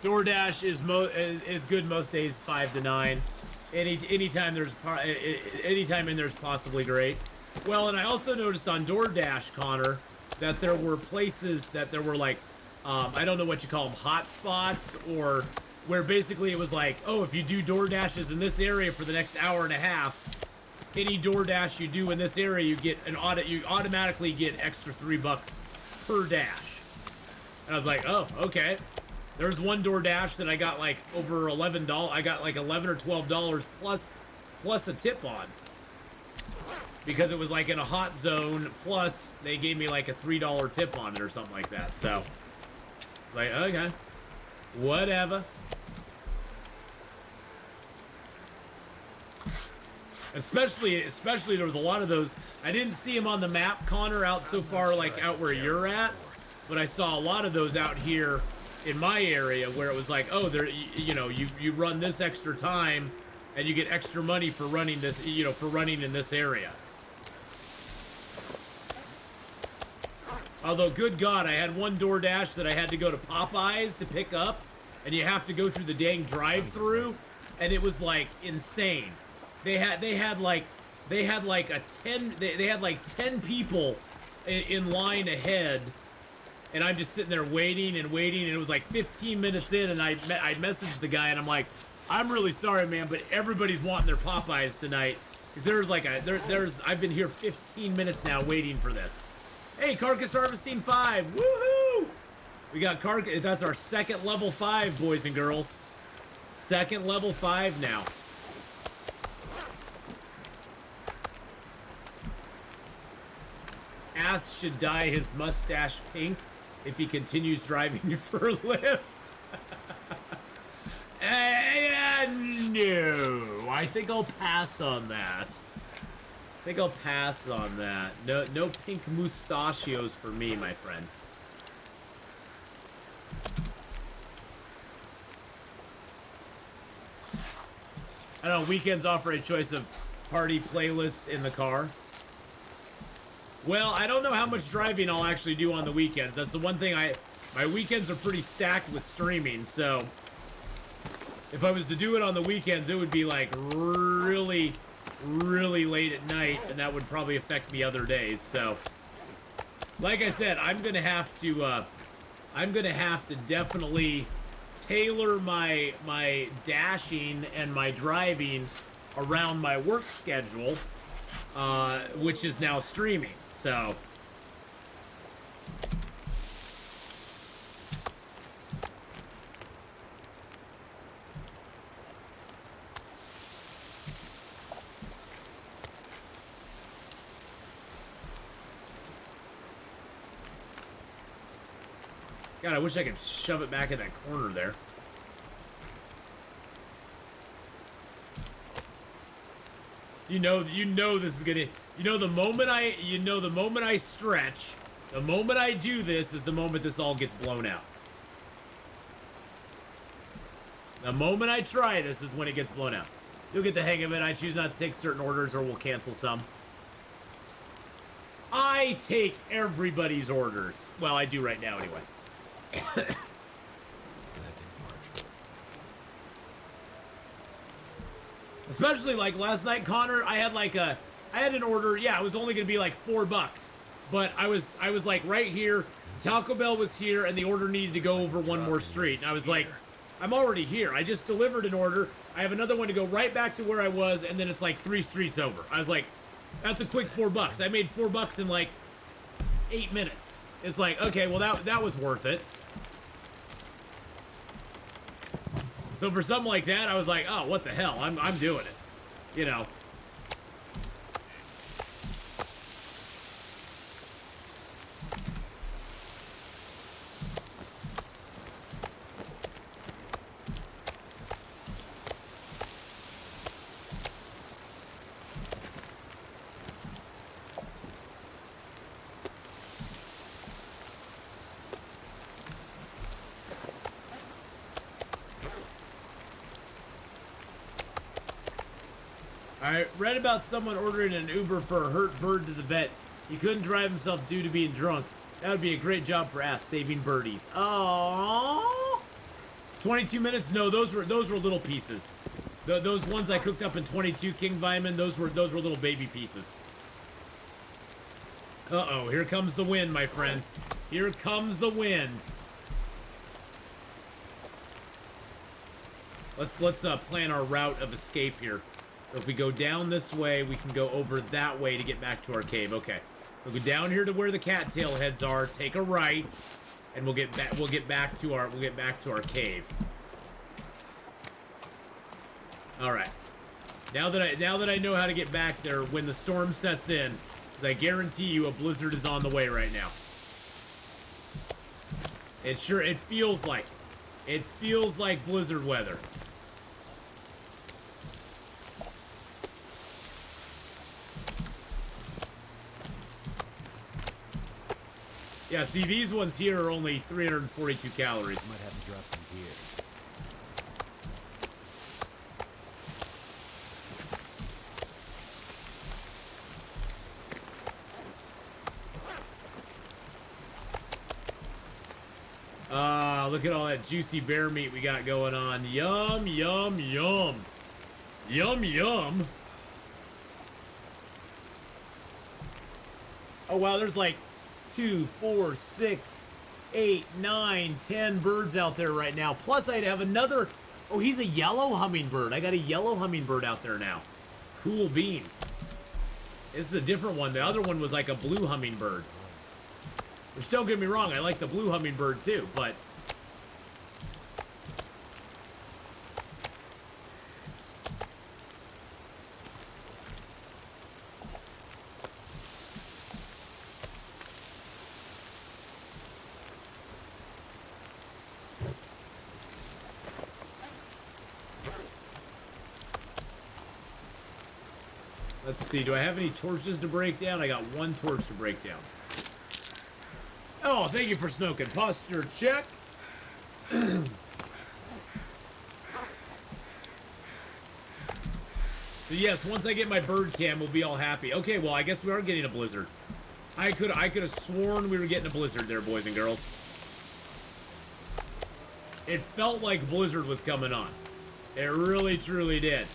DoorDash is good most days, 5 to 9. Anytime in there's possibly great. Well, and I also noticed on DoorDash, Connor, that there were places that there were like, I don't know what you call them, hot spots, or where basically it was like, oh, if you do DoorDashes in this area for the next hour and a half, any DoorDash you do in this area, you automatically get extra $3 per dash. And I was like, oh, okay. There's one DoorDash that I got like over $11. I got like $11 or $12 plus a tip on, because it was like in a hot zone. Plus they gave me like a $3 tip on it or something like that. So, like, okay, whatever. Especially there was a lot of those. I didn't see them on the map, Connor, out so far, like out where you're at, but I saw a lot of those out here in my area where it was like, oh, there, you run this extra time and you get extra money for running this, for running in this area. Although, good God, I had one DoorDash that I had to go to Popeyes to pick up, and you have to go through the dang drive-through, and it was like insane. They had like 10 people in line ahead. And I'm just sitting there waiting, and it was like 15 minutes in, and I messaged the guy, and I'm like, I'm really sorry, man, but everybody's wanting their Popeyes tonight. Because there's like I've been here 15 minutes now waiting for this. Hey, Carcass Harvesting 5, woohoo! We got Carcass, that's our second level 5, boys and girls. Second level 5 now. Ath should dye his mustache pink if he continues driving for Lyft. No, I think I'll pass on that. No pink mustachios for me, my friend. I don't know, weekends offer a choice of party playlists in the car. Well, I don't know how much driving I'll actually do on the weekends. That's the one thing my weekends are pretty stacked with streaming, so if I was to do it on the weekends, it would be like really, really late at night, and that would probably affect me other days. So, like I said, I'm gonna have to definitely tailor my dashing and my driving around my work schedule, which is now streaming. So, God, I wish I could shove it back in that corner there. You know this is gonna. The moment I stretch, the moment I do this is the moment this all gets blown out. The moment I try this is when it gets blown out. You'll get the hang of it. I choose not to take certain orders, or we'll cancel some. I take everybody's orders. Well, I do right now anyway. That didn't work. Especially like last night, Connor, I had an order. Yeah, it was only gonna be like $4, but I was like right here. Taco Bell was here, and the order needed to go over one more street. And I was like, I'm already here. I just delivered an order. I have another one to go right back to where I was, and then it's like 3 streets over. I was like, that's a quick $4. I made $4 in like 8 minutes. It's like, okay, well that was worth it. So for something like that, I was like, oh, what the hell? I'm doing it. You know. I read about someone ordering an Uber for a hurt bird to the vet. He couldn't drive himself due to being drunk. That would be a great job for Ass, saving birdies. Oh, 22 minutes? No, those were little pieces. Those ones I cooked up in 22 King Vitamin, those were little baby pieces. Uh-oh, here comes the wind, my friends. Here comes the wind. Let's plan our route of escape here. So if we go down this way, we can go over that way to get back to our cave. Okay. So go down here to where the cattail heads are, take a right, and we'll get back to our cave. All right. Now that I know how to get back there when the storm sets in, because I guarantee you a blizzard is on the way right now. It feels like blizzard weather. Yeah, see, these ones here are only 342 calories. Might have to drop some gear. Ah, look at all that juicy bear meat we got going on. Yum, yum, yum. Yum, yum. Oh, wow, there's like 2, 4, 6, 8, 9, 10 birds out there right now. Plus, I'd have another. Oh, he's a yellow hummingbird. I got a yellow hummingbird out there now. Cool beans. This is a different one. The other one was like a blue hummingbird. Which, don't get me wrong, I like the blue hummingbird too, but. Let's see, do I have any torches to break down? I got 1 torch to break down. Oh, thank you for smoking. Posture check. So yes, once I get my bird cam, we'll be all happy. Okay, well, I guess we are getting a blizzard. I could have sworn we were getting a blizzard there, boys and girls. It felt like blizzard was coming on. It really, truly did.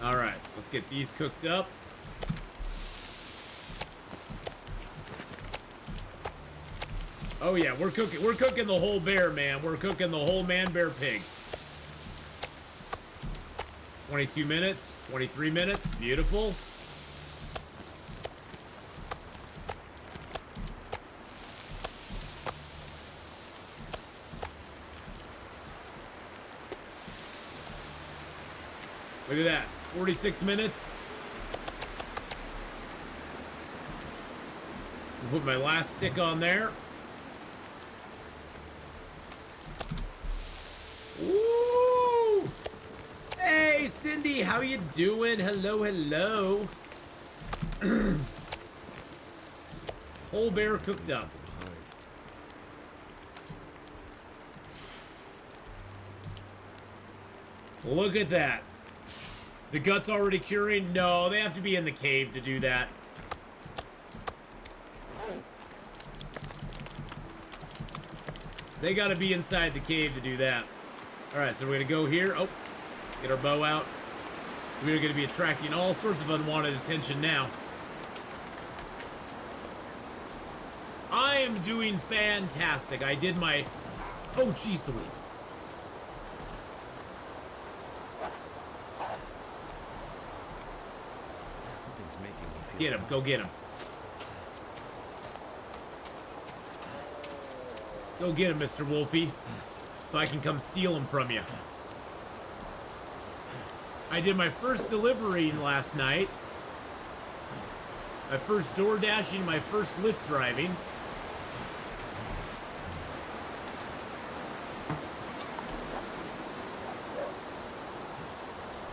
Alright, let's get these cooked up. Oh yeah, we're cooking the whole bear, man. We're cooking the whole man, bear, pig. 22 minutes, 23 minutes, beautiful. Look at that, 46 minutes. I'll put my last stick on there. Woo! Hey, Cindy, how you doing? Hello, hello. Whole bear cooked up. Look at that. The gut's already curing? No, they have to be in the cave to do that. They gotta be inside the cave to do that. Alright, so we're gonna go here. Oh, get our bow out. So we're gonna be attracting all sorts of unwanted attention now. I am doing fantastic. I did my... Oh, jeez Louise. Something's making me feel. Get him. Go get him. Go get him, Mr. Wolfie. So I can come steal him from you. I did my first delivery last night. My first door dashing, my first lift driving.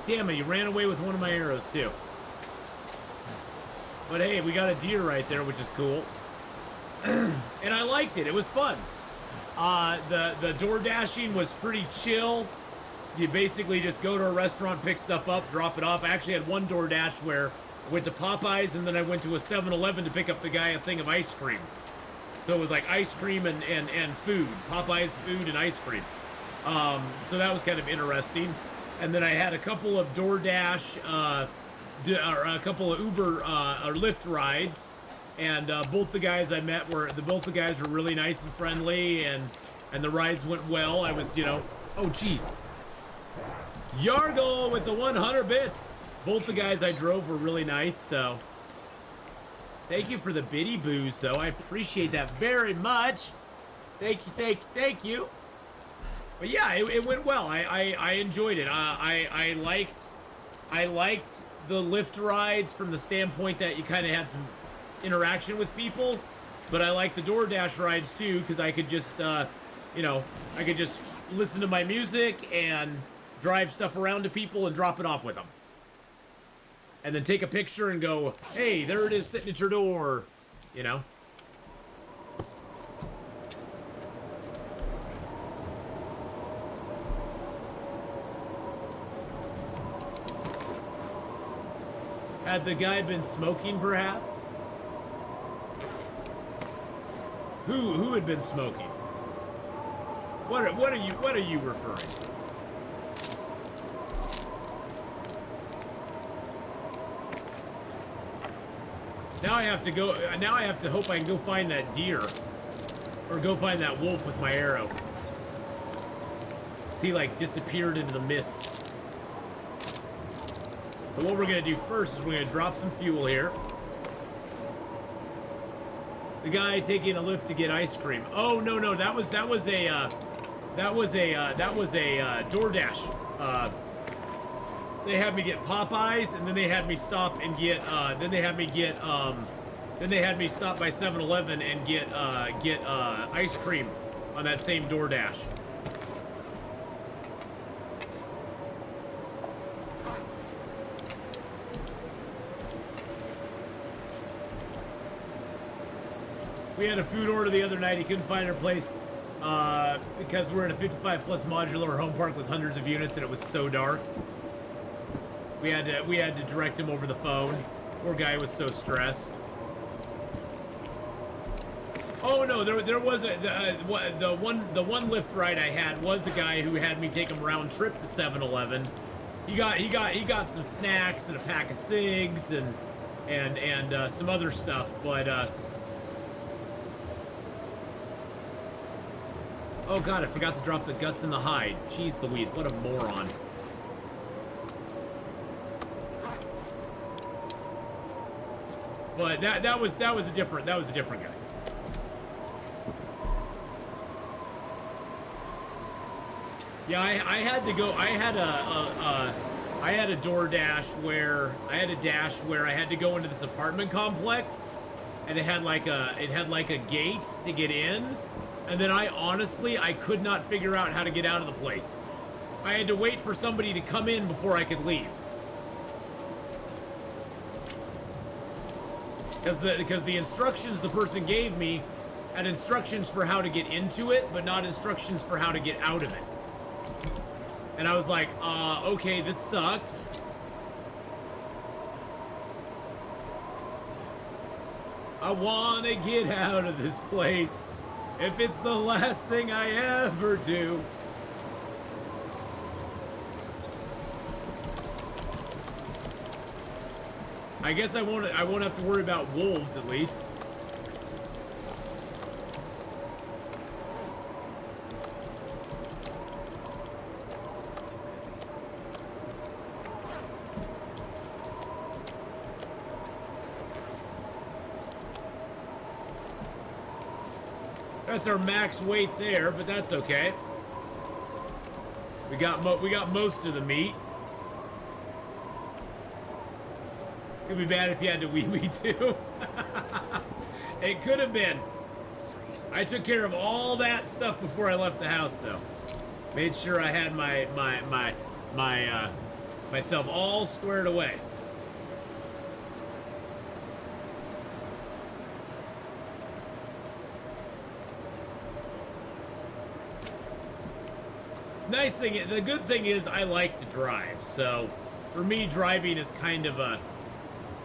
Damn it, you ran away with one of my arrows too. But hey, we got a deer right there, which is cool. And I liked it, it was fun. The door dashing was pretty chill. You basically just go to a restaurant, pick stuff up, drop it off. I actually had one door dash where I went to Popeyes and then I went to a 7-Eleven to pick up the guy a thing of ice cream. So it was like ice cream and food. Popeyes food and ice cream. So that was kind of interesting. And then I had a couple of DoorDash, or a couple of Uber or Lyft rides. And both the guys I met both the guys were really nice and friendly, and the rides went well. I was, you know, oh geez, Yargle with the 100 bits. Both the guys I drove were really nice, so thank you for the biddy booze, though. I appreciate that very much. Thank you. But yeah, it went well. I enjoyed it. I liked the Lyft rides from the standpoint that you kind of had some interaction with people, but I like the DoorDash rides too, because I could just you know, I could just listen to my music and drive stuff around to people and drop it off with them, and then take a picture and go, hey, there it is sitting at your door, you know. Had the guy been smoking, perhaps? Who had been smoking? What are you referring to? Now I have to go. Now I have to hope I can go find that deer, or go find that wolf with my arrow. He like disappeared into the mist. So what we're gonna do first is we're gonna drop some fuel here. The guy taking a lift to get ice cream. Oh no, that was a DoorDash. They had me get Popeyes, and then they had me stop and get then they had me stop by 7-Eleven and get ice cream on that same DoorDash. We had a food order the other night. He couldn't find our place because we're in a 55+ modular home park with hundreds of units, and it was so dark. We had to direct him over the phone. Poor guy was so stressed. Oh no, there was the one lift ride I had was a guy who had me take him round trip to 7-Eleven. He got some snacks and a pack of cigs and some other stuff, but oh god, I forgot to drop the guts in the hide. Jeez Louise, what a moron. But that was a different guy. Yeah, I had to go. I had a DoorDash where I had to go into this apartment complex, and it had like a gate to get in. And then I could not figure out how to get out of the place. I had to wait for somebody to come in before I could leave. Because the instructions the person gave me had instructions for how to get into it, but not instructions for how to get out of it. And I was like, okay, this sucks. I want to get out of this place if it's the last thing I ever do. I guess I won't have to worry about wolves at least. That's our max weight there, but that's okay. We got most of the meat. Could be bad if you had to wee too. It could have been. I took care of all that stuff before I left the house, though. Made sure I had myself all squared away. Nice thing, the good thing is I like to drive, so for me driving is kind of a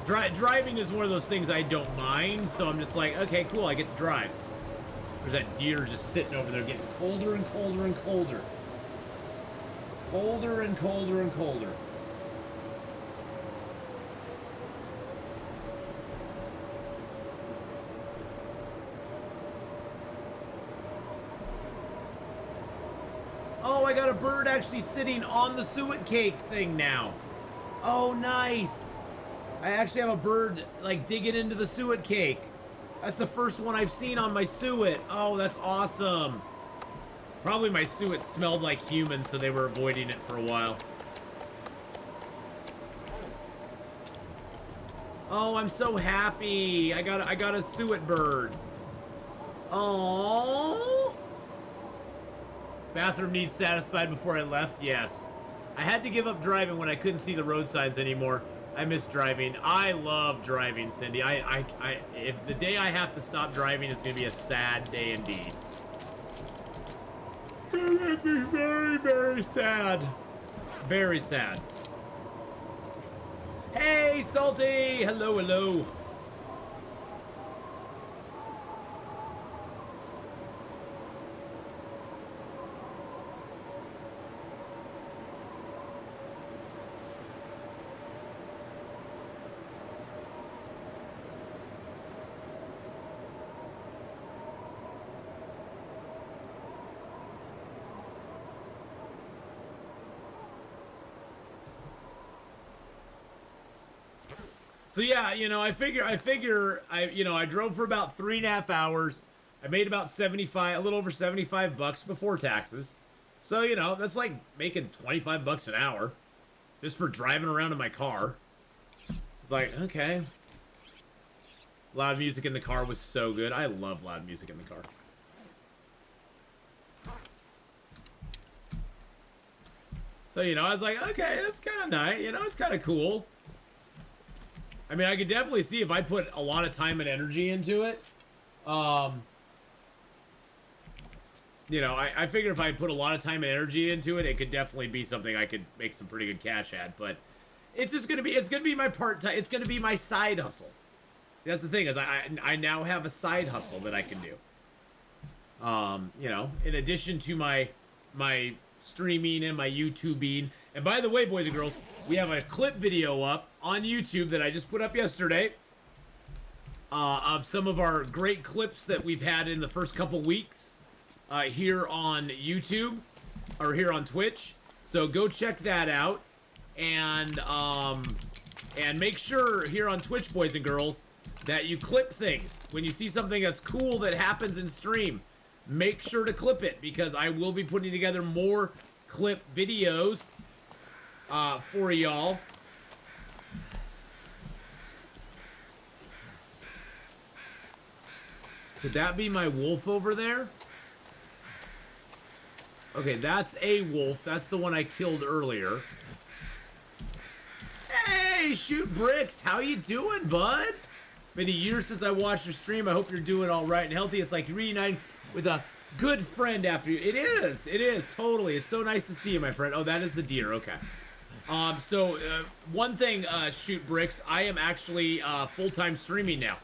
driving is one of those things I don't mind, so I'm just like, okay, cool, I get to drive. There's that deer just sitting over there getting colder and colder and colder. Colder and colder and colder. Oh, I got a bird actually sitting on the suet cake thing now. Oh, nice. I actually have a bird, like, digging into the suet cake. That's the first one I've seen on my suet. Oh, that's awesome. Probably my suet smelled like human, so they were avoiding it for a while. Oh, I'm so happy. I got a suet bird. Oh. Bathroom needs satisfied before I left? Yes. I had to give up driving when I couldn't see the road signs anymore. I miss driving. I love driving, Cindy. If the day I have to stop driving is going to be a sad day indeed. It's going to be very, very sad. Very sad. Hey, Salty! Hello, hello. So yeah, you know, I drove for about 3.5 hours. I made about a little over 75 bucks before taxes. So, you know, that's like making 25 bucks an hour just for driving around in my car. It's like, okay. Loud music in the car was so good. I love loud music in the car. So, you know, I was like, okay, that's kind of nice. You know, it's kind of cool. I mean, I could definitely see if I put a lot of time and energy into it. You know, I figure if I put a lot of time and energy into it, it could definitely be something I could make some pretty good cash at. But it's just gonna be my part-time. It's gonna be my side hustle. See, that's the thing is I now have a side hustle that I can do. You know, in addition to my streaming and my YouTubing. And by the way, boys and girls, we have a clip video up on YouTube that I just put up yesterday of some of our great clips that we've had in the first couple weeks here on YouTube or here on Twitch. So go check that out and make sure here on Twitch, boys and girls, that you clip things. When you see something that's cool that happens in stream, make sure to clip it because I will be putting together more clip videos for y'all. Could that be my wolf over there? Okay, that's a wolf. That's the one I killed earlier. Hey, Shoot Bricks. How you doing, bud? Been a year since I watched your stream. I hope you're doing all right and healthy. It's like reuniting with a Good friend after you. It is, totally. It's so nice to see you, my friend. Oh, that is the deer, okay. One thing, Shoot Bricks, I am actually, full-time streaming now.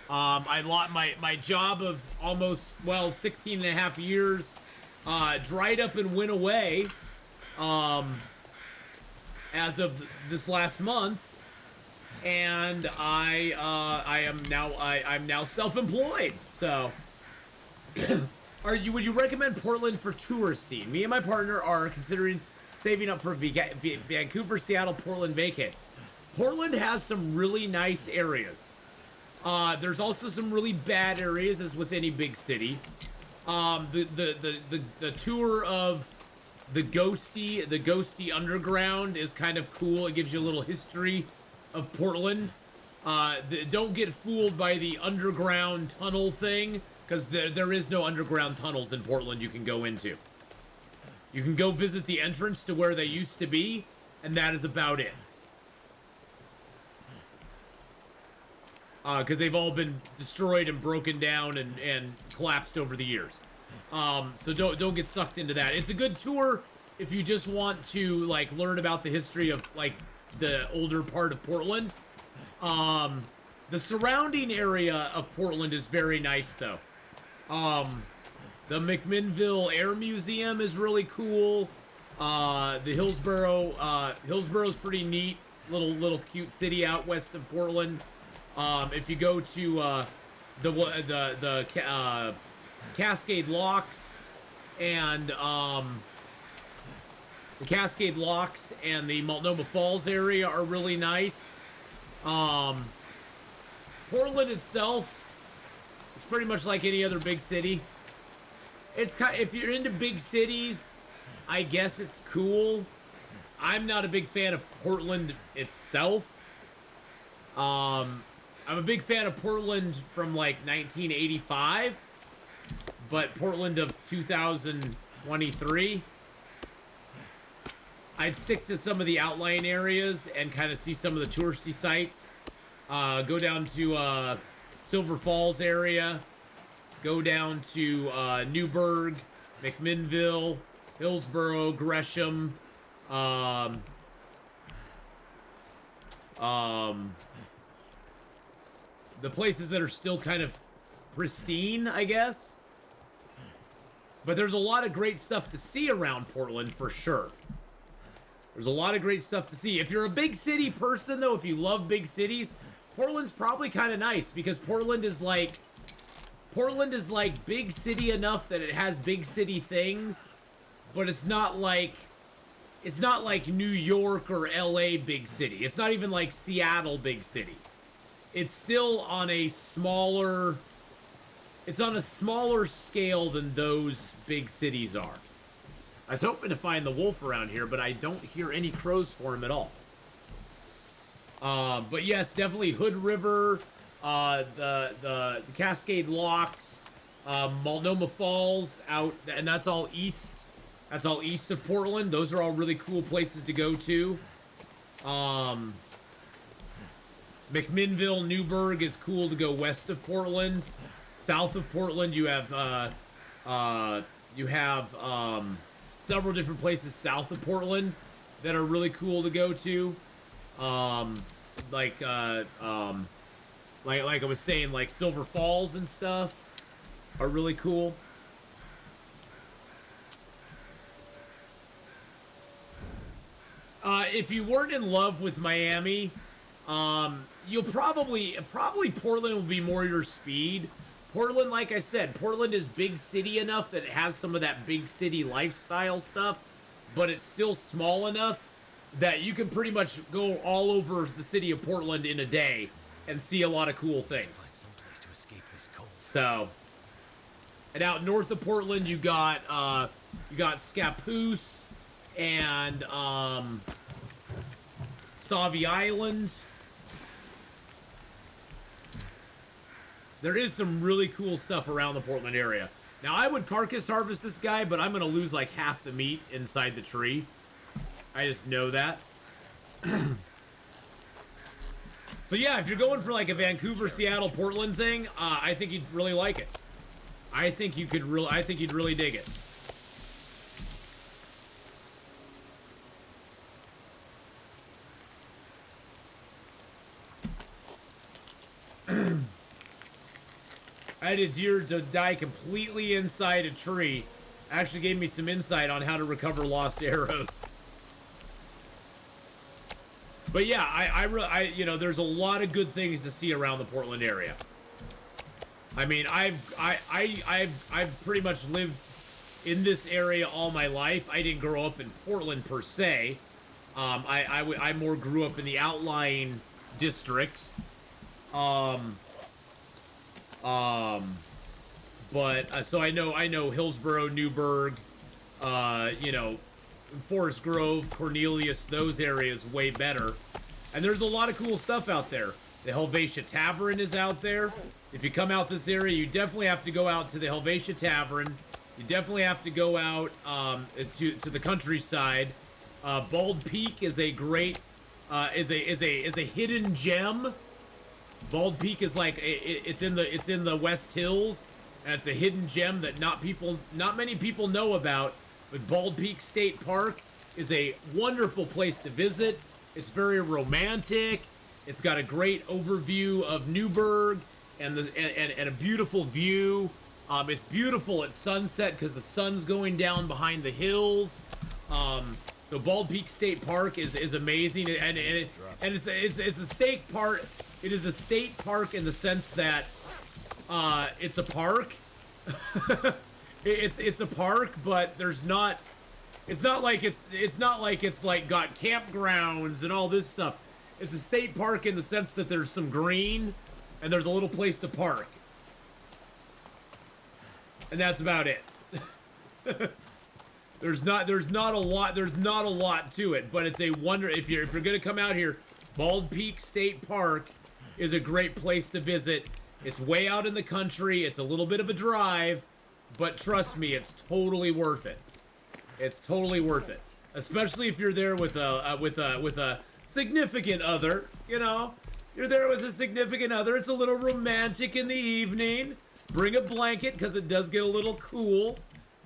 My job of almost, well, 16 and a half years, dried up and went away, as of this last month, and I'm now self-employed, so... Would you recommend Portland for touristy? Me and my partner are considering saving up for Vancouver, Seattle, Portland vacay. Portland has some really nice areas. There's also some really bad areas, as with any big city. The tour of the ghosty underground is kind of cool. It gives you a little history of Portland. Don't get fooled by the underground tunnel thing, because there is no underground tunnels in Portland you can go into. You can go visit the entrance to where they used to be, and that is about it. Because they've all been destroyed and broken down and collapsed over the years. So don't get sucked into that. It's a good tour if you just want to, like, learn about the history of, like, the older part of Portland. The surrounding area of Portland is very nice, though. The McMinnville Air Museum is really cool. The Hillsboro's pretty neat. Little cute city out west of Portland. If you go to the Cascade Locks and the Multnomah Falls area are really nice. Portland itself, it's pretty much like any other big city. It's kind of, if you're into big cities, I guess it's cool. I'm not a big fan of Portland itself. I'm a big fan of Portland from like 1985, but Portland of 2023, I'd stick to some of the outlying areas and kind of see some of the touristy sites. Go down to Silver Falls area, go down to Newburgh, McMinnville, Hillsboro, Gresham, the places that are still kind of pristine, I guess. But there's a lot of great stuff to see around Portland, for sure. There's a lot of great stuff to see. If you're a big city person, though, if you love big cities, Portland's probably kind of nice, because Portland is like big city enough that it has big city things, but it's not like New York or LA big city. It's not even like Seattle big city. It's still on a smaller scale than those big cities are. I was hoping to find the wolf around here, but I don't hear any crows for him at all. But yes, definitely Hood River, the Cascade Locks, Multnomah Falls out, and that's all east. That's all east of Portland. Those are all really cool places to go to. McMinnville, Newburgh is cool to go west of Portland. South of Portland, you have several different places south of Portland that are really cool to go to. Like I was saying, like Silver Falls and stuff are really cool. If you weren't in love with Miami, you'll probably Portland will be more your speed. Portland, like I said, Portland is big city enough that it has some of that big city lifestyle stuff, but it's still small enough that you can pretty much go all over the city of Portland in a day and see a lot of cool things. Find someplace to escape this cold. So, and out north of Portland, you got Scappoose and Sauvie Island. There is some really cool stuff around the Portland area. Now, I would carcass harvest this guy, but I'm going to lose like half the meat inside the tree. I just know that. So yeah, if you're going for like a Vancouver, Seattle, Portland thing, I think you'd really like it. I think you'd really dig it. I had a deer to die completely inside a tree. Actually gave me some insight on how to recover lost arrows. But yeah, I you know, there's a lot of good things to see around the Portland area. I mean, I've pretty much lived in this area all my life. I didn't grow up in Portland per se. I more grew up in the outlying districts. But so I know Hillsborough, Newburgh, you know, Forest Grove, Cornelius, those areas way better. And there's a lot of cool stuff out there. The Helvetia Tavern is out there. If you come out this area, you definitely have to go out to the Helvetia Tavern. You definitely have to go out to the countryside. Bald Peak is a great is a hidden gem. Bald Peak is like it's in the West Hills, and it's a hidden gem that not many people know about. But Bald Peak State Park is a wonderful place to visit. It's very romantic. It's got a great overview of Newburgh and a beautiful view. It's beautiful at sunset because the sun's going down behind the hills. So Bald Peak State Park is amazing, and it's a state park. It is a state park in the sense that it's a park. It's a park, but there's not. It's not like it's like got campgrounds and all this stuff. It's a state park in the sense that there's some green and there's a little place to park. And that's about it. There's not a lot to it, but it's a wonder. If you're gonna come out here, Bald Peak State Park is a great place to visit. It's way out in the country. It's a little bit of a drive, but trust me, it's totally worth it. It's totally worth it, especially if you're there with a significant other. You know, you're there with a significant other. It's a little romantic in the evening. Bring a blanket because it does get a little cool.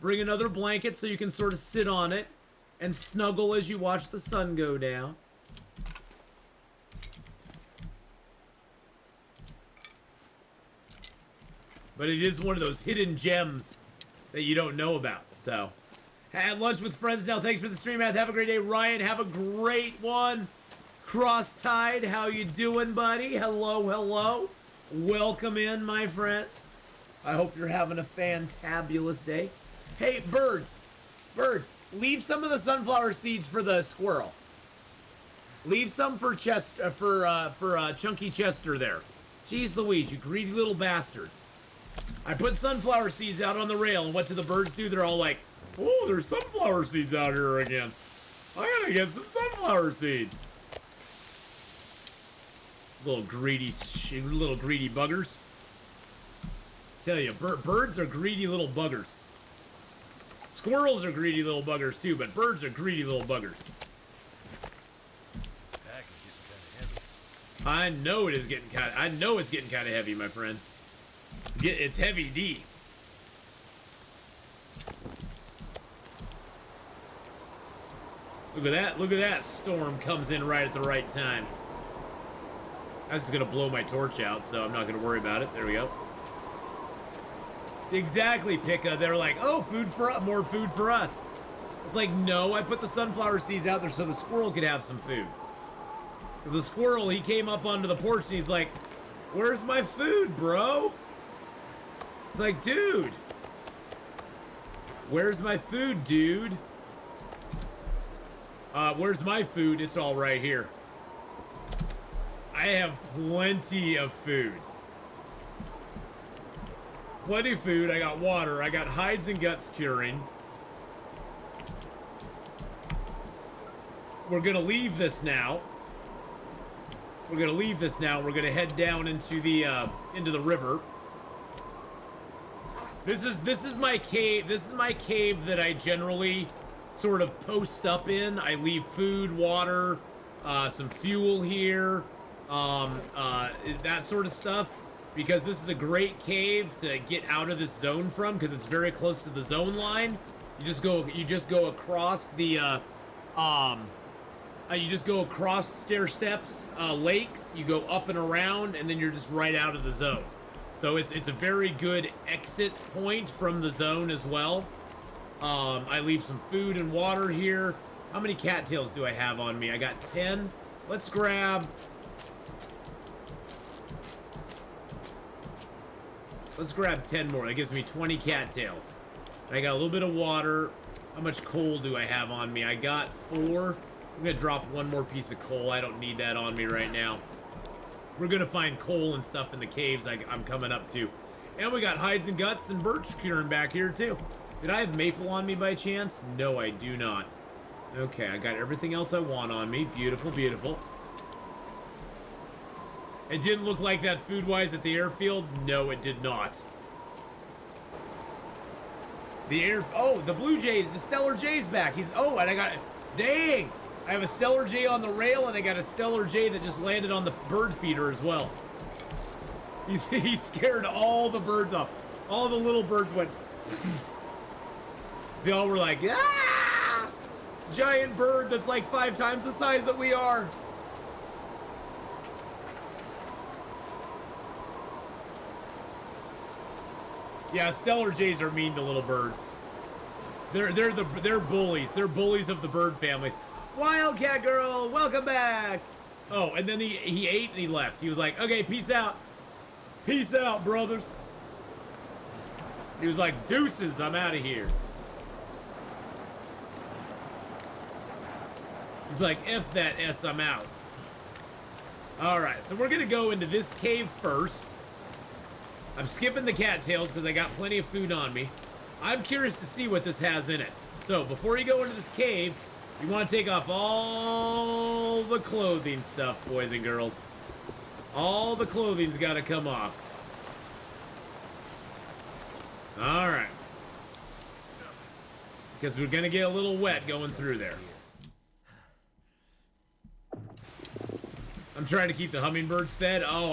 Bring another blanket so you can sort of sit on it and snuggle as you watch the sun go down. But it is one of those hidden gems that you don't know about. So, had lunch with friends now. Thanks for the stream, Matt. Have a great day, Ryan. Have a great one. Cross-Tide, how you doing, buddy? Hello, hello. Welcome in, my friend. I hope you're having a fantabulous day. Hey, birds, leave some of the sunflower seeds for the squirrel. Leave some for Chunky Chester there. Jeez Louise, you greedy little bastards. I put sunflower seeds out on the rail, and what do the birds do? They're all like, oh, there's sunflower seeds out here again. I gotta get some sunflower seeds. Little greedy buggers. Tell you, birds are greedy little buggers. Squirrels are greedy little buggers too, but birds are greedy little buggers. This pack is getting kind of heavy. I know it's getting kind of heavy, my friend. It's heavy D. Look at that storm comes in right at the right time. I was just gonna blow my torch out, so I'm not gonna worry about it. There we go. Exactly, Pika. They're like, oh, more food for us. It's like, no, I put the sunflower seeds out there so the squirrel could have some food. Because the squirrel, he came up onto the porch and he's like, where's my food, bro? It's like, dude. Where's my food, dude? Where's my food? It's all right here. I have plenty of food. Plenty of food. I got water. I got hides and guts curing. We're gonna leave this now. We're gonna head down into the river. This is my cave. This is my cave that I generally sort of post up in. I leave food, water, some fuel here, that sort of stuff. because this is a great cave to get out of this zone from, because it's very close to the zone line. You just go across the you just go across stair steps, lakes. You go up and around, and then you're just right out of the zone. So it's a very good exit point from the zone as well. I leave some food and water here. How many cattails do I have on me? I got 10. Let's grab... Let's grab 10 more. That gives me 20 cattails. I got a little bit of water. How much coal do I have on me? I got 4. I'm going to drop one more piece of coal. I don't need that on me right now. We're going to find coal and stuff in the caves I'm coming up to. And we got hides and guts and birch curing back here too. Did I have maple on me by chance? No, I do not. Okay, I got everything else I want on me. Beautiful, beautiful. It didn't look like that food-wise at the airfield. No, it did not. Oh, the Blue Jays, the Stellar Jay's back. Oh, and I got, dang! I have a Stellar Jay on the rail, and I got a Stellar Jay that just landed on the bird feeder as well. He scared all the birds off. All the little birds went... They all were like, ah! Giant bird that's like 5 times the size that we are. Yeah, Stellar Jays are mean to little birds. They're bullies. They're bullies of the bird families. Wildcat girl, welcome back. Oh, and then he ate and he left. He was like, okay, peace out. Peace out, brothers. He was like, deuces, I'm out of here. He's like, F that S, I'm out. Alright, so we're gonna go into this cave first. I'm skipping the cattails because I got plenty of food on me. I'm curious to see what this has in it. So, before you go into this cave, you want to take off all the clothing stuff, boys and girls. All the clothing's got to come off. Alright. Because we're going to get a little wet going through there. I'm trying to keep the hummingbirds fed. Oh,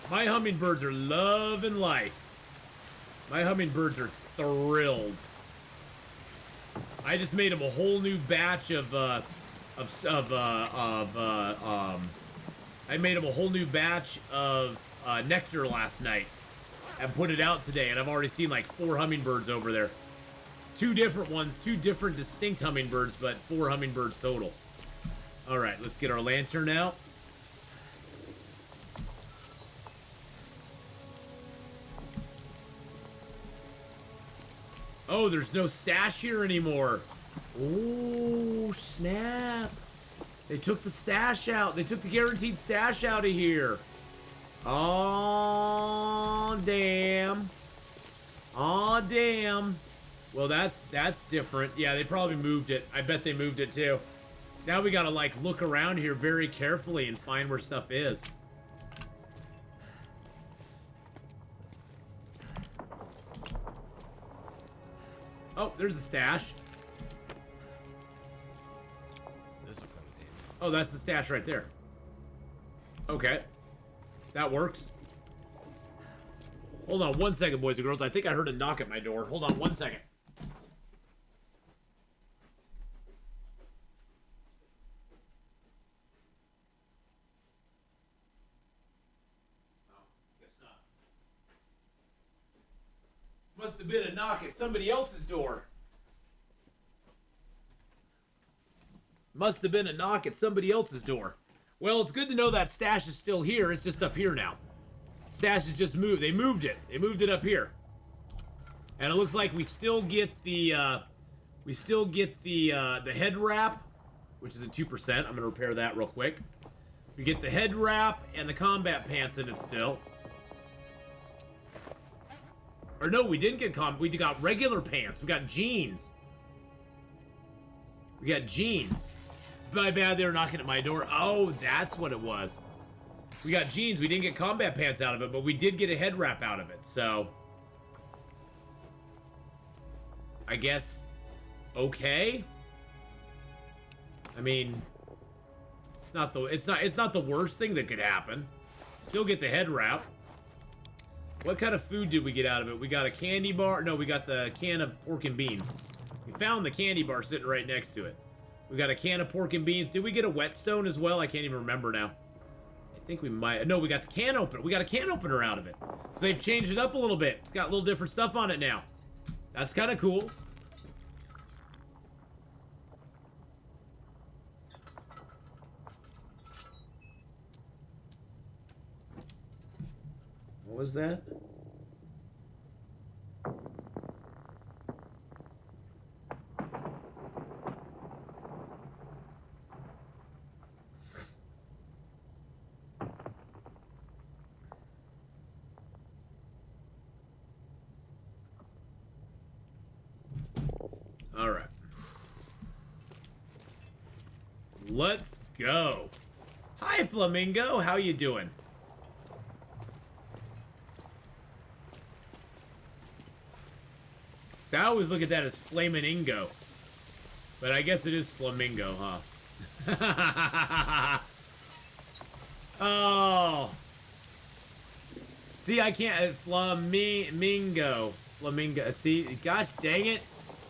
my hummingbirds are loving life. My hummingbirds are thrilled. I just made them a whole new batch I made them a whole new batch of nectar last night and put it out today, and I've already seen like 4 hummingbirds over there. 2 different ones, 2 different distinct hummingbirds, but 4 hummingbirds total. All right, let's get our lantern out. Oh, there's no stash here anymore. Oh, snap. They took the stash out. They took the guaranteed stash out of here. Oh, damn. Oh, damn. Well, that's different. Yeah, they probably moved it. I bet they moved it too. Now we gotta, like, look around here very carefully and find where stuff is. Oh, there's a stash. Oh, that's the stash right there. Okay. That works. Hold on 1 second, boys and girls. I think I heard a knock at my door. Hold on 1 second. Must have been a knock at somebody else's door. Must have been a knock at somebody else's door. Well, it's good to know that stash is still here. It's just up here now. Stash is just moved. They moved it. They moved it up here. And it looks like we still get the head wrap, which is at 2%. I'm gonna repair that real quick. We get the head wrap and the combat pants in it still. Or no, we didn't get we got regular pants. We got jeans. We got jeans. My bad, they were knocking at my door. Oh, that's what it was. We got jeans. We didn't get combat pants out of it, but we did get a head wrap out of it. So, I guess okay. I mean, it's not the worst thing that could happen. Still get the head wrap. What kind of food did we get out of it? We got a candy bar. No, we got the can of pork and beans. We found the candy bar sitting right next to it. We got a can of pork and beans. Did we get a whetstone as well? I can't even remember now. I think we might. No, we got the can opener. We got a can opener out of it. So they've changed it up a little bit. It's got a little different stuff on it now. That's kind of cool. What was that? All right. Let's go. Hi, Flamingo. How you doing? So I always look at that as Flamingo. But I guess it is Flamingo, huh? Oh. See, I can't. Flamingo. Flamingo. See, gosh dang it.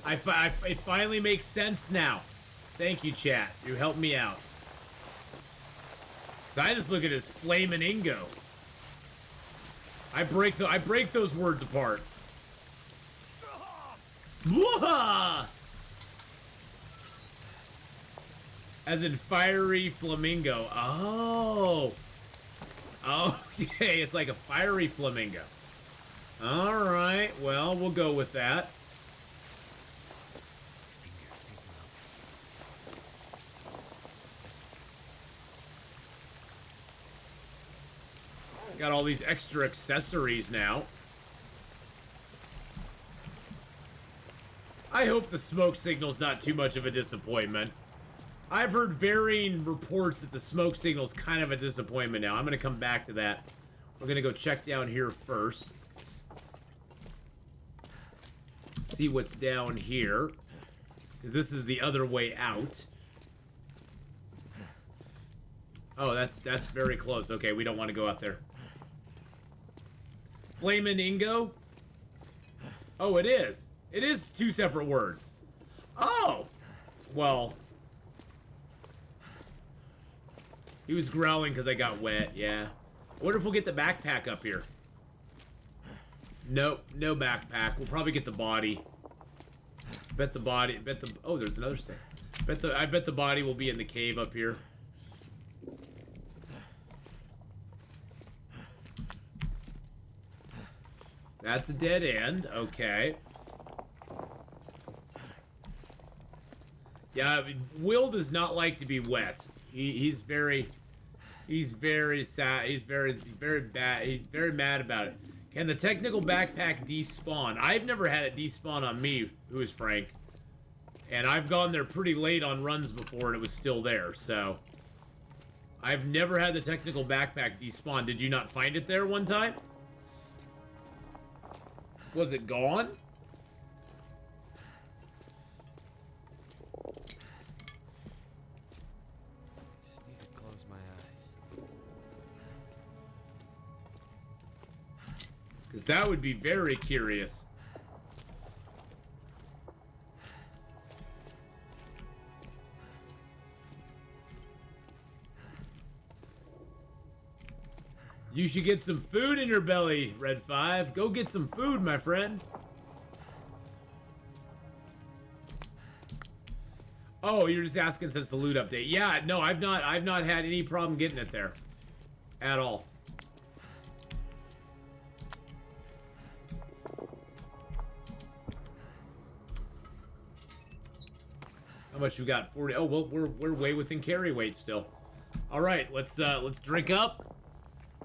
It finally makes sense now. Thank you, chat. You helped me out. So I just look at it as Flamingo. I break those words apart. Whoa! As in fiery flamingo. Oh. Okay, it's like a fiery flamingo. Alright, well, we'll go with that. Got all these extra accessories now. I hope the smoke signal's not too much of a disappointment. I've heard varying reports that the smoke signal's kind of a disappointment now. I'm going to come back to that. We're going to go check down here first. See what's down here. Because this is the other way out. Oh, that's very close. Okay, we don't want to go out there. Flamingo? Oh, it is. It is two separate words. Oh! Well. He was growling because I got wet, yeah. I wonder if we'll get the backpack up here. Nope, no backpack. We'll probably get the body. Oh, there's another stick. I bet the body will be in the cave up here. That's a dead end. Okay. Yeah, I mean, Will does not like to be wet. He's very sad. He's very bad. He's very mad about it. Can the technical backpack despawn? I've never had it despawn on me, who is Frank. And I've gone there pretty late on runs before and it was still there, so. I've never had the technical backpack despawn. Did you not find it there one time? Was it gone? Just need to close my eyes. Because that would be very curious. You should get some food in your belly, Red 5. Go get some food, my friend. Oh, you're just asking since the loot update. Yeah, no, I've not had any problem getting it there. At all. How much we got? 40. Oh, well, we're way within carry weight still. All right, let's drink up.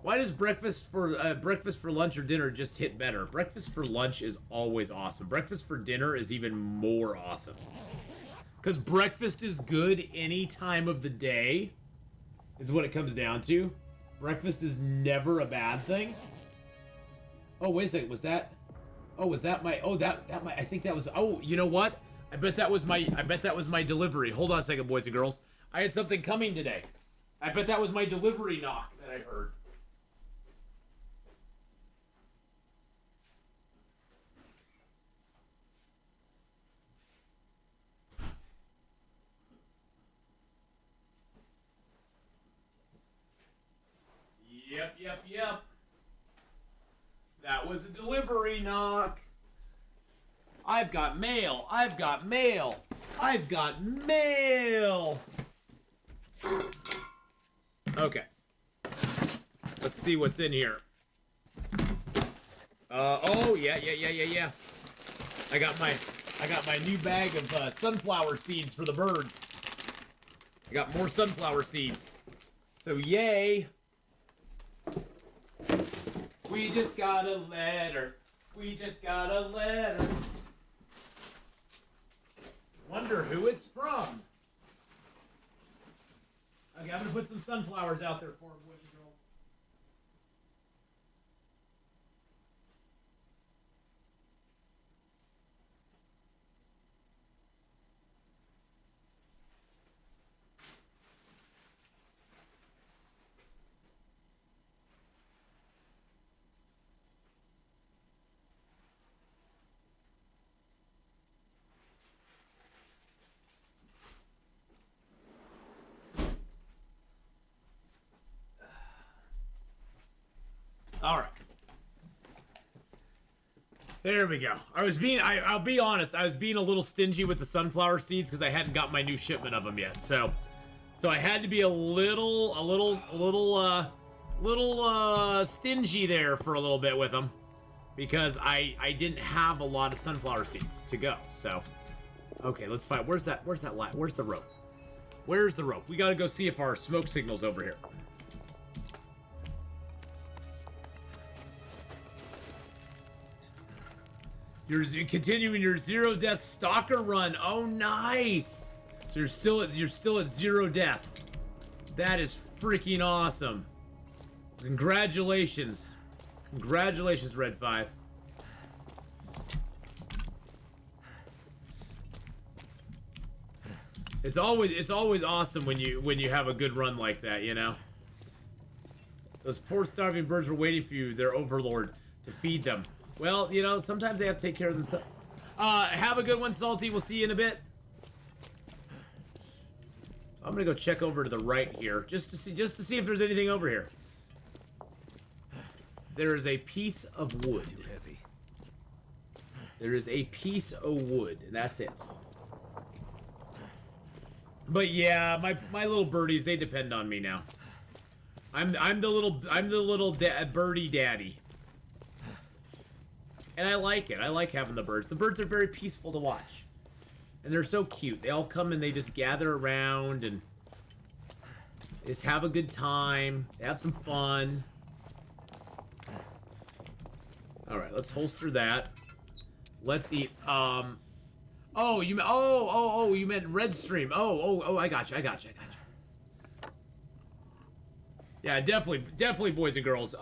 Why does breakfast for lunch or dinner just hit better? Breakfast for lunch is always awesome. Breakfast for dinner is even more awesome. Because breakfast is good any time of the day, is what it comes down to. Breakfast is never a bad thing. Oh, wait a second, was that? Oh, was that my? Oh, that my? I think that was. Oh, you know what? I bet that was my delivery. Hold on a second, boys and girls. I had something coming today. I bet that was my delivery knock that I heard. Yep. That was a delivery knock. I've got mail. I've got mail. I've got mail. Okay. Let's see what's in here. Oh, yeah. I got my new bag of sunflower seeds for the birds. I got more sunflower seeds. So yay. We just got a letter. We just got a letter. Wonder who it's from. Okay, I'm gonna put some sunflowers out there for them, boys and girls. All right. There we go. I'll be honest, I was being a little stingy with the sunflower seeds because I hadn't got my new shipment of them yet. So I had to be a little stingy there for a little bit with them because I didn't have a lot of sunflower seeds to go. So, okay, let's find, where's the rope? Where's the rope? We got to go see if our smoke signal's over here. You're continuing your zero death stalker run. Oh, nice. So you're still at 0 deaths. That is freaking awesome. Congratulations. Congratulations, Red 5. It's always awesome when you have a good run like that, you know. Those poor starving birds were waiting for you, their overlord, to feed them. Well, you know, sometimes they have to take care of themselves. Have a good one, Salty. We'll see you in a bit. I'm gonna go check over to the right here, just to see if there's anything over here. There is a piece of wood. Too heavy. There is a piece of wood, and that's it. But yeah, my little birdies, they depend on me now. I'm the little birdie daddy. And I like it. I like having the birds. The birds are very peaceful to watch. And they're so cute. They all come and they just gather around and just have a good time. They have some fun. Alright, let's holster that. Let's eat, oh, you meant Redstream. Oh, I got you. Yeah, definitely, boys and girls.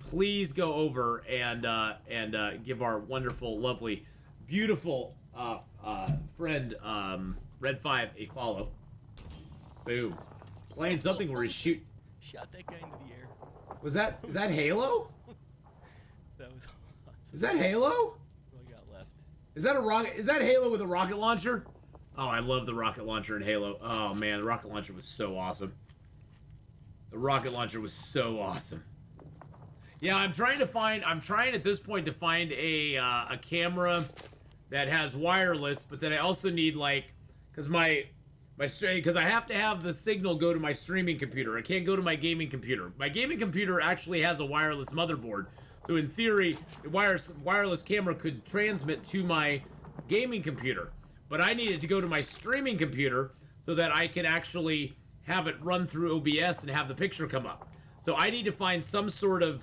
Please go over and give our wonderful, lovely, beautiful friend Red 5 a follow. Boom. Playing something where he shoot. Shot that guy into the air. Is that Halo? That was awesome. Is that Halo? What I got left. Is that a rocket? Is that Halo with a rocket launcher? Oh, I love the rocket launcher in Halo. Oh man, the rocket launcher was so awesome. The rocket launcher was so awesome. Yeah, I'm trying at this point to find a camera that has wireless, but then I also need because I have to have the signal go to my streaming computer. I can't go to my gaming computer. My gaming computer actually has a wireless motherboard, so in theory, the wireless camera could transmit to my gaming computer. But I needed to go to my streaming computer so that I can actually have it run through OBS and have the picture come up. So I need to find some sort of,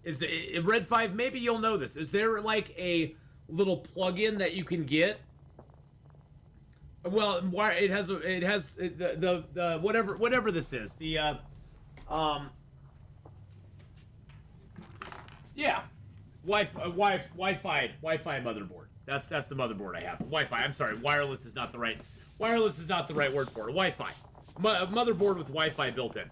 Red 5, maybe you'll know this. Is there like a little plug-in that you can get? Well, it has the whatever this is. The, yeah. Wi-Fi motherboard. That's the motherboard I have. Wi-Fi, I'm sorry, wireless is not the right word for it. Wi-Fi. Motherboard with Wi-Fi built in.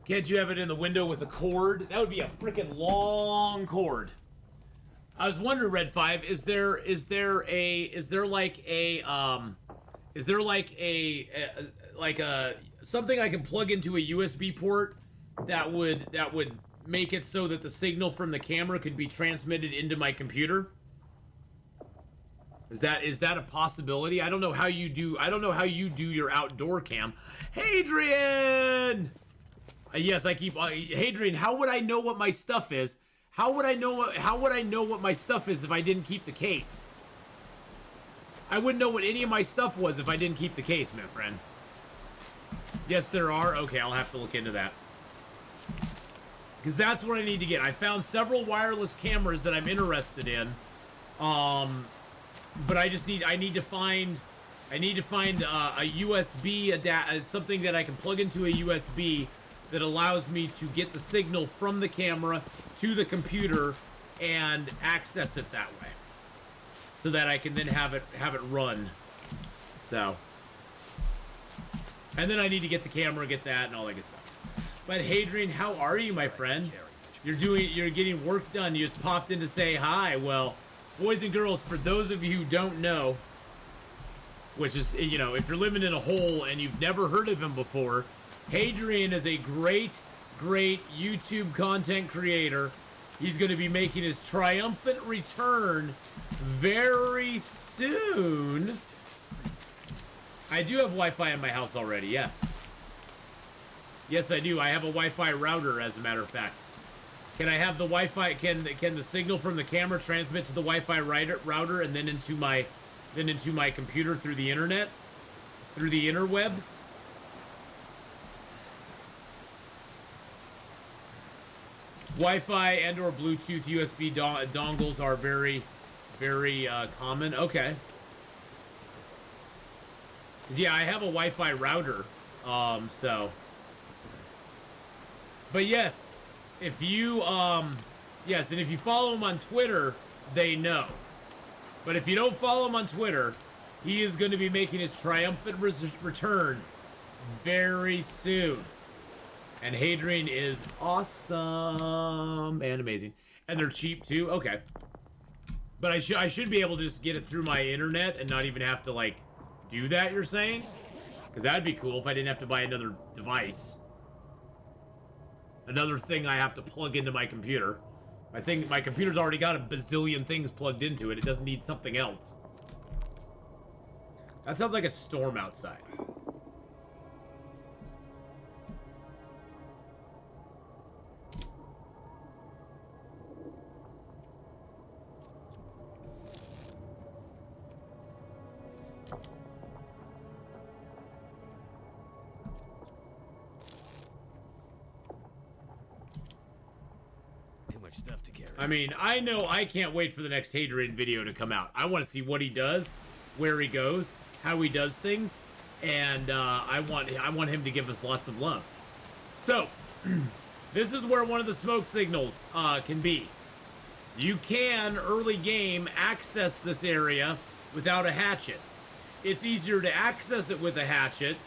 Can't you have it in the window with a cord? That would be a freaking long cord. I was wondering, Red 5, is there Is there like like a something I can plug into a USB port that would make it so that the signal from the camera could be transmitted into my computer? Is that a possibility? I don't know how you do your outdoor cam. Hadrian! Yes, I keep Hadrian, how would I know what my stuff is? How would I know what my stuff is if I didn't keep the case? I wouldn't know what any of my stuff was if I didn't keep the case, my friend. Yes, there are. Okay, I'll have to look into that. Because that's what I need to get. I found several wireless cameras that I'm interested in. But I need to find a USB something that I can plug into a USB that allows me to get the signal from the camera to the computer and access it that way, so that I can then have it run. So, and then I need to get the camera, get that, and all that good stuff. But Hadrian, how are you, my friend? You're getting work done. You just popped in to say hi. Well, boys and girls, for those of you who don't know, which is, you know, if you're living in a hole and you've never heard of him before, Hadrian is a great YouTube content creator. He's going to be making his triumphant return very soon. I do have Wi-Fi in my house already, yes. Yes, I do. I have a Wi-Fi router, as a matter of fact. Can I have the Wi-Fi, can the signal from the camera transmit to the Wi-Fi router and then into my computer through the internet? Through the interwebs? Wi-Fi and or Bluetooth USB dongles are very, very common. Okay. Yeah, I have a Wi-Fi router. So. But yes, if you yes, and if you follow him on Twitter, they know. But if you don't follow him on Twitter, he is going to be making his triumphant return very soon. And Hadrian is awesome and amazing. And they're cheap too. Okay. But I should be able to just get it through my internet and not even have to, like, do that, you're saying? Because that'd be cool if I didn't have to buy another device. Another thing I have to plug into my computer. My computer's already got a bazillion things plugged into it. It doesn't need something else. That sounds like a storm outside. Too much stuff to carry. I mean, I know I can't wait for the next Hadrian video to come out. I want to see what he does, where he goes, how he does things, and I want him to give us lots of love. So, this is where one of the smoke signals can be. You can, early game, access this area without a hatchet. It's easier to access it with a hatchet,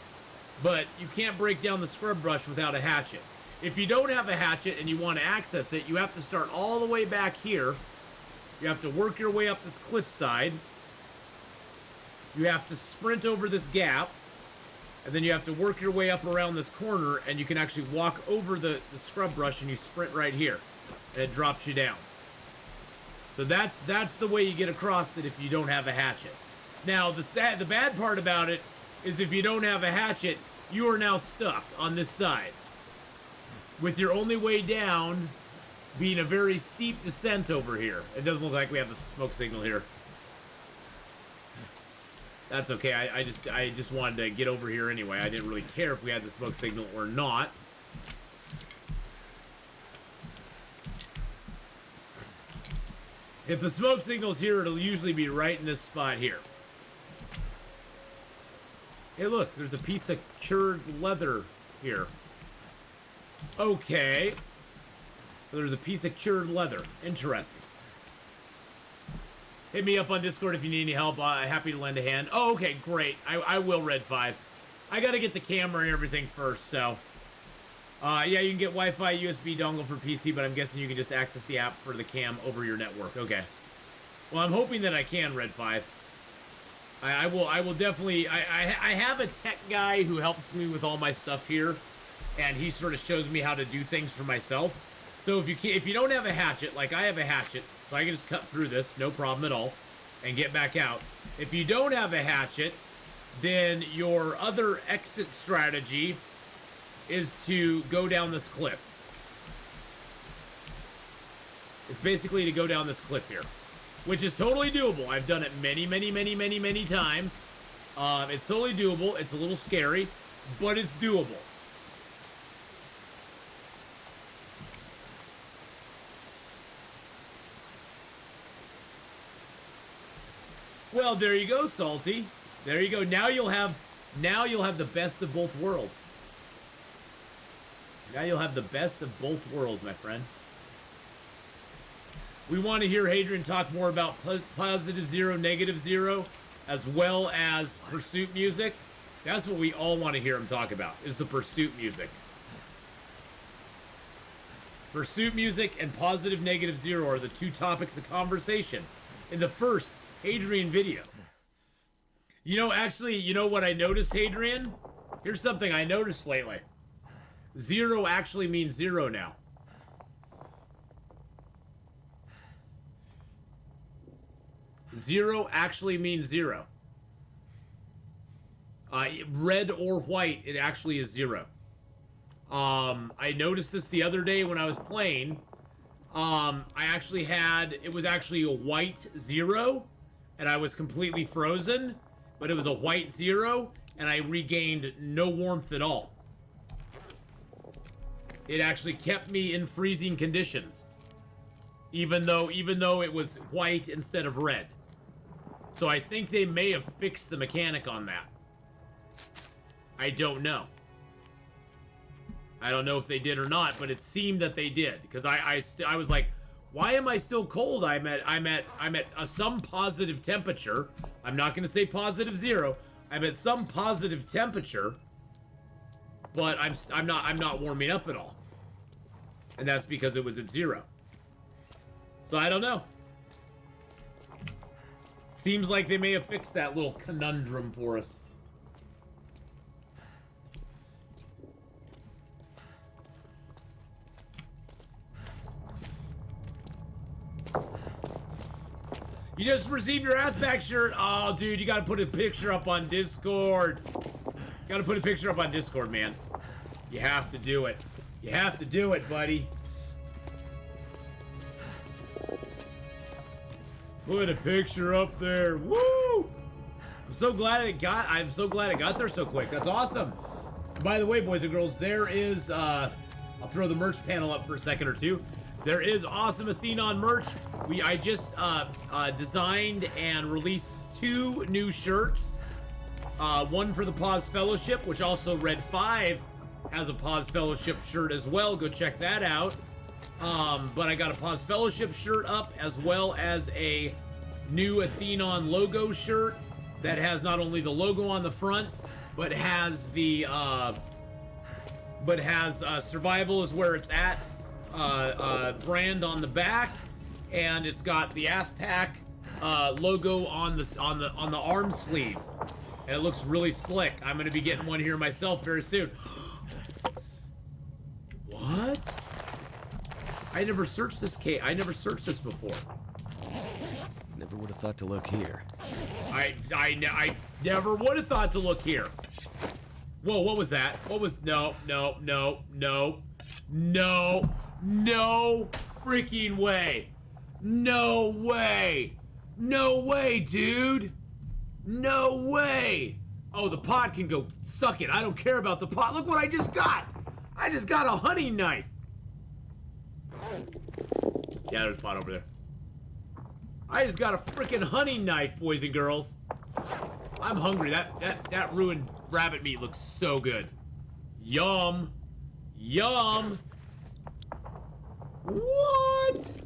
but you can't break down the scrub brush without a hatchet. If you don't have a hatchet and you want to access it, you have to start all the way back here. You have to work your way up this cliffside. You have to sprint over this gap. And then you have to work your way up around this corner, and you can actually walk over the scrub brush and you sprint right here. And it drops you down. So that's the way you get across it if you don't have a hatchet. Now, the bad part about it is if you don't have a hatchet, you are now stuck on this side, with your only way down being a very steep descent over here. It doesn't look like we have the smoke signal here. That's okay. I just wanted to get over here anyway. I didn't really care if we had the smoke signal or not. If the smoke signal's here, it'll usually be right in this spot here. Hey, look, there's a piece of cured leather here. Okay. So there's a piece of cured leather. Interesting. Hit me up on Discord if you need any help. Happy to lend a hand. Oh, okay, great. I will, Red 5. I gotta get the camera and everything first, so. Yeah, you can get Wi-Fi USB dongle for PC, but I'm guessing you can just access the app for the cam over your network. Okay. Well, I'm hoping that I can, Red 5. I will definitely. I have a tech guy who helps me with all my stuff here, and he sort of shows me how to do things for myself. So if you don't have a hatchet, like I have a hatchet, so I can just cut through this, no problem at all, and get back out. If you don't have a hatchet, then your other exit strategy is to go down this cliff. It's basically to go down this cliff here, which is totally doable. I've done it many times. It's totally doable. It's a little scary, but it's doable. Well, there you go, Salty. There you go. Now you'll have the best of both worlds. Now you'll have the best of both worlds, my friend. We want to hear Hadrian talk more about positive zero, negative zero, as well as pursuit music. That's what we all want to hear him talk about, is the pursuit music. Pursuit music and positive, negative zero are the two topics of conversation in the first Hadrian video. You know, actually, you know what I noticed, Hadrian? Here's something I noticed lately. Zero actually means zero now. Zero actually means zero. Red or white, it actually is zero. I noticed this the other day when I was playing. It was actually a white zero, and I was completely frozen, but it was a white zero, and I regained no warmth at all. It actually kept me in freezing conditions, even though it was white instead of red. So I think they may have fixed the mechanic on that. I don't know. I don't know if they did or not, but it seemed that they did, because I was like, why am I still cold? I'm at some positive temperature. I'm not going to say positive zero. I'm at some positive temperature, but I'm not warming up at all. And that's because it was at zero. So I don't know. Seems like they may have fixed that little conundrum for us. You just received your ass back shirt. Oh, dude, you gotta put a picture up on Discord. Gotta put a picture up on Discord, man. You have to do it. You have to do it, buddy. Put a picture up there. Woo! I'm so glad it got there so quick. That's awesome. By the way, boys and girls, there is I'll throw the merch panel up for a second or two. There is awesome Atheenon merch. I just designed and released 2 new shirts. One for the Pause Fellowship, which also Red 5 has a Pause Fellowship shirt as well. Go check that out. But I got a Pause Fellowship shirt up, as well as a new Atheenon logo shirt that has not only the logo on the front, but has the survival is where it's at brand on the back, and it's got the Athpack logo on the arm sleeve, and it looks really slick. I'm gonna be getting one here myself very soon. What? I never searched this case. I never searched this before. Never would have thought to look here. I never would have thought to look here. Whoa, what was that? What was... No freaking way. No way. No way, dude. No way. Oh, the pot can go suck it. I don't care about the pot. Look what I just got. I just got a hunting knife. Yeah, there's a pot over there. I just got a freaking hunting knife, boys and girls. I'm hungry. That ruined rabbit meat looks so good. Yum. Yum. What?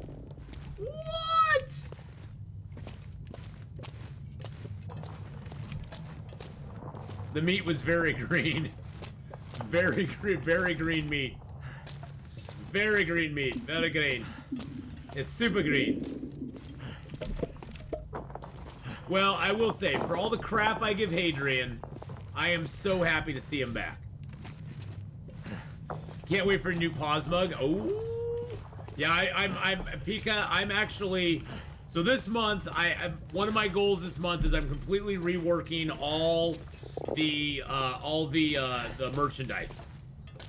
What? The meat was very green. Very green meat. Very green meat. Very green. It's super green. Well, I will say, for all the crap I give Hadrian, I am so happy to see him back. Can't wait for a new pause mug. Oh, yeah, I'm Pika. I'm actually. So this month, one of my goals this month is I'm completely reworking all the merchandise.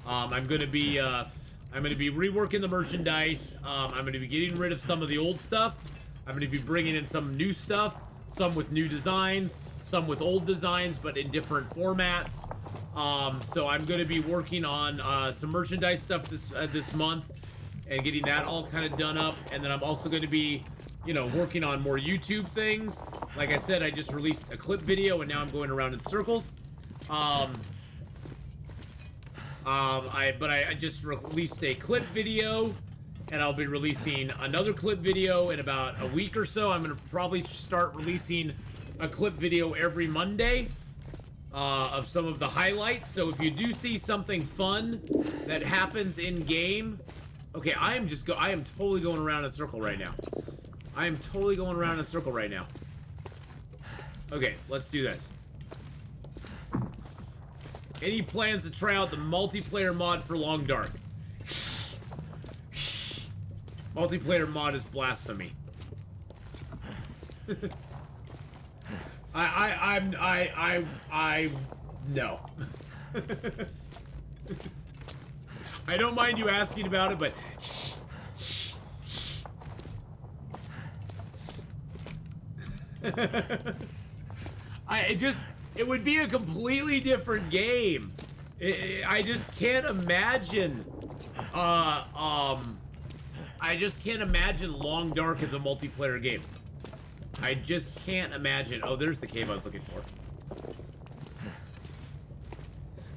I'm gonna be reworking the merchandise. I'm gonna be getting rid of some of the old stuff. I'm gonna be bringing in some new stuff, some with new designs, some with old designs, but in different formats. So I'm gonna be working on some merchandise stuff this month and getting that all kind of done up. And then I'm also gonna be, you know, working on more YouTube things. Like I said, I just released a clip video and now I'm going around in circles. I just released a clip video and I'll be releasing another clip video in about a week or so. I'm gonna probably start releasing a clip video every Monday of some of the highlights. So if you do see something fun that happens in game, okay, I am totally going around in a circle right now. I am totally going around in a circle right now. Okay, let's do this. Any plans to try out the multiplayer mod for Long Dark? Multiplayer mod is blasphemy. No. I don't mind you asking about it, but it would be a completely different game. I just can't imagine. I just can't imagine Long Dark as a multiplayer game. I just can't imagine. Oh, there's the cave I was looking for.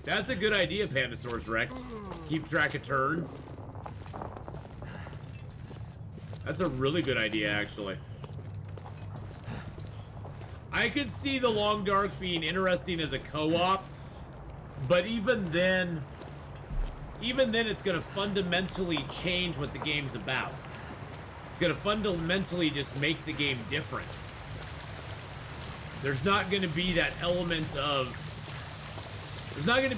That's a good idea, Pandasaurus Rex. Keep track of turns. That's a really good idea, actually. I could see the Long Dark being interesting as a co-op, but even then it's going to fundamentally change what the game's about. It's going to fundamentally just make the game different. There's not going to be that element of... There's not going to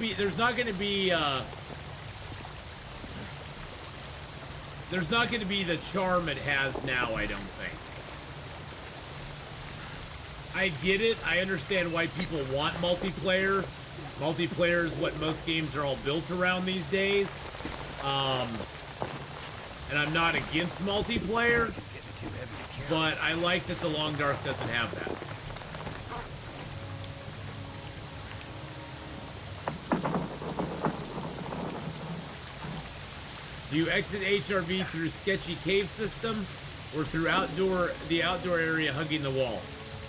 be the charm it has now, I don't think. I get it. I understand why people want multiplayer. Multiplayer is what most games are all built around these days. And I'm not against multiplayer, but I like that the Long Dark doesn't have that. Do you exit HRV through sketchy cave system or through the outdoor area hugging the wall?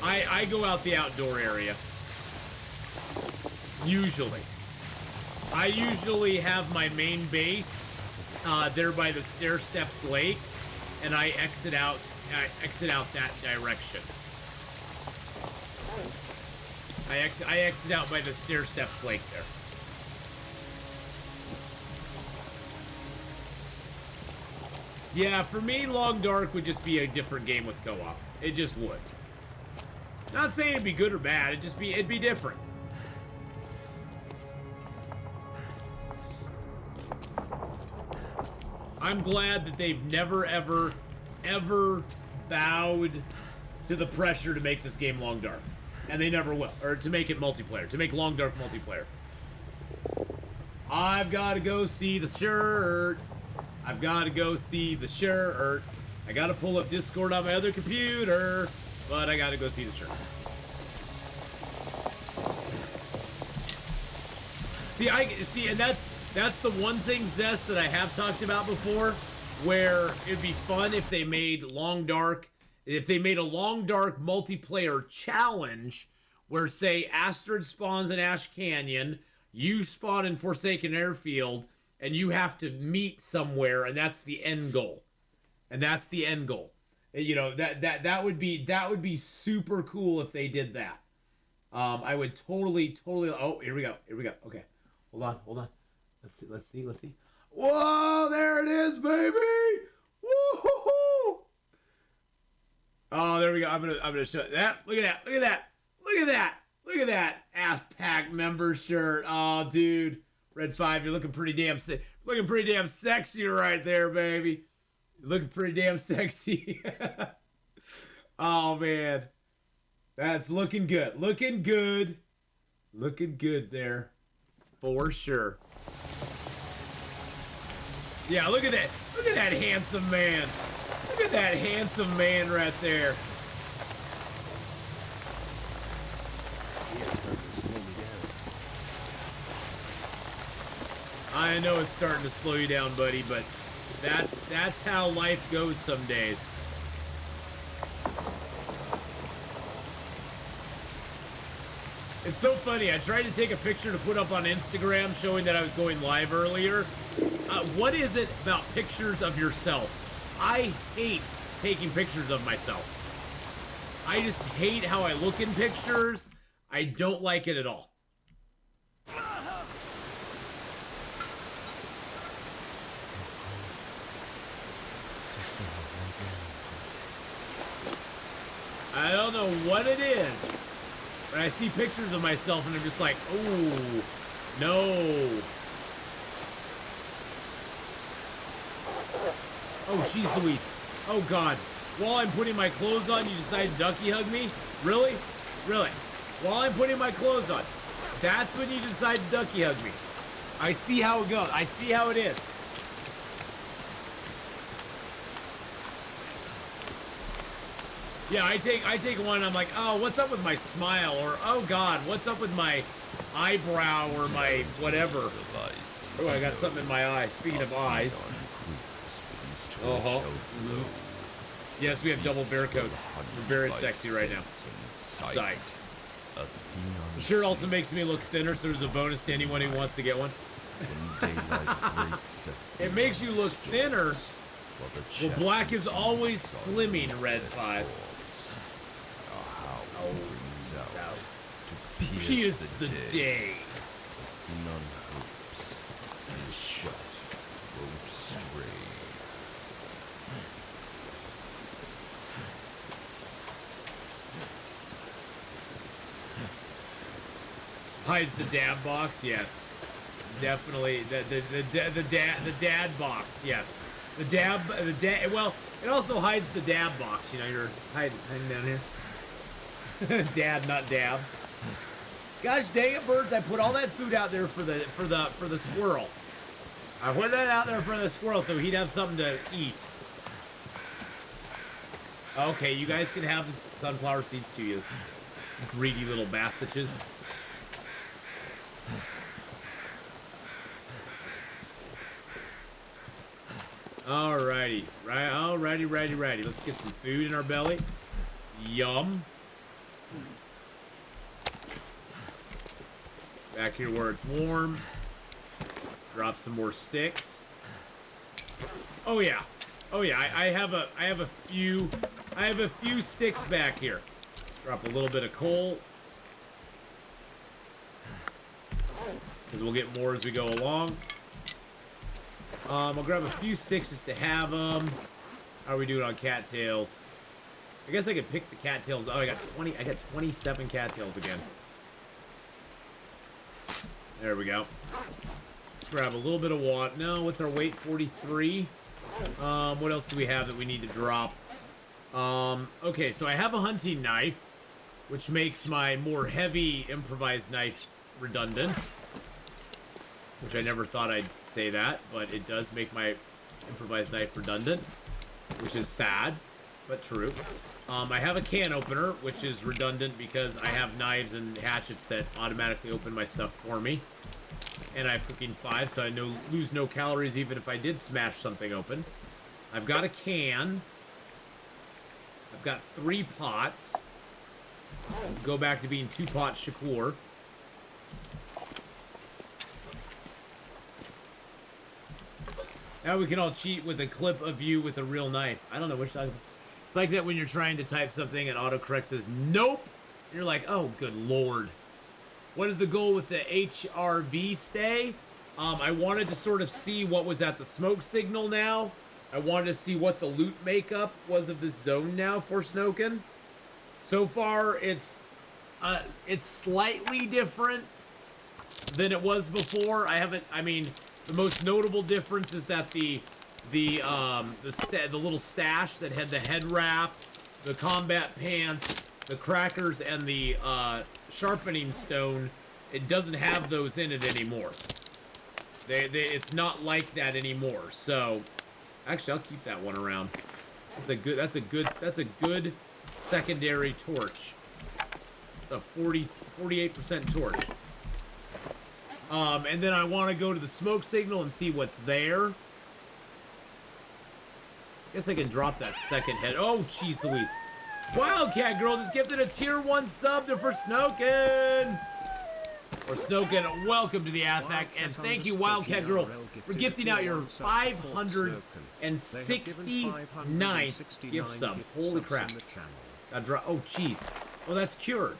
I go out the outdoor area. Usually. I usually have my main base there by the Stair Steps Lake, and I exit out that direction. I exit out by the Stair Steps Lake there. Yeah, for me, Long Dark would just be a different game with co-op. It just would. Not saying it'd be good or bad, it'd be different. I'm glad that they've never, ever, ever bowed to the pressure to make this game Long Dark. And they never will. Or to make it multiplayer. To make Long Dark multiplayer. I've got to go see the shirt. I've got to go see the shirt. I got to pull up Discord on my other computer. But I got to go see the shirt. And that's the one thing, Zest, that I have talked about before, where it'd be fun if they made Long Dark, if they made a Long Dark multiplayer challenge, where, say, Astrid spawns in Ash Canyon, you spawn in Forsaken Airfield, and you have to meet somewhere, and that's the end goal. And that's the end goal. You know, that would be super cool if they did that. I would totally. Oh, here we go. Okay, hold on. Let's see. Whoa, there it is, baby! Woo-hoo-hoo! Oh, there we go. I'm gonna show that. Look at that. Look at that. Look at that. Look at that. Athpack member shirt. Oh, dude. Red 5, you're looking pretty damn sexy right there, baby. You're looking pretty damn sexy. Oh, man. That's looking good. Looking good. Looking good there. For sure. Yeah, look at that. Look at that handsome man. Look at that handsome man right there. I know it's starting to slow you down, buddy, but that's how life goes some days. It's so funny. I tried to take a picture to put up on Instagram showing that I was going live earlier. What is it about pictures of yourself? I hate taking pictures of myself. I just hate how I look in pictures. I don't like it at all. I don't know what it is, but I see pictures of myself and I'm just like, oh, no. Oh, jeez Louise. Oh, God. While I'm putting my clothes on, you decide to ducky hug me? Really? Really? While I'm putting my clothes on, that's when you decide to ducky hug me. I see how it goes. I see how it is. Yeah, I take one and I'm like, oh, what's up with my smile? Or, oh, God, what's up with my eyebrow or my whatever? Oh, I got something in my eye. Speaking of eyes. Uh-huh. Yes, we have double bear coats. We're very sexy right now. Sight. The shirt also makes me look thinner, so there's a bonus to anyone who wants to get one. It makes you look thinner. Well, black is always slimming, Red 5. Pierce the day. Atheenon hopes his shot won't stray. Hides the dab box, yes, definitely. The dad box, yes. The dab. Well, it also hides the dab box. You know, you're hiding down here. Dad, not dab. Gosh dang it, birds! I put all that food out there for the squirrel. I put that out there for the squirrel so he'd have something to eat. Okay, you guys can have sunflower seeds too, you greedy little bastaches. Alrighty, righty. Let's get some food in our belly. Yum. Back here where it's warm. Drop some more sticks. Oh yeah. I have a few sticks back here. Drop a little bit of coal. Because we'll get more as we go along. I'll grab a few sticks just to have them. How are we doing on cattails? I guess I could pick the cattails. Oh, I got 27 cattails again. There we go. Let's grab a little bit of water. No, what's our weight? 43. What else do we have that we need to drop? Okay, so I have a hunting knife, which makes my more heavy improvised knife redundant. Which I never thought I'd say that, but it does make my improvised knife redundant, which is sad, but true. I have a can opener, which is redundant because I have knives and hatchets that automatically open my stuff for me. And I have cooking 5, so I lose no calories even if I did smash something open. I've got a can. I've got 3 pots. Go back to being 2-pot Shakur. Now we can all cheat with a clip of you with a real knife. I don't know which side. It's like that when you're trying to type something and autocorrect says, nope. You're like, oh, good lord. What is the goal with the HRV stay? I wanted to sort of see what was at the smoke signal now. I wanted to see what the loot makeup was of this zone now for Snoken. So far, it's slightly different than it was before. I mean, the most notable difference is that the little stash that had the head wrap, the combat pants, the crackers, and the sharpening stone, it doesn't have those in it anymore. It's not like that anymore. So, actually, I'll keep that one around. That's a good secondary torch. It's a 48% torch. And then I want to go to the smoke signal and see what's there. Guess I can drop that second head. Oh, jeez Louise. Wildcat Girl just gifted a tier 1 sub to for Snoken. Or Snoken, welcome to the Athak, and thank you, Wildcat Girl, for gifting out your 569th gift sub. Holy crap. Oh, jeez. Well, that's cured.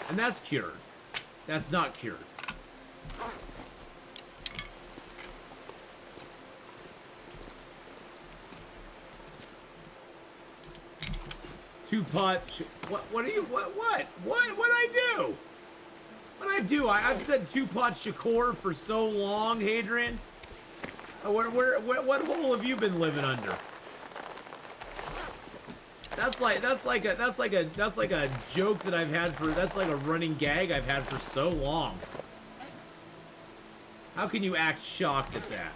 And that's cured. That's not cured. Two-pot... What I do? What'd I do? I've said two-pot Shakur for so long, Hadrian. What hole have you been living under? That's like a joke that I've had for, that's like a running gag I've had for so long. How can you act shocked at that?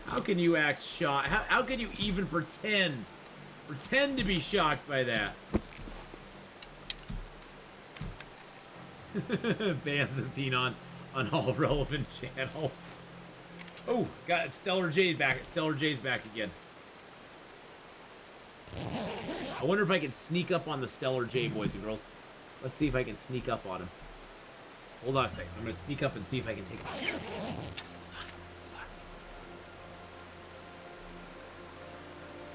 How can you act shocked? How can you even pretend to be shocked by that? Bans Atheenon on all relevant channels. Oh, got it. Stellar J's back. Stellar J's back again. I wonder if I can sneak up on the Stellar J, boys and girls. Let's see if I can sneak up on him. Hold on a second. I'm going to sneak up and see if I can take a picture.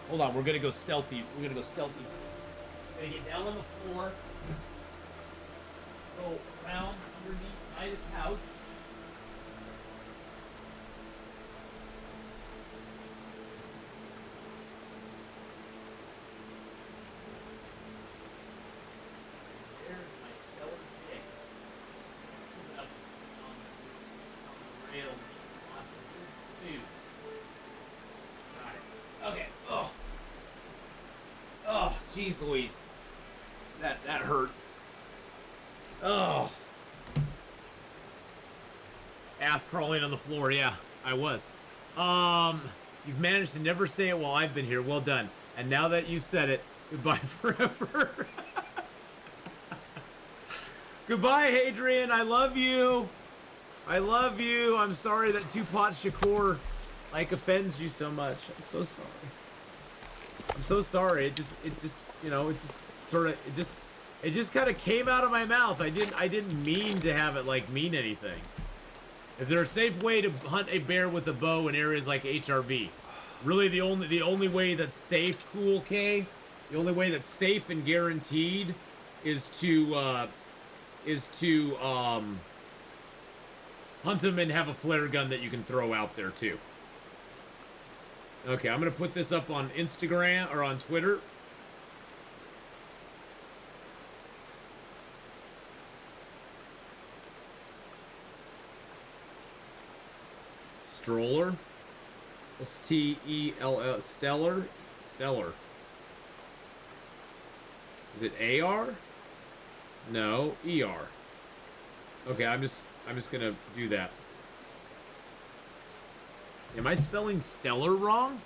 Hold on. We're going to go stealthy. We're going to go stealthy. Going to get down on the floor. Go around underneath by the couch. There's my Stellar J. Put it up on the rail. Lots of good food. Got it. Okay. Oh. Oh, jeez Louise. That hurt. Oh. Ath crawling on the floor. Yeah, I was. You've managed to never say it while I've been here. Well done. And now that you said it, goodbye forever. Goodbye, Hadrian. I love you. I love you. I'm sorry that Two-Pot Shakur offends you so much. I'm so sorry. I'm so sorry. It just kind of came out of my mouth. I didn't mean to have it mean anything. Is there a safe way to hunt a bear with a bow in areas like HRV? Really, the only way that's safe, Cool K, the only way that's safe and guaranteed is to hunt them and have a flare gun that you can throw out there too. Okay, I'm gonna put this up on Instagram or on Twitter. Stroller. S-T-E-L-L. Stellar. Stellar. Is it A-R? No, E-R. Okay, I'm just gonna do that. Am I spelling stellar wrong?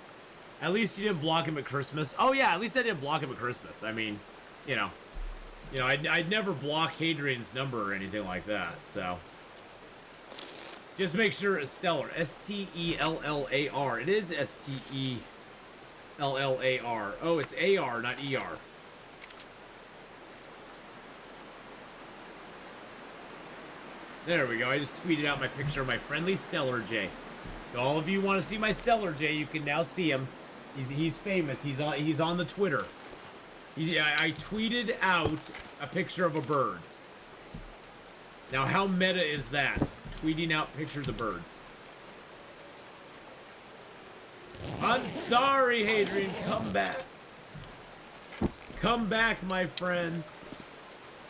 At least you didn't block him at Christmas. Oh yeah, at least I didn't block him at Christmas. I mean, I'd never block Hadrian's number or anything like that, so. Just make sure it's stellar. S-T-E-L-L-A-R. It is S-T-E-L-L-A-R. Oh, it's A-R, not E-R. There we go. I just tweeted out my picture of my friendly Stellar J. So all of you want to see my Stellar J, you can now see him. He's famous. He's on the Twitter. I tweeted out a picture of a bird. Now, how meta is that? Tweeting out pictures of birds. I'm sorry, Hadrian. Come back. Come back, my friend.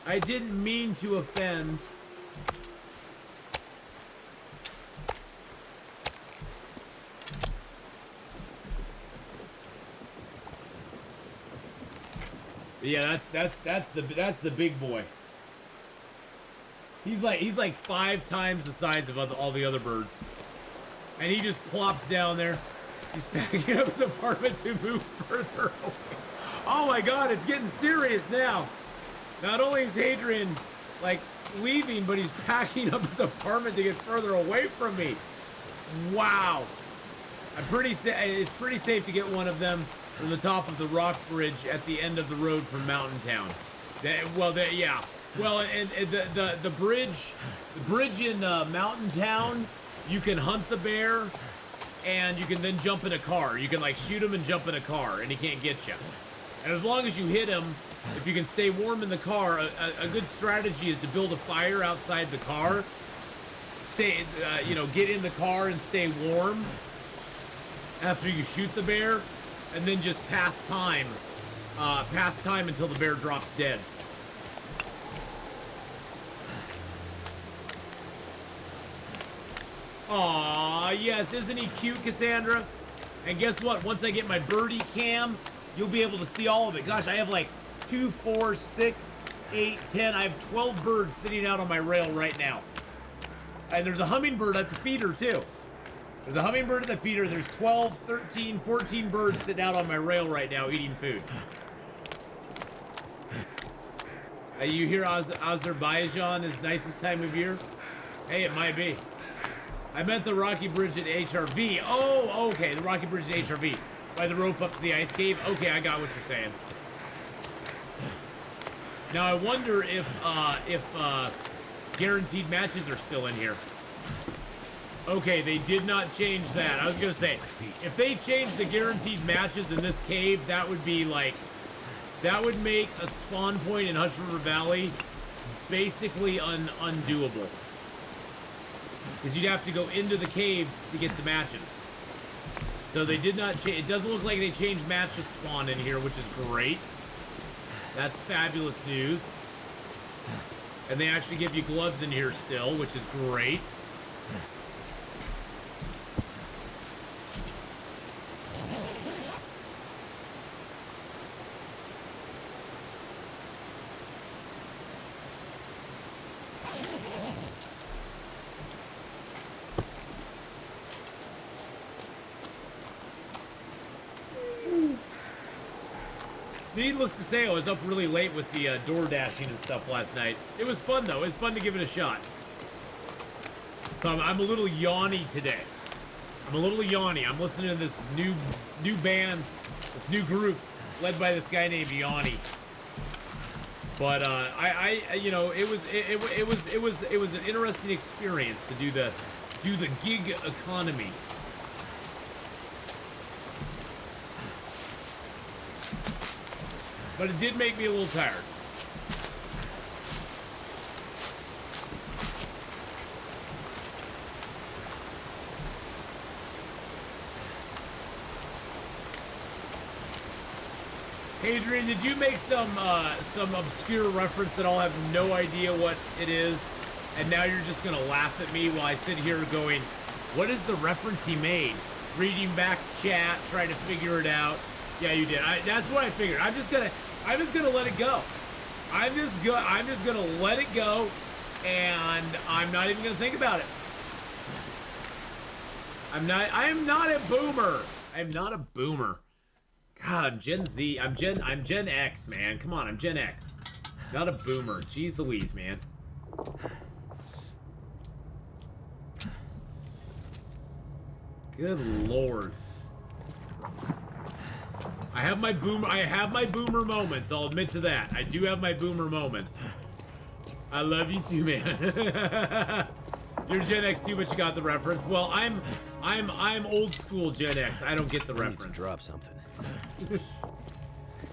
I didn't mean to offend. Yeah, that's the big boy. He's like 5 times the size of all the other birds. And he just plops down there. He's packing up his apartment to move further away. Oh my god, it's getting serious now. Not only is Hadrian, like, leaving, but he's packing up his apartment to get further away from me. Wow. It's pretty safe to get one of them from the top of the rock bridge at the end of the road from Mountain Town. Yeah. Well, and the bridge in Mountain Town, you can hunt the bear, and you can then jump in a car. You can like shoot him and jump in a car, and he can't get you. And as long as you hit him, if you can stay warm in the car, a good strategy is to build a fire outside the car. Get in the car and stay warm after you shoot the bear, and then just pass time until the bear drops dead. Aw, yes, isn't he cute, Cassandra? And guess what? Once I get my birdie cam, you'll be able to see all of it. Gosh, I have like 2, 4, 6, 8, 10. I have 12 birds sitting out on my rail right now. And there's a hummingbird at the feeder, too. There's a hummingbird at the feeder. There's 12, 13, 14 birds sitting out on my rail right now eating food. You hear Azerbaijan is nicest time of year? Hey, it might be. I meant the Rocky Bridge at HRV. Oh, okay, the Rocky Bridge at HRV. By the rope up to the ice cave. Okay, I got what you're saying. Now I wonder if guaranteed matches are still in here. Okay, they did not change that. I was gonna say, if they changed the guaranteed matches in this cave, that would be like, that would make a spawn point in Hush River Valley basically undoable. Because you'd have to go into the cave to get the matches. So they did not change. It doesn't look like they changed matches spawn in here, which is great. That's fabulous news. And they actually give you gloves in here still, which is great. Needless to say, I was up really late with the door dashing and stuff last night. It was fun, though. It was fun to give it a shot. So I'm a little yawny today. I'm a little yawny. I'm listening to this new band, this new group, led by this guy named Yanni. But it was an interesting experience to do the gig economy. But it did make me a little tired. Adrian, did you make some obscure reference that I'll have no idea what it is, and now you're just gonna laugh at me while I sit here going, what is the reference he made? Reading back chat, trying to figure it out. Yeah, you did. That's what I figured. I'm just gonna let it go. I'm just gonna let it go, and I'm not even gonna think about it. I am not a boomer. I am not a boomer. God, I'm Gen Z. I'm Gen X, man. Come on, I'm Gen X. Not a boomer. Jeez Louise, man. Good Lord. I have my boomer moments. I'll admit to that. I do have my boomer moments. I love you too, man. You're Gen X too, but you got the reference. Well, I'm old school Gen X. I don't get the reference. Need to drop something.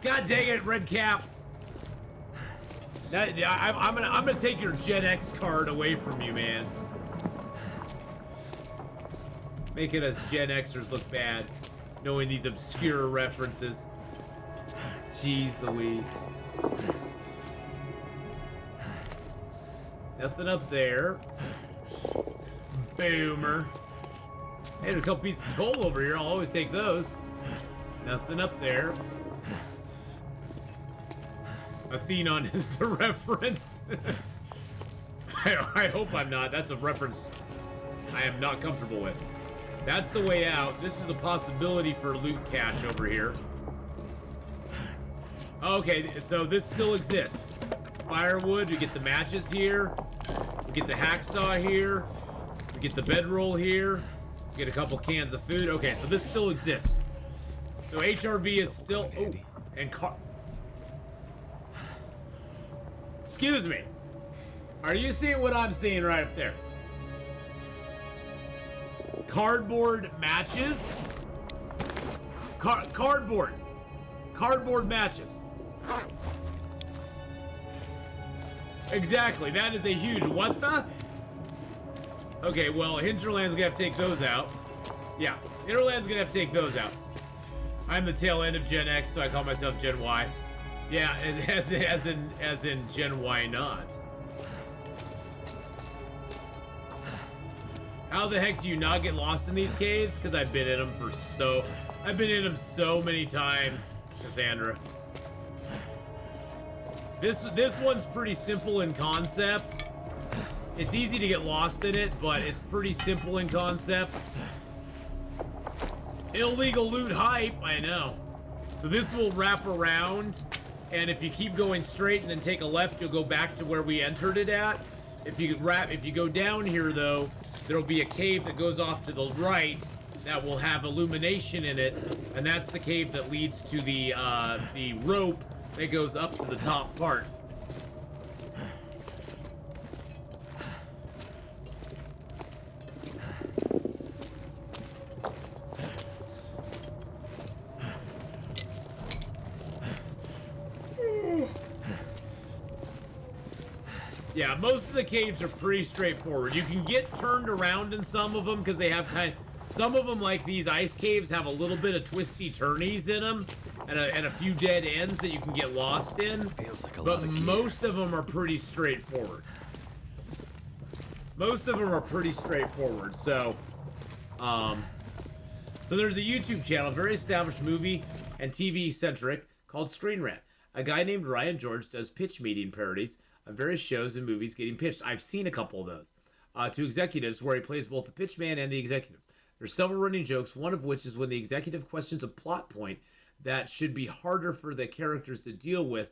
God dang it, Red Cap. I'm gonna take your Gen X card away from you, man. Making us Gen Xers look bad. knowing these obscure references. Jeez Louise. Nothing up there. Boomer. Hey, there's a couple pieces of coal over here. I'll always take those. Nothing up there. Atheenon is the reference. I hope I'm not. That's a reference I am not comfortable with. That's the way out. This is a possibility for loot cache over here. Okay, so this still exists. Firewood, we get the matches here. We get the hacksaw here. We get the bedroll here. We get a couple cans of food. Okay, so this still exists. So HRV is still... Oh, and car... Excuse me. Are you seeing what I'm seeing right up there? Cardboard matches? Cardboard. Cardboard matches. Exactly. That is a huge... What the? Okay, well, Hinterland's gonna have to take those out. Yeah, Hinterland's gonna have to take those out. I'm the tail end of Gen X, so I call myself Gen Y. Yeah, as in Gen Y not. How the heck do you not get lost in these caves? Because I've been in them so many times, Cassandra. This one's pretty simple in concept. It's easy to get lost in it, but it's pretty simple in concept. Illegal loot hype, I know. So this will wrap around, and if you keep going straight and then take a left, you'll go back to where we entered it at. If you go down here though, there'll be a cave that goes off to the right that will have illumination in it, and that's the cave that leads to the rope that goes up to the top part. Yeah, most of the caves are pretty straightforward. You can get turned around in some of them because they have some of them, like these ice caves, have a little bit of twisty turnies in them and a few dead ends that you can get lost in. Feels like a but lot of gear. most of them are pretty straightforward. Most of them are pretty straightforward. So there's a YouTube channel, very established movie and TV centric, called Screen Rant. A guy named Ryan George does pitch meeting parodies of various shows and movies getting pitched. I've seen a couple of those to executives where he plays both the pitch man and the executive. There's several running jokes, one of which is when the executive questions a plot point that should be harder for the characters to deal with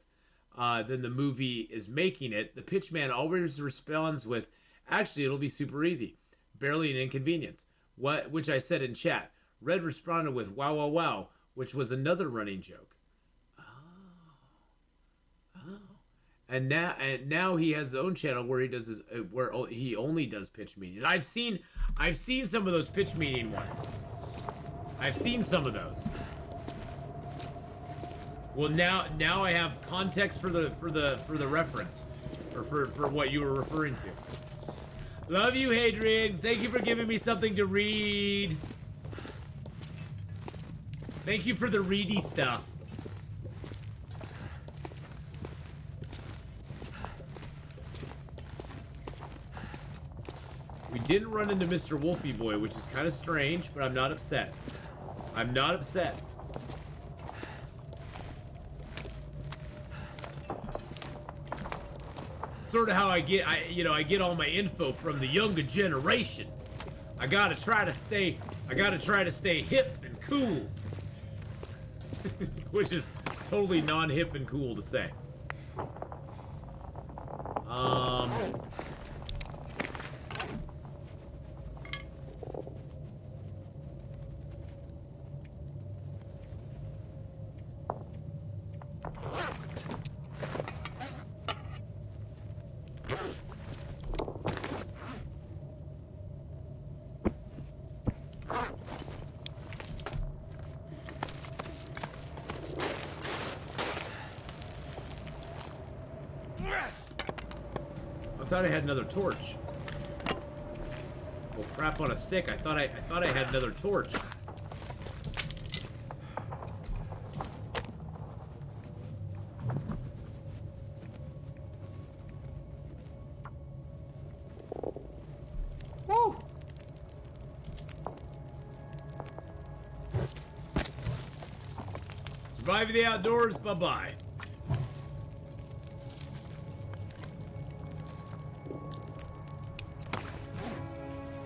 than the movie is making it. The pitch man always responds with, actually, it'll be super easy. Barely an inconvenience. Which I said in chat. Red responded with, wow, wow, wow, which was another running joke. And now he has his own channel where he does where he only does pitch meetings. I've seen some of those pitch meeting ones. I've seen some of those. Well, now I have context for the reference, or for what you were referring to. Love you, Hadrian. Thank you for giving me something to read. Thank you for the reedy stuff. We didn't run into Mr. Wolfie Boy, which is kind of strange, but I'm not upset. I'm not upset. Sort of how I get all my info from the younger generation. I gotta try to stay hip and cool. Which is totally non-hip and cool to say. I thought I had another torch. Well, crap on a stick. I thought I had another torch. Surviving the outdoors, bye-bye.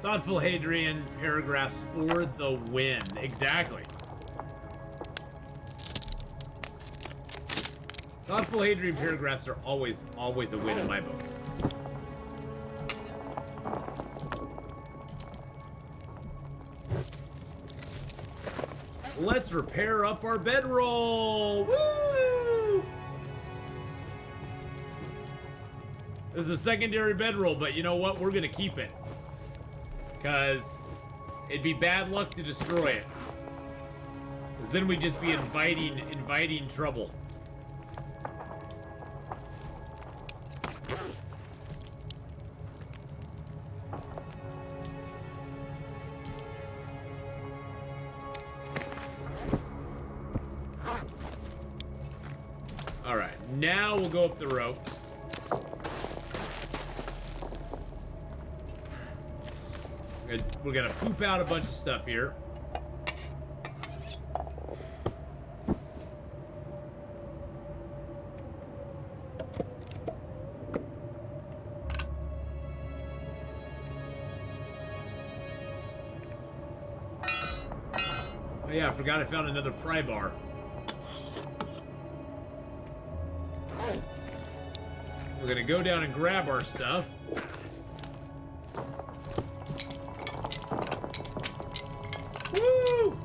Thoughtful Hadrian paragraphs for the win. Exactly. Thoughtful Hadrian paragraphs are always a win in my book. Let's repair up our bedroll. Woo! This is a secondary bedroll, but you know what? We're gonna keep it. Because it'd be bad luck to destroy it. Because then we'd just be inviting trouble. Alright, now we'll go up the rope. We're gonna poop out a bunch of stuff here. Oh yeah, I forgot I found another pry bar. We're gonna go down and grab our stuff. Woo!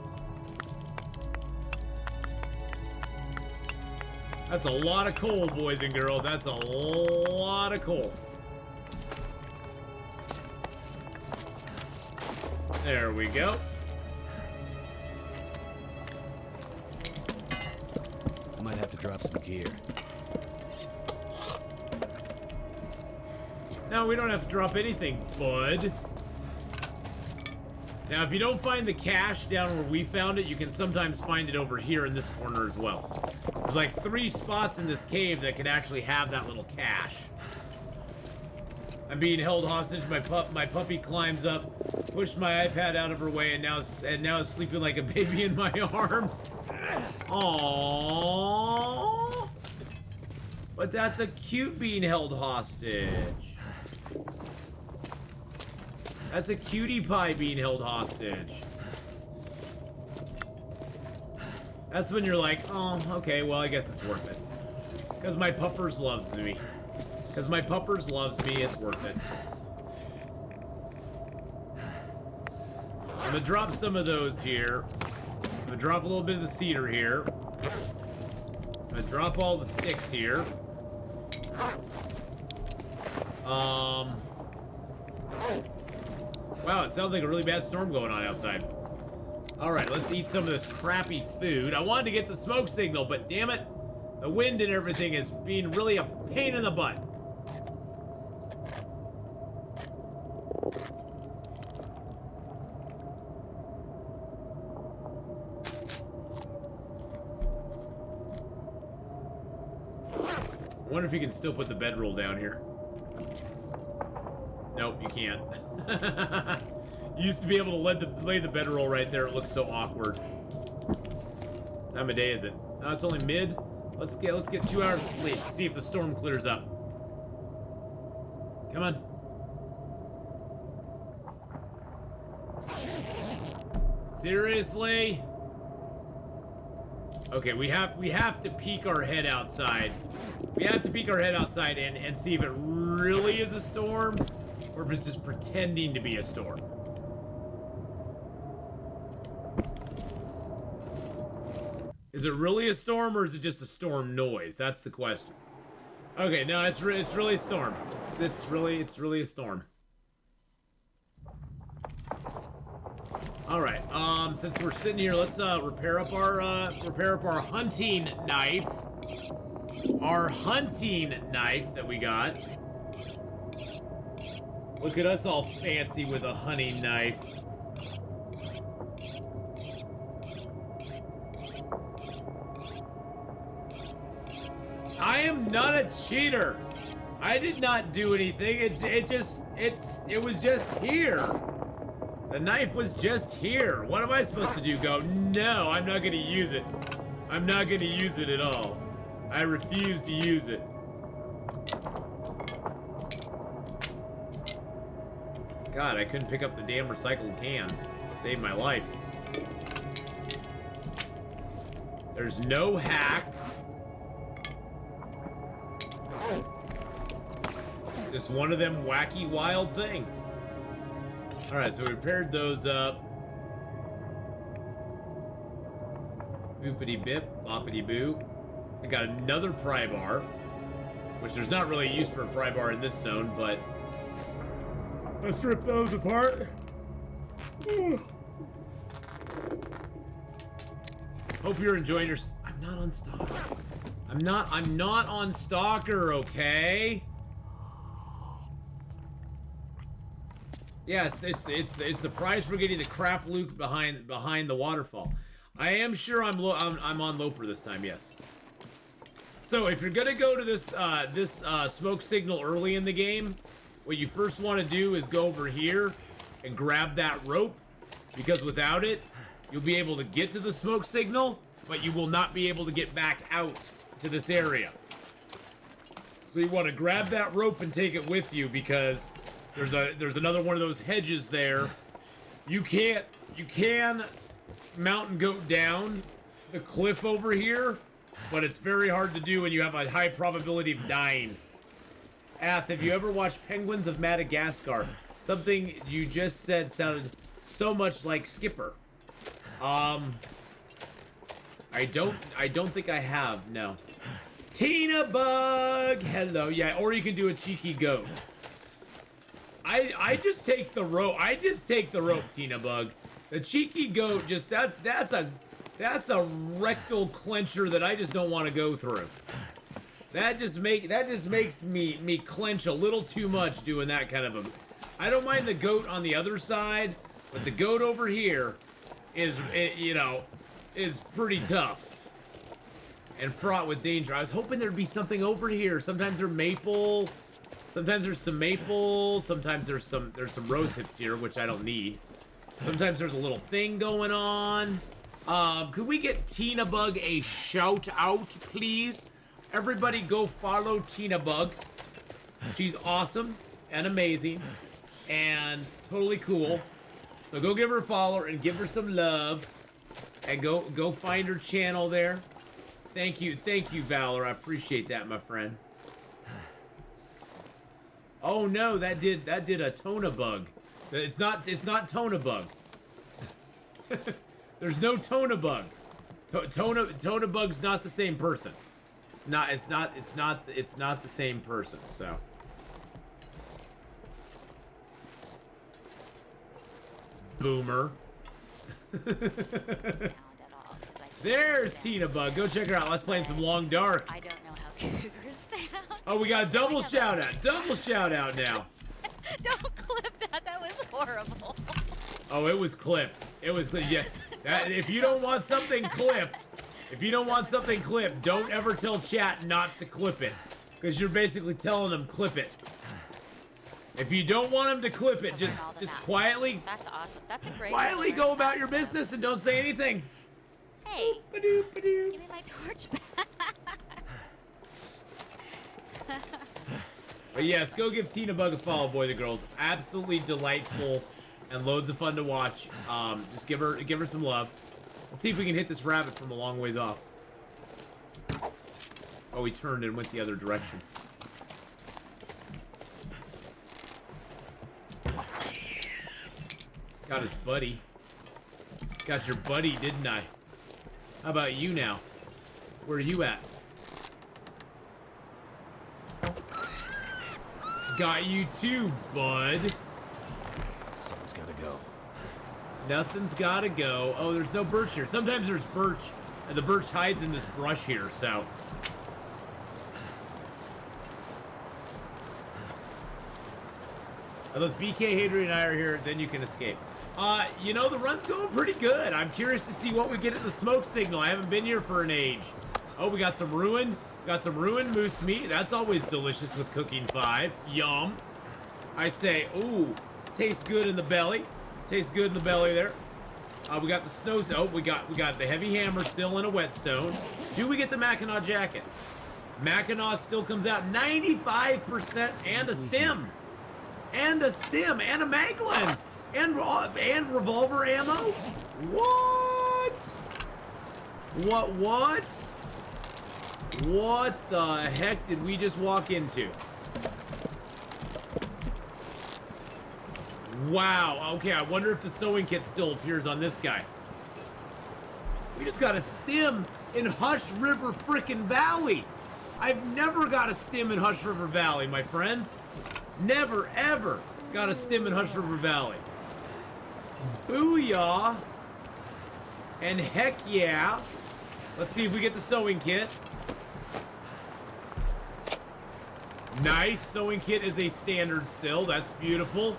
That's a lot of coal, boys and girls. That's a lot of coal. There we go. I might have to drop some gear. No, we don't have to drop anything, bud. Now, if you don't find the cache down where we found it, you can sometimes find it over here in this corner as well. There's like 3 spots in this cave that can actually have that little cache. I'm being held hostage. My puppy climbs up, pushed my iPad out of her way, and now is sleeping like a baby in my arms. Aww. But that's a cute being held hostage. That's a cutie pie being held hostage. That's when you're like, oh, okay, well, I guess it's worth it. Because my puppers loves me. Because my puppers loves me, it's worth it. I'm gonna drop some of those here. I'm gonna drop a little bit of the cedar here. I'm gonna drop all the sticks here. Wow, it sounds like a really bad storm going on outside. Alright, let's eat some of this crappy food. I wanted to get the smoke signal, but damn it, the wind and everything is being really a pain in the butt. I wonder if you can still put the bedroll down here. Nope, you can't. You used to be able to lay the bedroll right there. It looks so awkward. What time of day is it? No, it's only mid. Let's get 2 hours of sleep. See if the storm clears up. Come on. Seriously? Okay, we have to peek our head outside. We have to peek our head outside and see if it really is a storm or if it's just pretending to be a storm. Is it really a storm or is it just a storm noise? That's the question. Okay, no, it's really a storm. It's really a storm. All right. Since we're sitting here, let's repair up our hunting knife. Our hunting knife that we got. Look at us all fancy with a hunting knife. I am not a cheater. I did not do anything. It was just here. The knife was just here. What am I supposed to do? Go, no, I'm not gonna use it. I'm not gonna use it at all. I refuse to use it. God, I couldn't pick up the damn recycled can. Saved my life. There's no hacks. Just one of them wacky wild things. Alright, so we paired those up. Boopity bip, boppity boo. I got another pry bar, which there's not really use for a pry bar in this zone, but let's rip those apart. Hope you're enjoying your. I'm not on Stalker. I'm not on Stalker, okay? Yes, it's the prize for getting the crap loot behind the waterfall. I am sure I'm on Loper this time. Yes. So if you're gonna go to this smoke signal early in the game, what you first want to do is go over here and grab that rope, because without it, you'll be able to get to the smoke signal, but you will not be able to get back out to this area. So you want to grab that rope and take it with you, because there's another one of those hedges there. You can mountain goat down the cliff over here, but it's very hard to do and you have a high probability of dying. Ath, have you ever watched Penguins of Madagascar? Something you just said sounded so much like Skipper. I don't think I have, no. Tina Bug! Hello, yeah, or you can do a cheeky goat. I just take the rope. I just take the rope, Tina Bug. The cheeky goat, just that's a rectal clencher that I just don't want to go through. That just makes me clench a little too much doing that kind of a. I don't mind the goat on the other side, but the goat over here is pretty tough and fraught with danger. I was hoping there'd be something over here. Sometimes they're maple. Sometimes there's some maple. Sometimes there's some rose hips here, which I don't need. Sometimes there's a little thing going on. Could we get Tina Bug a shout out, please? Everybody go follow Tina Bug. She's awesome and amazing and totally cool. So go give her a follow and give her some love. And go find her channel there. Thank you, Valor. I appreciate that, my friend. Oh no, that did a Tona Bug. It's not Tona Bug. There's no Tona Bug. Tona Bug's not the same person. It's not the same person, so. Boomer. There's Tina Bug. Go check her out. Let's play some Long Dark. I don't know how cougars sound. Oh, we got a double shout out. Double shout out now. Don't clip that. That was horrible. Oh, it was clipped. It was clipped. Yeah. If you don't want something clipped, don't ever tell chat not to clip it, because you're basically telling them clip it. If you don't want them to clip it, just quietly. That's awesome. That's a great. Quietly go about your business and don't say anything. Hey. Give me my torch back. But yes, go give Tina Bug a follow, boy, the girls. Absolutely delightful and loads of fun to watch. Just give her some love. Let's see if we can hit this rabbit from a long ways off. Oh, he turned and went the other direction. Got his buddy. Got your buddy, didn't I? How about you now? Where are you at? Got you too, bud. Something's gotta go. Nothing's gotta go. Oh, there's no birch here. Sometimes there's birch, and the birch hides in this brush here, so. Unless BK, Hadrian, and I are here, then you can escape. You know, the run's going pretty good. I'm curious to see what we get at the smoke signal. I haven't been here for an age. Oh, we got some ruined moose meat. That's always delicious with cooking 5. Yum. I say, ooh, tastes good in the belly. Tastes good in the belly there. We got the snow. Oh, we got the heavy hammer still in a whetstone. Do we get the Mackinac jacket? Mackinac still comes out 95% and a stem. And a stem and a mag lens and revolver ammo. What the heck did we just walk into? Wow. Okay, I wonder if the sewing kit still appears on this guy. We just got a stem in Hush River frickin' Valley. I've never got a stem in Hush River Valley, my friends. Never, ever got a stem in Hush River Valley. Booyah. And heck yeah. Let's see if we get the sewing kit. Nice. Sewing kit is a standard still. That's beautiful.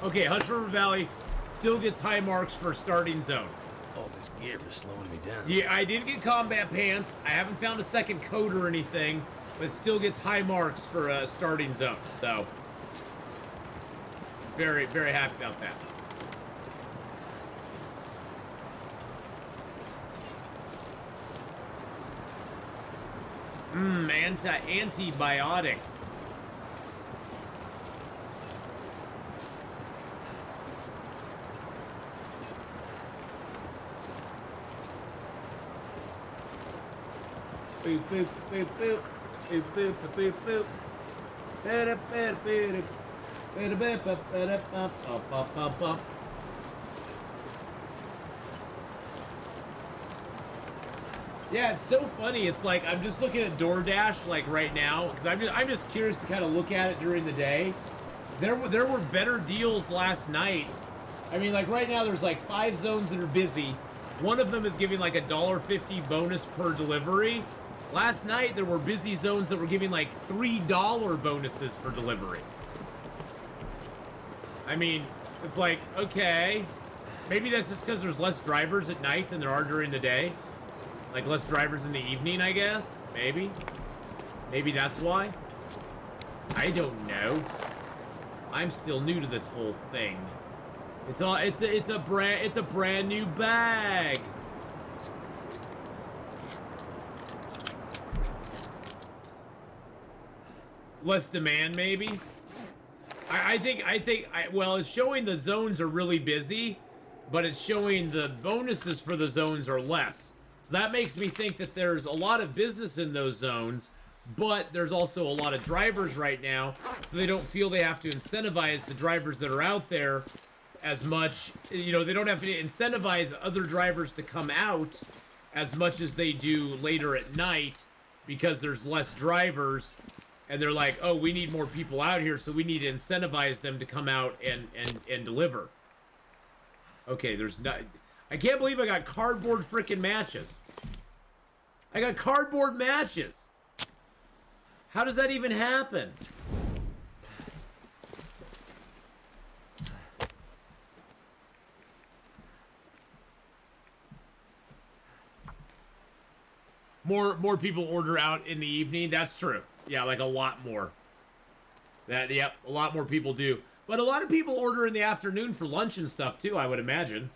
Okay, Hush River Valley still gets high marks for starting zone. All this gear is slowing me down. Yeah, I did get combat pants. I haven't found a second coat or anything, but it still gets high marks for starting zone. So, very, very happy about that. Antibiotic. Boop, boop, boop, boop. Boop, boop, boop, boop. Ba-da, ba-da, ba-da. Ba-da, ba-da, ba-da, ba-da, ba-da. Yeah, it's so funny. It's like I'm just looking at DoorDash like right now because I'm just curious to kind of look at it during the day. There were better deals last night. I mean, like right now there's like 5 zones that are busy. One of them is giving like $1.50 bonus per delivery. Last night there were busy zones that were giving like $3 bonuses for delivery. I mean, it's like, okay, maybe that's just because there's less drivers at night than there are during the day. Like less drivers in the evening, I guess. Maybe that's why. I don't know. I'm still new to this whole thing. It's a brand new bag. Less demand, maybe. I think well, it's showing the zones are really busy, but it's showing the bonuses for the zones are less. So that makes me think that there's a lot of business in those zones, but there's also a lot of drivers right now, so they don't feel they have to incentivize the drivers that are out there as much. You know, they don't have to incentivize other drivers to come out as much as they do later at night because there's less drivers, and they're like, oh, we need more people out here, so we need to incentivize them to come out and deliver. Okay, there's not... I can't believe I got cardboard freaking matches. I got cardboard matches. How does that even happen? More people order out in the evening. That's true. Yeah, like a lot more. Yep, a lot more people do. But a lot of people order in the afternoon for lunch and stuff too, I would imagine.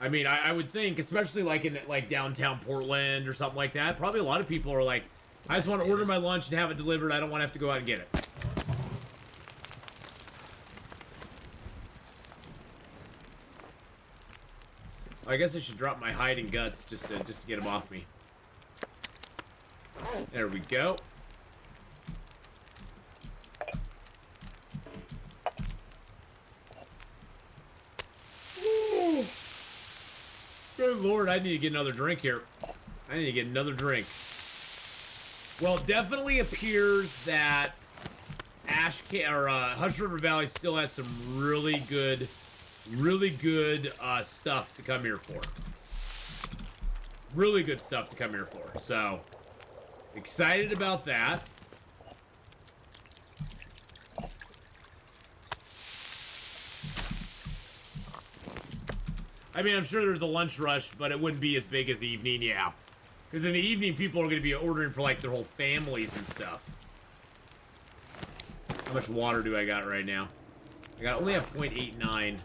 I mean, I would think, especially like in like downtown Portland or something like that, probably a lot of people are like, I just want to order my lunch and have it delivered. I don't want to have to go out and get it. I guess I should drop my hide and guts just to get them off me. There we go. Ooh. Good Lord, I need to get another drink here. I need to get another drink. Well, it definitely appears that Hush River Valley still has some really good stuff to come here for. Really good stuff to come here for. So, excited about that. I mean, I'm sure there's a lunch rush, but it wouldn't be as big as evening, yeah. Because in the evening, people are going to be ordering for, like, their whole families and stuff. How much water do I got right now? I only have 0.89.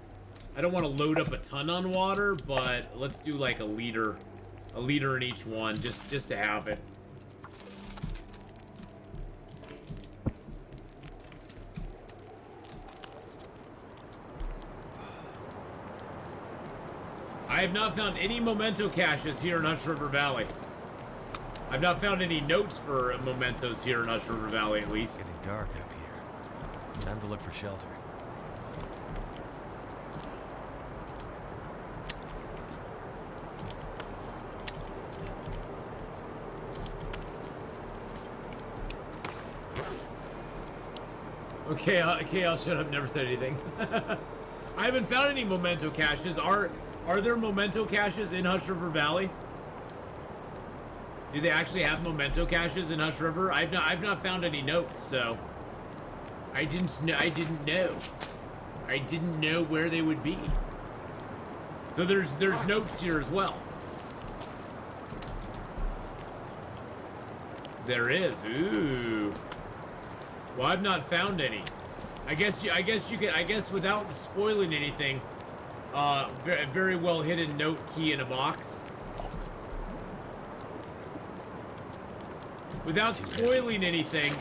I don't want to load up a ton on water, but let's do like a liter in each one, just to have it. I have not found any memento caches here in Hush River Valley. I've not found any notes for mementos here in Hush River Valley, at least. It's getting dark up here. Time to look for shelter. Okay, I'll shut up. Never said anything. I haven't found any memento caches. Are there memento caches in Hush River Valley? Do they actually have memento caches in Hush River? I've not found any notes, so I didn't know. I didn't know where they would be. So there's notes here as well. There is. Ooh. Well, I've not found any. I guess without spoiling anything, very well hidden note key in a box. Without spoiling anything,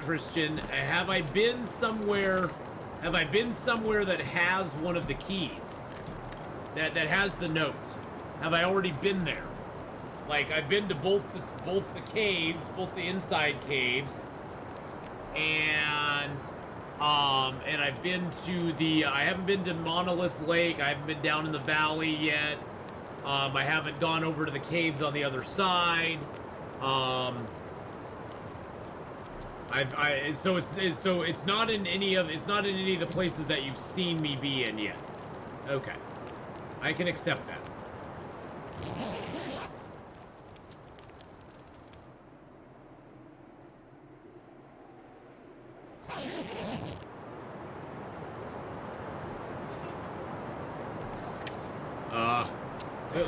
Christian, have I been somewhere that has one of the keys? That has the note? Have I already been there? Like, I've been to both the caves, both the inside caves, and I've been to I haven't been to Monolith Lake. I haven't been down in the valley yet. I haven't gone over to the caves on the other side. So it's not in any of the places that you've seen me be in yet. Okay, I can accept that.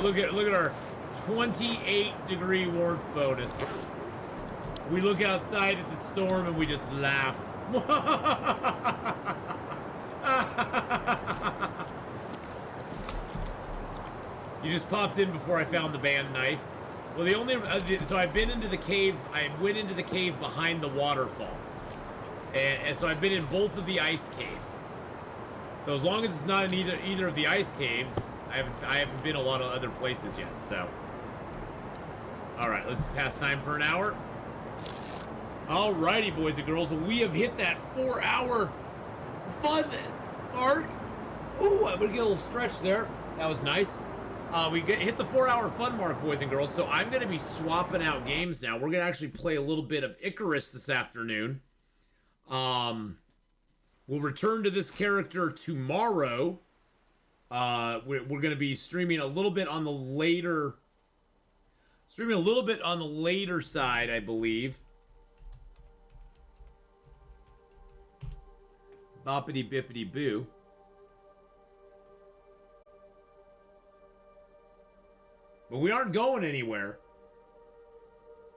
Look at our 28-degree warmth bonus. We look outside at the storm and we just laugh. You just popped in before I found the band knife. Well, so I've been into the cave. I went into the cave behind the waterfall, and so I've been in both of the ice caves. So as long as it's not in either of the ice caves, I haven't been a lot of other places yet. So, all right, let's pass time for an hour. Alrighty, boys and girls, we have hit that 4-hour fun mark. Ooh, I'm gonna get a little stretch there. That was nice. We hit the 4-hour fun mark, boys and girls. So I'm gonna be swapping out games now. We're gonna actually play a little bit of Icarus this afternoon. We'll return to this character tomorrow. We're gonna be streaming a little bit on the later side, I believe. Boppity bippity boo. But we aren't going anywhere.